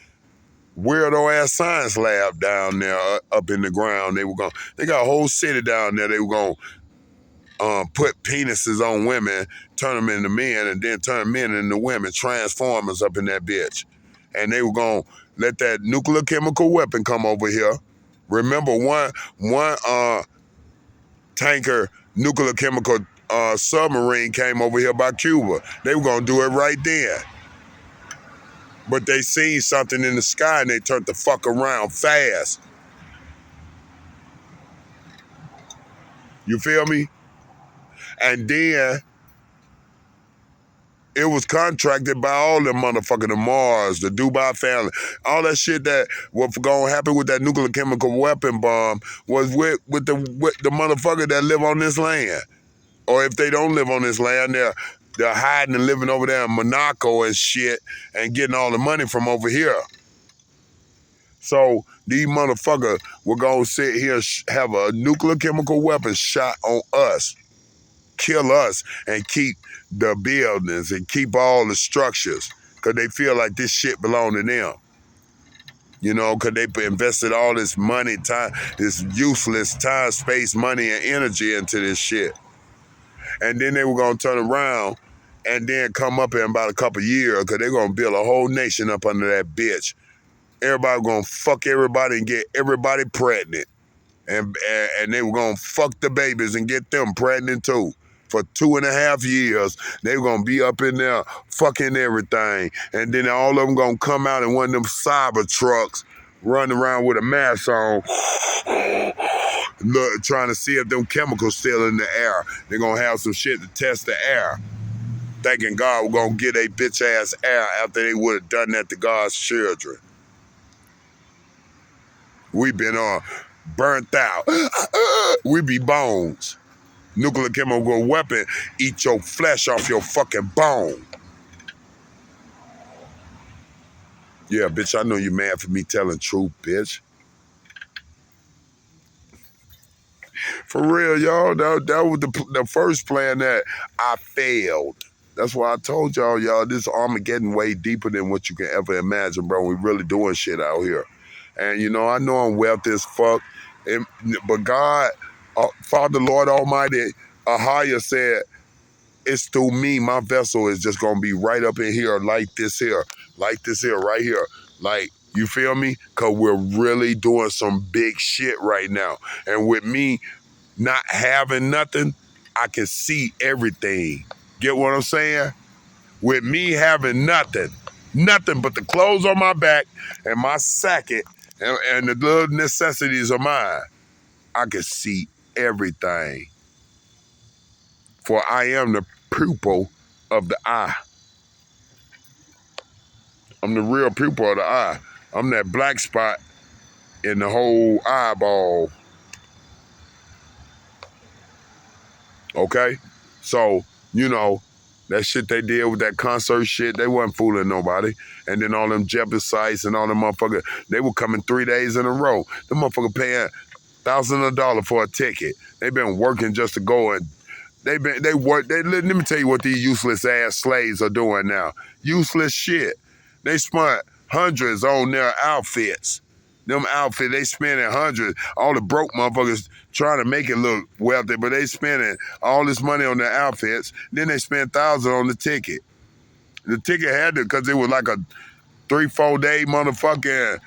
weirdo-ass science lab down there up in the ground. They got a whole city down there. They were going to put penises on women, turn them into men, and then turn men into women, transformers up in that bitch. And they were going to let that nuclear chemical weapon come over here. Remember, one tanker nuclear chemical submarine came over here by Cuba. They were going to do it right then. But they seen something in the sky and they turned the fuck around fast. You feel me? And then it was contracted by all them motherfucking the Mars, the Dubai family, all that shit that was gonna happen with that nuclear chemical weapon bomb was with the motherfucker that live on this land. Or if they don't live on this land, they're hiding and living over there in Monaco and shit and getting all the money from over here. So these motherfuckers were gonna sit here and have a nuclear chemical weapon shot on us, kill us, and keep the buildings and keep all the structures, because they feel like this shit belong to them. You know, because they invested all this money, time, this useless time, space, money, and energy into this shit. And then they were going to turn around and then come up in about a couple years, because they're going to build a whole nation up under that bitch. Everybody going to fuck everybody and get everybody pregnant. And they were going to fuck the babies and get them pregnant too. For 2.5 years, they were going to be up in there fucking everything. And then all of them going to come out in one of them cyber trucks, running around with a mask on, look, trying to see if them chemicals still in the air. They're going to have some shit to test the air. Thanking God we're going to get a bitch-ass air after they would have done that to God's children. We've been burnt out. We be bones. Nuclear chemical weapon eat your flesh off your fucking bone. Yeah, bitch, I know you mad for me telling truth, bitch. For real, y'all. That was the first plan that I failed. That's why I told y'all, this Armageddon way deeper than what you can ever imagine, bro. We really doing shit out here. And, you know, I know I'm wealthy as fuck, but God, Father, Lord Almighty, Ahaya said, it's through me. My vessel is just going to be right up in here like this here, right here. Like, you feel me? Because we're really doing some big shit right now. And with me not having nothing, I can see everything. Get what I'm saying? With me having nothing but the clothes on my back and my sacket and the little necessities of mine, I can see everything. For I am the pupil of the eye. I'm the real pupil of the eye. I'm that black spot in the whole eyeball. Okay? So, you know, that shit they did with that concert shit, they wasn't fooling nobody. And then all them Jebusites and all them motherfuckers, they were coming 3 days in a row. The motherfucker paying thousands of dollars for a ticket. They been working just to go and let me tell you what these useless ass slaves are doing now. Useless shit. They spent hundreds on their outfits. Them outfits, they spending hundreds. All the broke motherfuckers trying to make it look wealthy, but they spending all this money on their outfits. Then they spend thousands on the ticket. The ticket had to, because it was like a 3-4 day motherfucking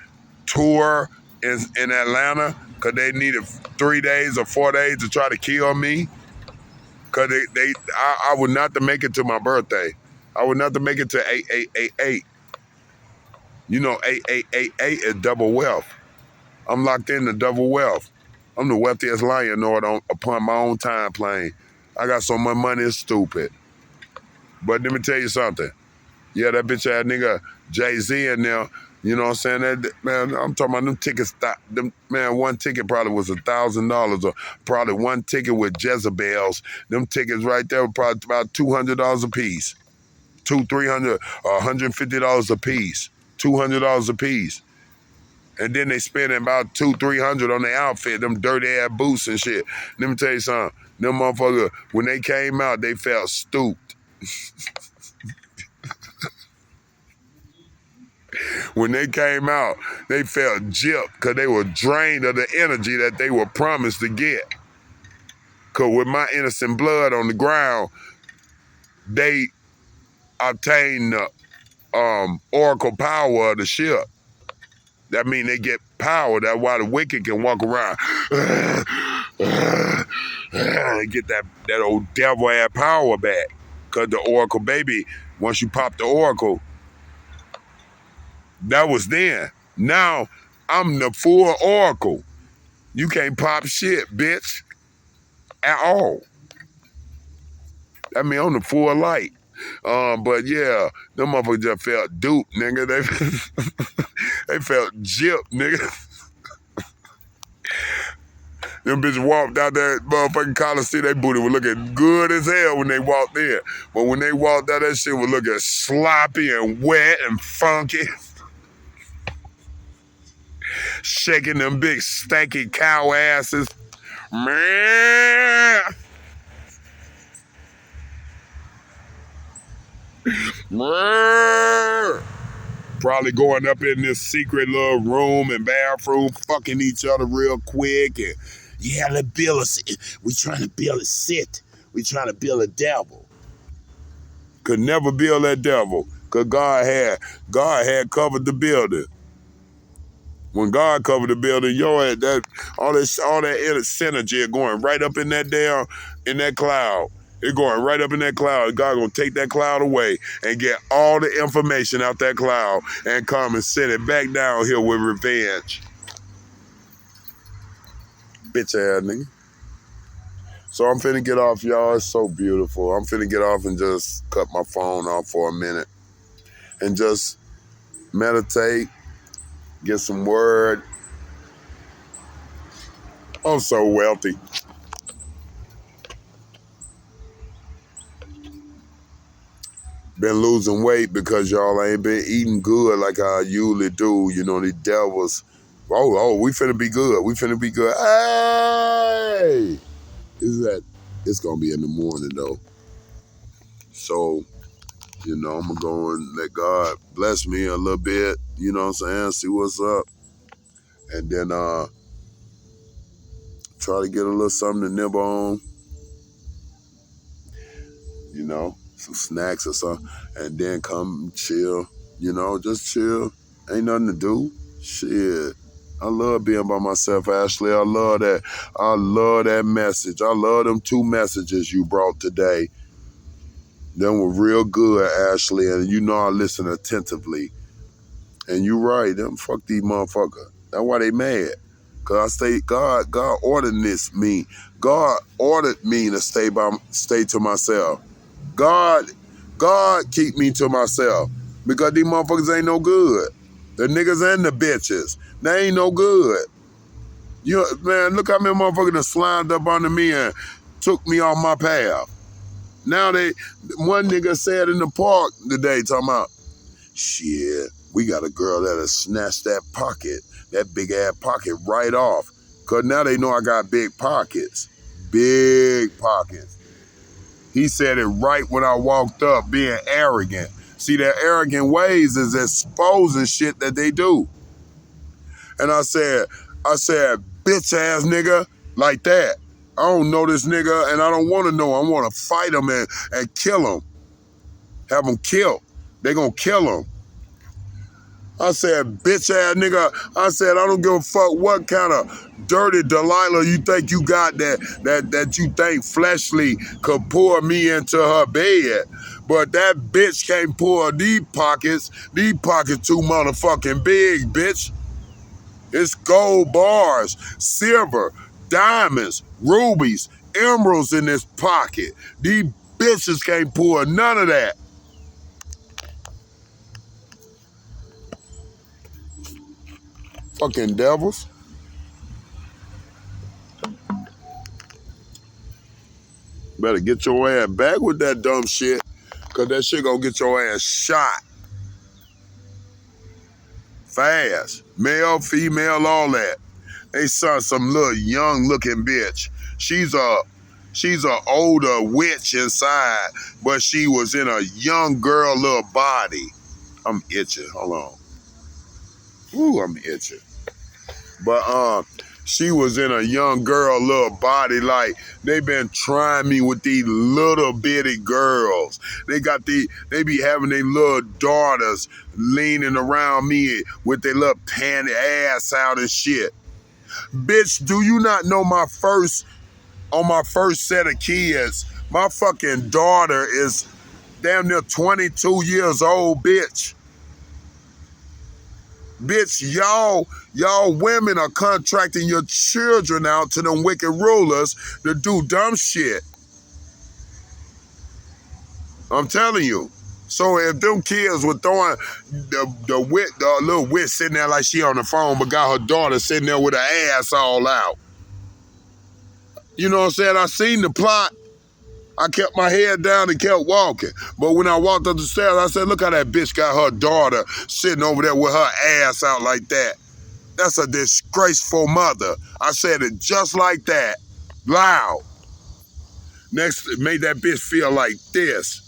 tour in Atlanta, because they needed 3 days or 4 days to try to kill me. Because I would not to make it to my birthday. I would not to make it to 8888. You know, 8888 is double wealth. I'm locked into double wealth. I'm the wealthiest lion upon my own time plane. I got so much money, it's stupid. But let me tell you something. Yeah, that bitch ass nigga Jay-Z in there, you know what I'm saying? That, man, I'm talking about them tickets. One ticket probably was $1,000, or probably one ticket with Jezebels. Them tickets right there were probably about $200 a piece. $200, $300, $150 a piece. $200 a piece. And then they spending about $200-$300 on their outfit, them dirty ass boots and shit. Let me tell you something. Them motherfuckers, when they came out, they felt stooped. When they came out, they felt gypped because they were drained of the energy that they were promised to get. Because with my innocent blood on the ground, they obtained the oracle power of the ship. That means they get power. That's why the wicked can walk around and get that old devil-ass power back. Because the oracle, baby, once you pop the oracle, that was then. Now, I'm the full oracle. You can't pop shit, bitch. At all. I mean, I'm the full light. But yeah, them motherfuckers just felt duped, nigga. They felt gypped, nigga. Them bitches walked out that motherfucking Coliseum, they booty was looking good as hell when they walked in. But when they walked out, that shit was looking sloppy and wet and funky. shaking them big stanky cow asses. Man. Man. Probably going up in this secret little room and bathroom, fucking each other real quick. And yeah, let's build we trying to build a city. We trying to build a devil. Could never build that devil, cause God had covered the building. When God covered the building, all that inner synergy going right up in that cloud. It's going right up in that cloud. God gonna take that cloud away and get all the information out that cloud and come and send it back down here with revenge. Bitch ass nigga. So I'm finna get off, y'all. It's so beautiful. I'm finna get off and just cut my phone off for a minute and just meditate, get some word. I'm so wealthy. Been losing weight because y'all ain't been eating good like I usually do. You know, these devils. Oh, we finna be good. We finna be good. Hey! It's gonna be in the morning though. So, I'm gonna go and let God bless me a little bit, you know what I'm saying? See what's up. And then try to get a little something to nibble on. Some snacks or something. And then come chill. Just chill. Ain't nothing to do. Shit. I love being by myself, Ashley. I love that. I love that message. I love them 2 messages you brought today. Them were real good, Ashley. And I listen attentively. And you right. Them fuck these motherfuckers. That's why they mad. Cause God ordered me. God ordered me to stay to myself. God keep me to myself because these motherfuckers ain't no good. The niggas and the bitches, they ain't no good. Man, look how many motherfuckers that slimed up under me and took me off my path. Now one nigga said in the park today, talking about, shit, we got a girl that'll snatch that big ass pocket right off. Cause now they know I got big pockets. Big pockets. He said it right when I walked up, being arrogant. See, their arrogant ways is exposing shit that they do. And I said, bitch ass nigga, like that. I don't know this nigga and I don't want to know. I want to fight him and kill him. Have him killed. They gonna kill him. I said, bitch ass nigga. I said, I don't give a fuck what kind of dirty Delilah you think you got that you think fleshly could pour me into her bed. But that bitch can't pour these pockets. These pockets too motherfucking big, bitch. It's gold bars, silver, diamonds, rubies, emeralds in this pocket. These bitches can't pour none of that. Fucking devils. Better get your ass back with that dumb shit, cause that shit gonna get your ass shot. Fast. Male, female, all that. They saw some little young looking bitch. She's a older witch inside, but she was in a young girl little body. I'm itching. Hold on. Ooh, I'm itching. But she was in a young girl little body. Like, they been trying me with these little bitty girls. They be having their little daughters leaning around me with their little panty ass out and shit. Bitch, do you not know on my first set of kids, my fucking daughter is damn near 22 years old, bitch. Bitch, y'all women are contracting your children out to them wicked rulers to do dumb shit. I'm telling you. So if them kids were throwing the little witch sitting there like she on the phone, but got her daughter sitting there with her ass all out. You know what I'm saying? I seen the plot. I kept my head down and kept walking. But when I walked up the stairs, I said, look how that bitch got her daughter sitting over there with her ass out like that. That's a disgraceful mother. I said it just like that. Loud. Next, made that bitch feel like this.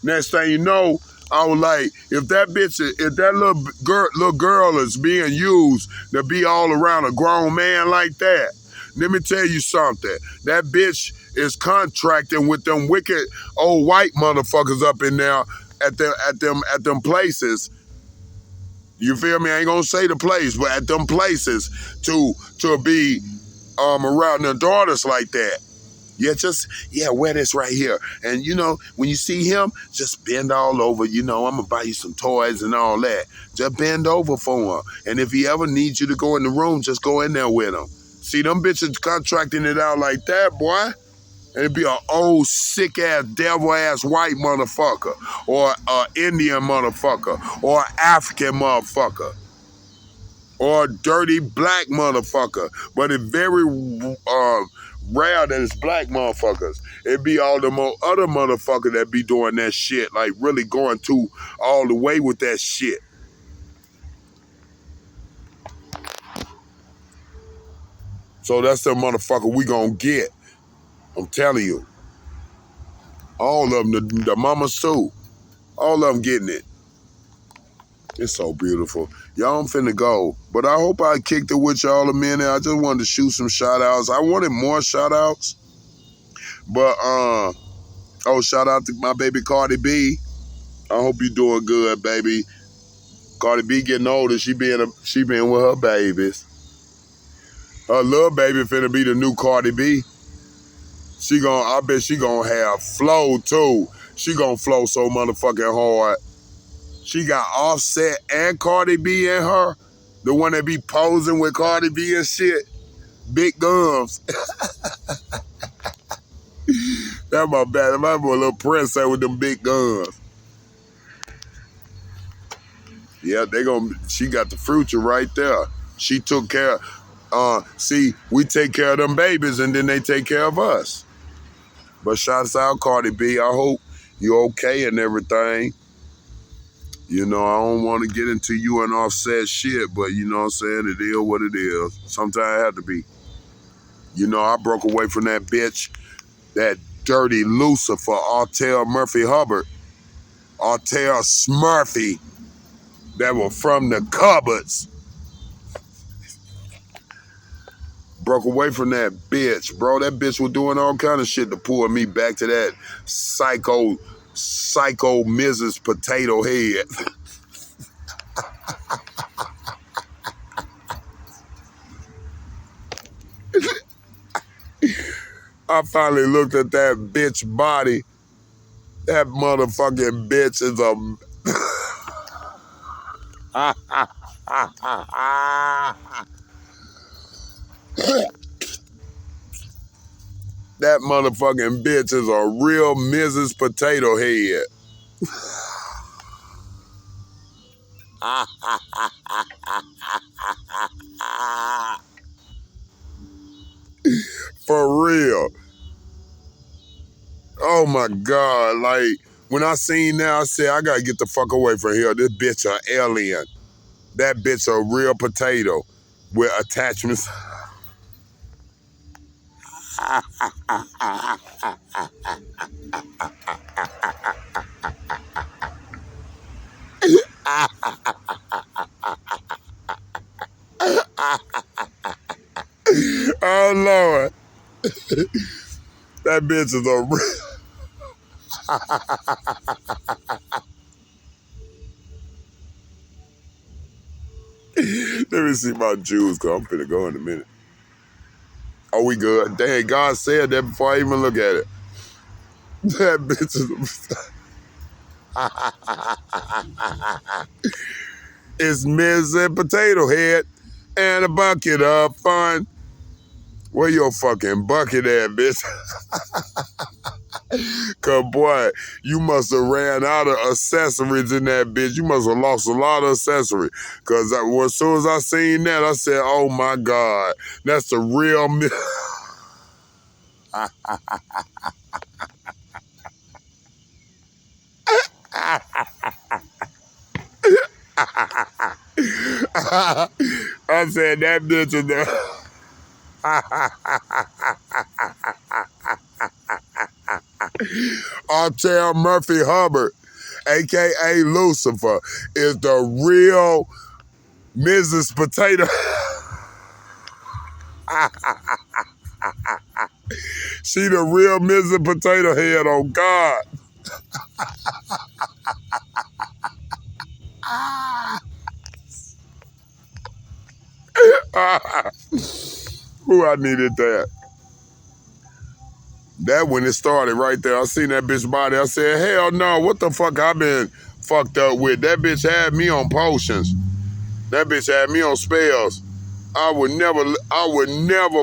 Next thing you know, I was like, if that little girl is being used to be all around a grown man like that, let me tell you something. That bitch is contracting with them wicked old white motherfuckers up in there at them places. You feel me? I ain't gonna say the place, but at them places to be around their daughters like that. Wear this right here. And when you see him, just bend all over. I'm gonna buy you some toys and all that. Just bend over for him. And if he ever needs you to go in the room, just go in there with him. See, them bitches contracting it out like that, boy. And it'd be an old, sick-ass, devil-ass white motherfucker, or an Indian motherfucker, or an African motherfucker, or a dirty black motherfucker. But it's very rare that it's black motherfuckers. It be all the other motherfuckers that be doing that shit, like really going to all the way with that shit. So that's the motherfucker we gonna get. I'm telling you. All of them, the mamas too. All of them getting it. It's so beautiful. Y'all, I'm finna go. But I hope I kicked it with y'all a minute. I just wanted to shoot some shout outs. I wanted more shout outs. But shout out to my baby Cardi B. I hope you doing good, baby. Cardi B getting older. She been with her babies. Her little baby finna be the new Cardi B. I bet she gonna have flow too. She gonna flow so motherfucking hard. She got Offset and Cardi B in her. The one that be posing with Cardi B and shit. Big gums. That's my bad. I'm a little princess with them big guns. Yeah, she got the future right there. She took care. We take care of them babies and then they take care of us. But shouts out Cardi B. I hope you're okay and everything. I don't want to get into you and Offset shit, but you know what I'm saying? It is what it is. Sometimes it have to be. I broke away from that bitch, that dirty Lucifer, Artel Murphy Hubbard, Artel Smurfy, that were from the cupboards. Broke away from that bitch, bro. That bitch was doing all kind of shit to pull me back to that psycho Mrs. Potato Head. I finally looked at that bitch body. That motherfucking bitch is a... That motherfucking bitch is a real Mrs. Potato Head. For real. Oh my God. Like, when I seen that, I said, I gotta get the fuck away from here. This bitch an alien. That bitch a real potato with attachments. Oh Lord. That bitch is a real... Let me see my jewels, cause I'm finna go in a minute. Are we good? Dang, God said that before I even look at it. That bitch is... It's Mrs. Potato Head and a bucket of fun. Where your fucking bucket at, bitch? Cause boy, you must have ran out of accessories in that bitch. You must have lost a lot of accessories. Cause as soon as I seen that, I said, oh my God, that's the real I said that bitch is the Artel Murphy Hubbard, aka Lucifer, is the real Mrs. Potato. She the real Mrs. Potato Head on God. Who I needed that. That when it started right there. I seen that bitch body. I said, hell no, what the fuck I been fucked up with? That bitch had me on potions. That bitch had me on spells. I would never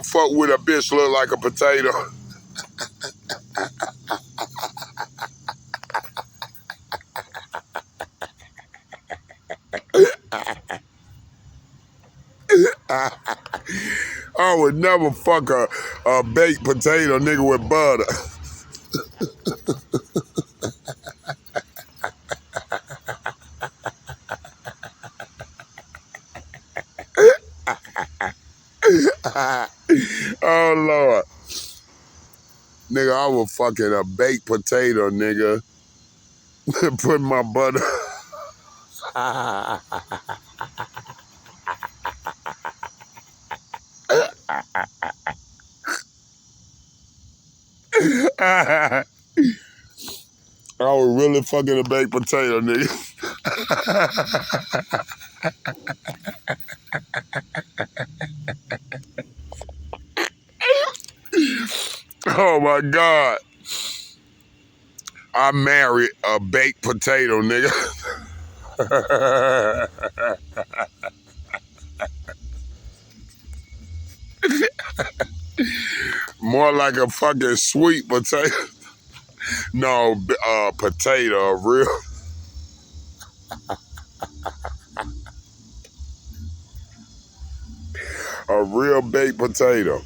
fuck with a bitch look like a potato. I would never fuck a baked potato nigga with butter. Oh Lord. Nigga, I was fucking a baked potato, nigga. Put my butter. I was really fucking a baked potato, nigga. Oh my God. I married a baked potato, nigga. More like a fucking sweet potato. No, potato, a real baked potato.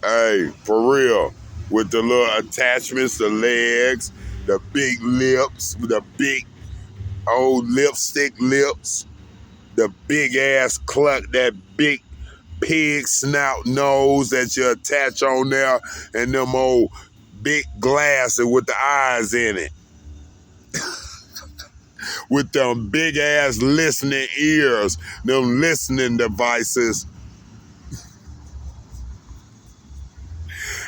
Hey, for real. With the little attachments, the legs, the big lips, the big old lipstick lips, the big ass cluck, that big pig snout nose that you attach on there, and them old big glasses with the eyes in it. With them big ass listening ears, them listening devices,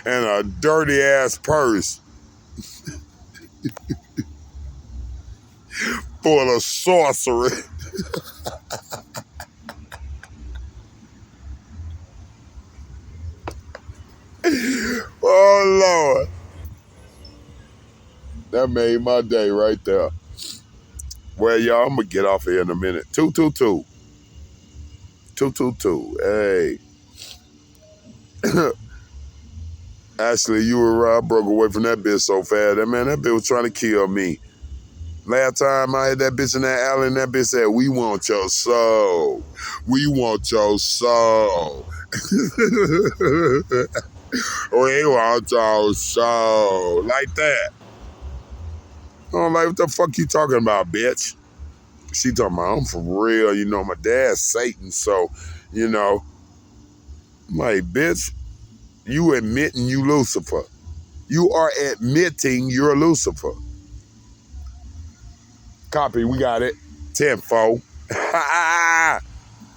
and a dirty ass purse full of sorcery. Oh Lord. That made my day right there. Well, y'all, I'm gonna get off here in a minute. 222. 222. Hey. Actually, you were right. I broke away from that bitch so fast. That bitch was trying to kill me. Last time I had that bitch in that alley, and that bitch said, "We want your soul. We want your soul. We want your soul." Like that. I'm like, what the fuck you talking about, bitch? She talking about, I'm for real. You know, my dad's Satan, so, you know. I'm like, bitch, you admitting you Lucifer. You are admitting you're Lucifer. Copy, we got it. 10-4.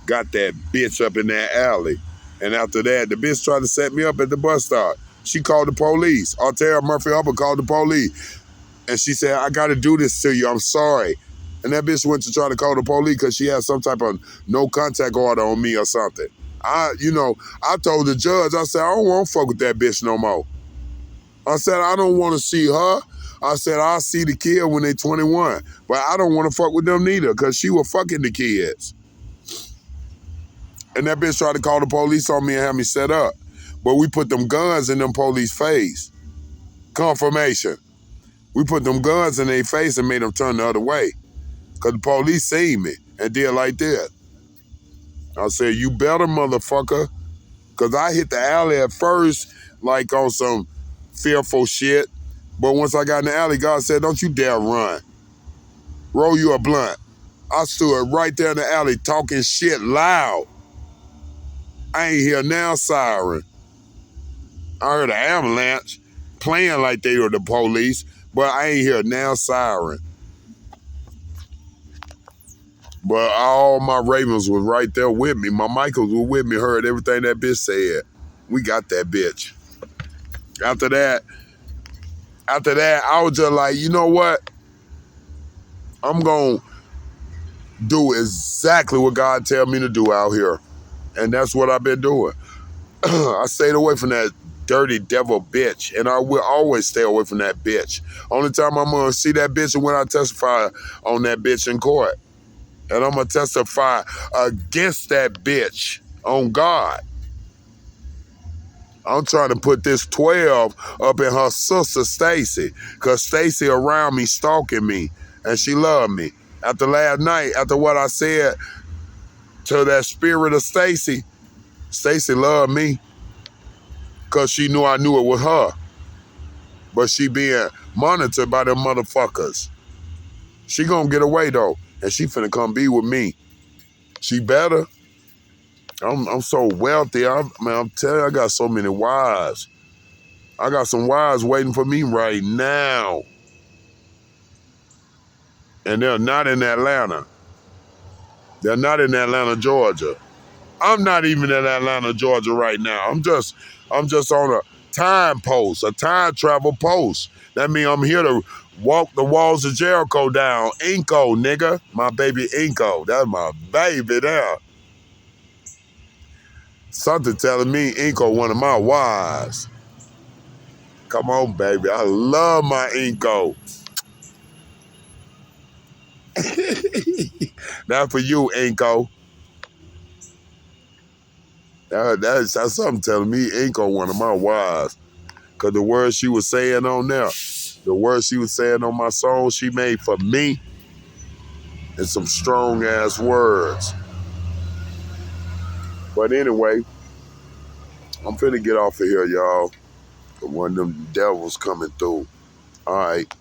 Got that bitch up in that alley. And after that, the bitch tried to set me up at the bus stop. She called the police. Artel Murphy Hubbard called the police. And she said, I got to do this to you. I'm sorry. And that bitch went to try to call the police because she had some type of no contact order on me or something. I told the judge, I said, I don't want to fuck with that bitch no more. I said, I don't want to see her. I said, I'll see the kid when they're 21. But I don't want to fuck with them neither because she was fucking the kids. And that bitch tried to call the police on me and have me set up. But we put them guns in them police face. Confirmation. We put them guns in their face and made them turn the other way. Because the police seen me and did like that. I said, you better, motherfucker. Because I hit the alley at first like on some fearful shit. But once I got in the alley, God said, don't you dare run. Roll you a blunt. I stood right there in the alley talking shit loud. I ain't hear now siren. I heard an ambulance playing like they were the police, but I ain't hear now siren. But all my Ravens was right there with me. My Michaels were with me, heard everything that bitch said. We got that bitch. After that, I was just like, you know what? I'm going to do exactly what God tell me to do out here. And that's what I've been doing. I stayed away from that dirty devil bitch, and I will always stay away from that bitch. Only time I'm going to see that bitch is when I testify on that bitch in court. And I'm going to testify against that bitch on God. I'm trying to put this 12 up in her sister, Stacy, because Stacy around me stalking me, and she loved me. After last night, after what I said to that spirit of Stacy, Stacy loved me because she knew I knew it was her. But she being monitored by them motherfuckers. She gonna get away, though, and she finna come be with me. She better. I'm so wealthy. I'm telling you, I got so many wives. I got some wives waiting for me right now. And they're not in Atlanta. They're not in Atlanta, Georgia. I'm not even in Atlanta, Georgia right now. I'm just on a time post, a time travel post. That means I'm here to walk the walls of Jericho down. Inko, nigga. My baby Inko. That's my baby there. Something telling me Inko one of my wives. Come on, baby. I love my Inko. That's for you, Inko. That's something telling me Inko one of my wives. Because the words she was saying on there, the words she was saying on my song she made for me, and some strong ass words. But anyway, I'm finna get off of here, y'all. One of them devils coming through. All right.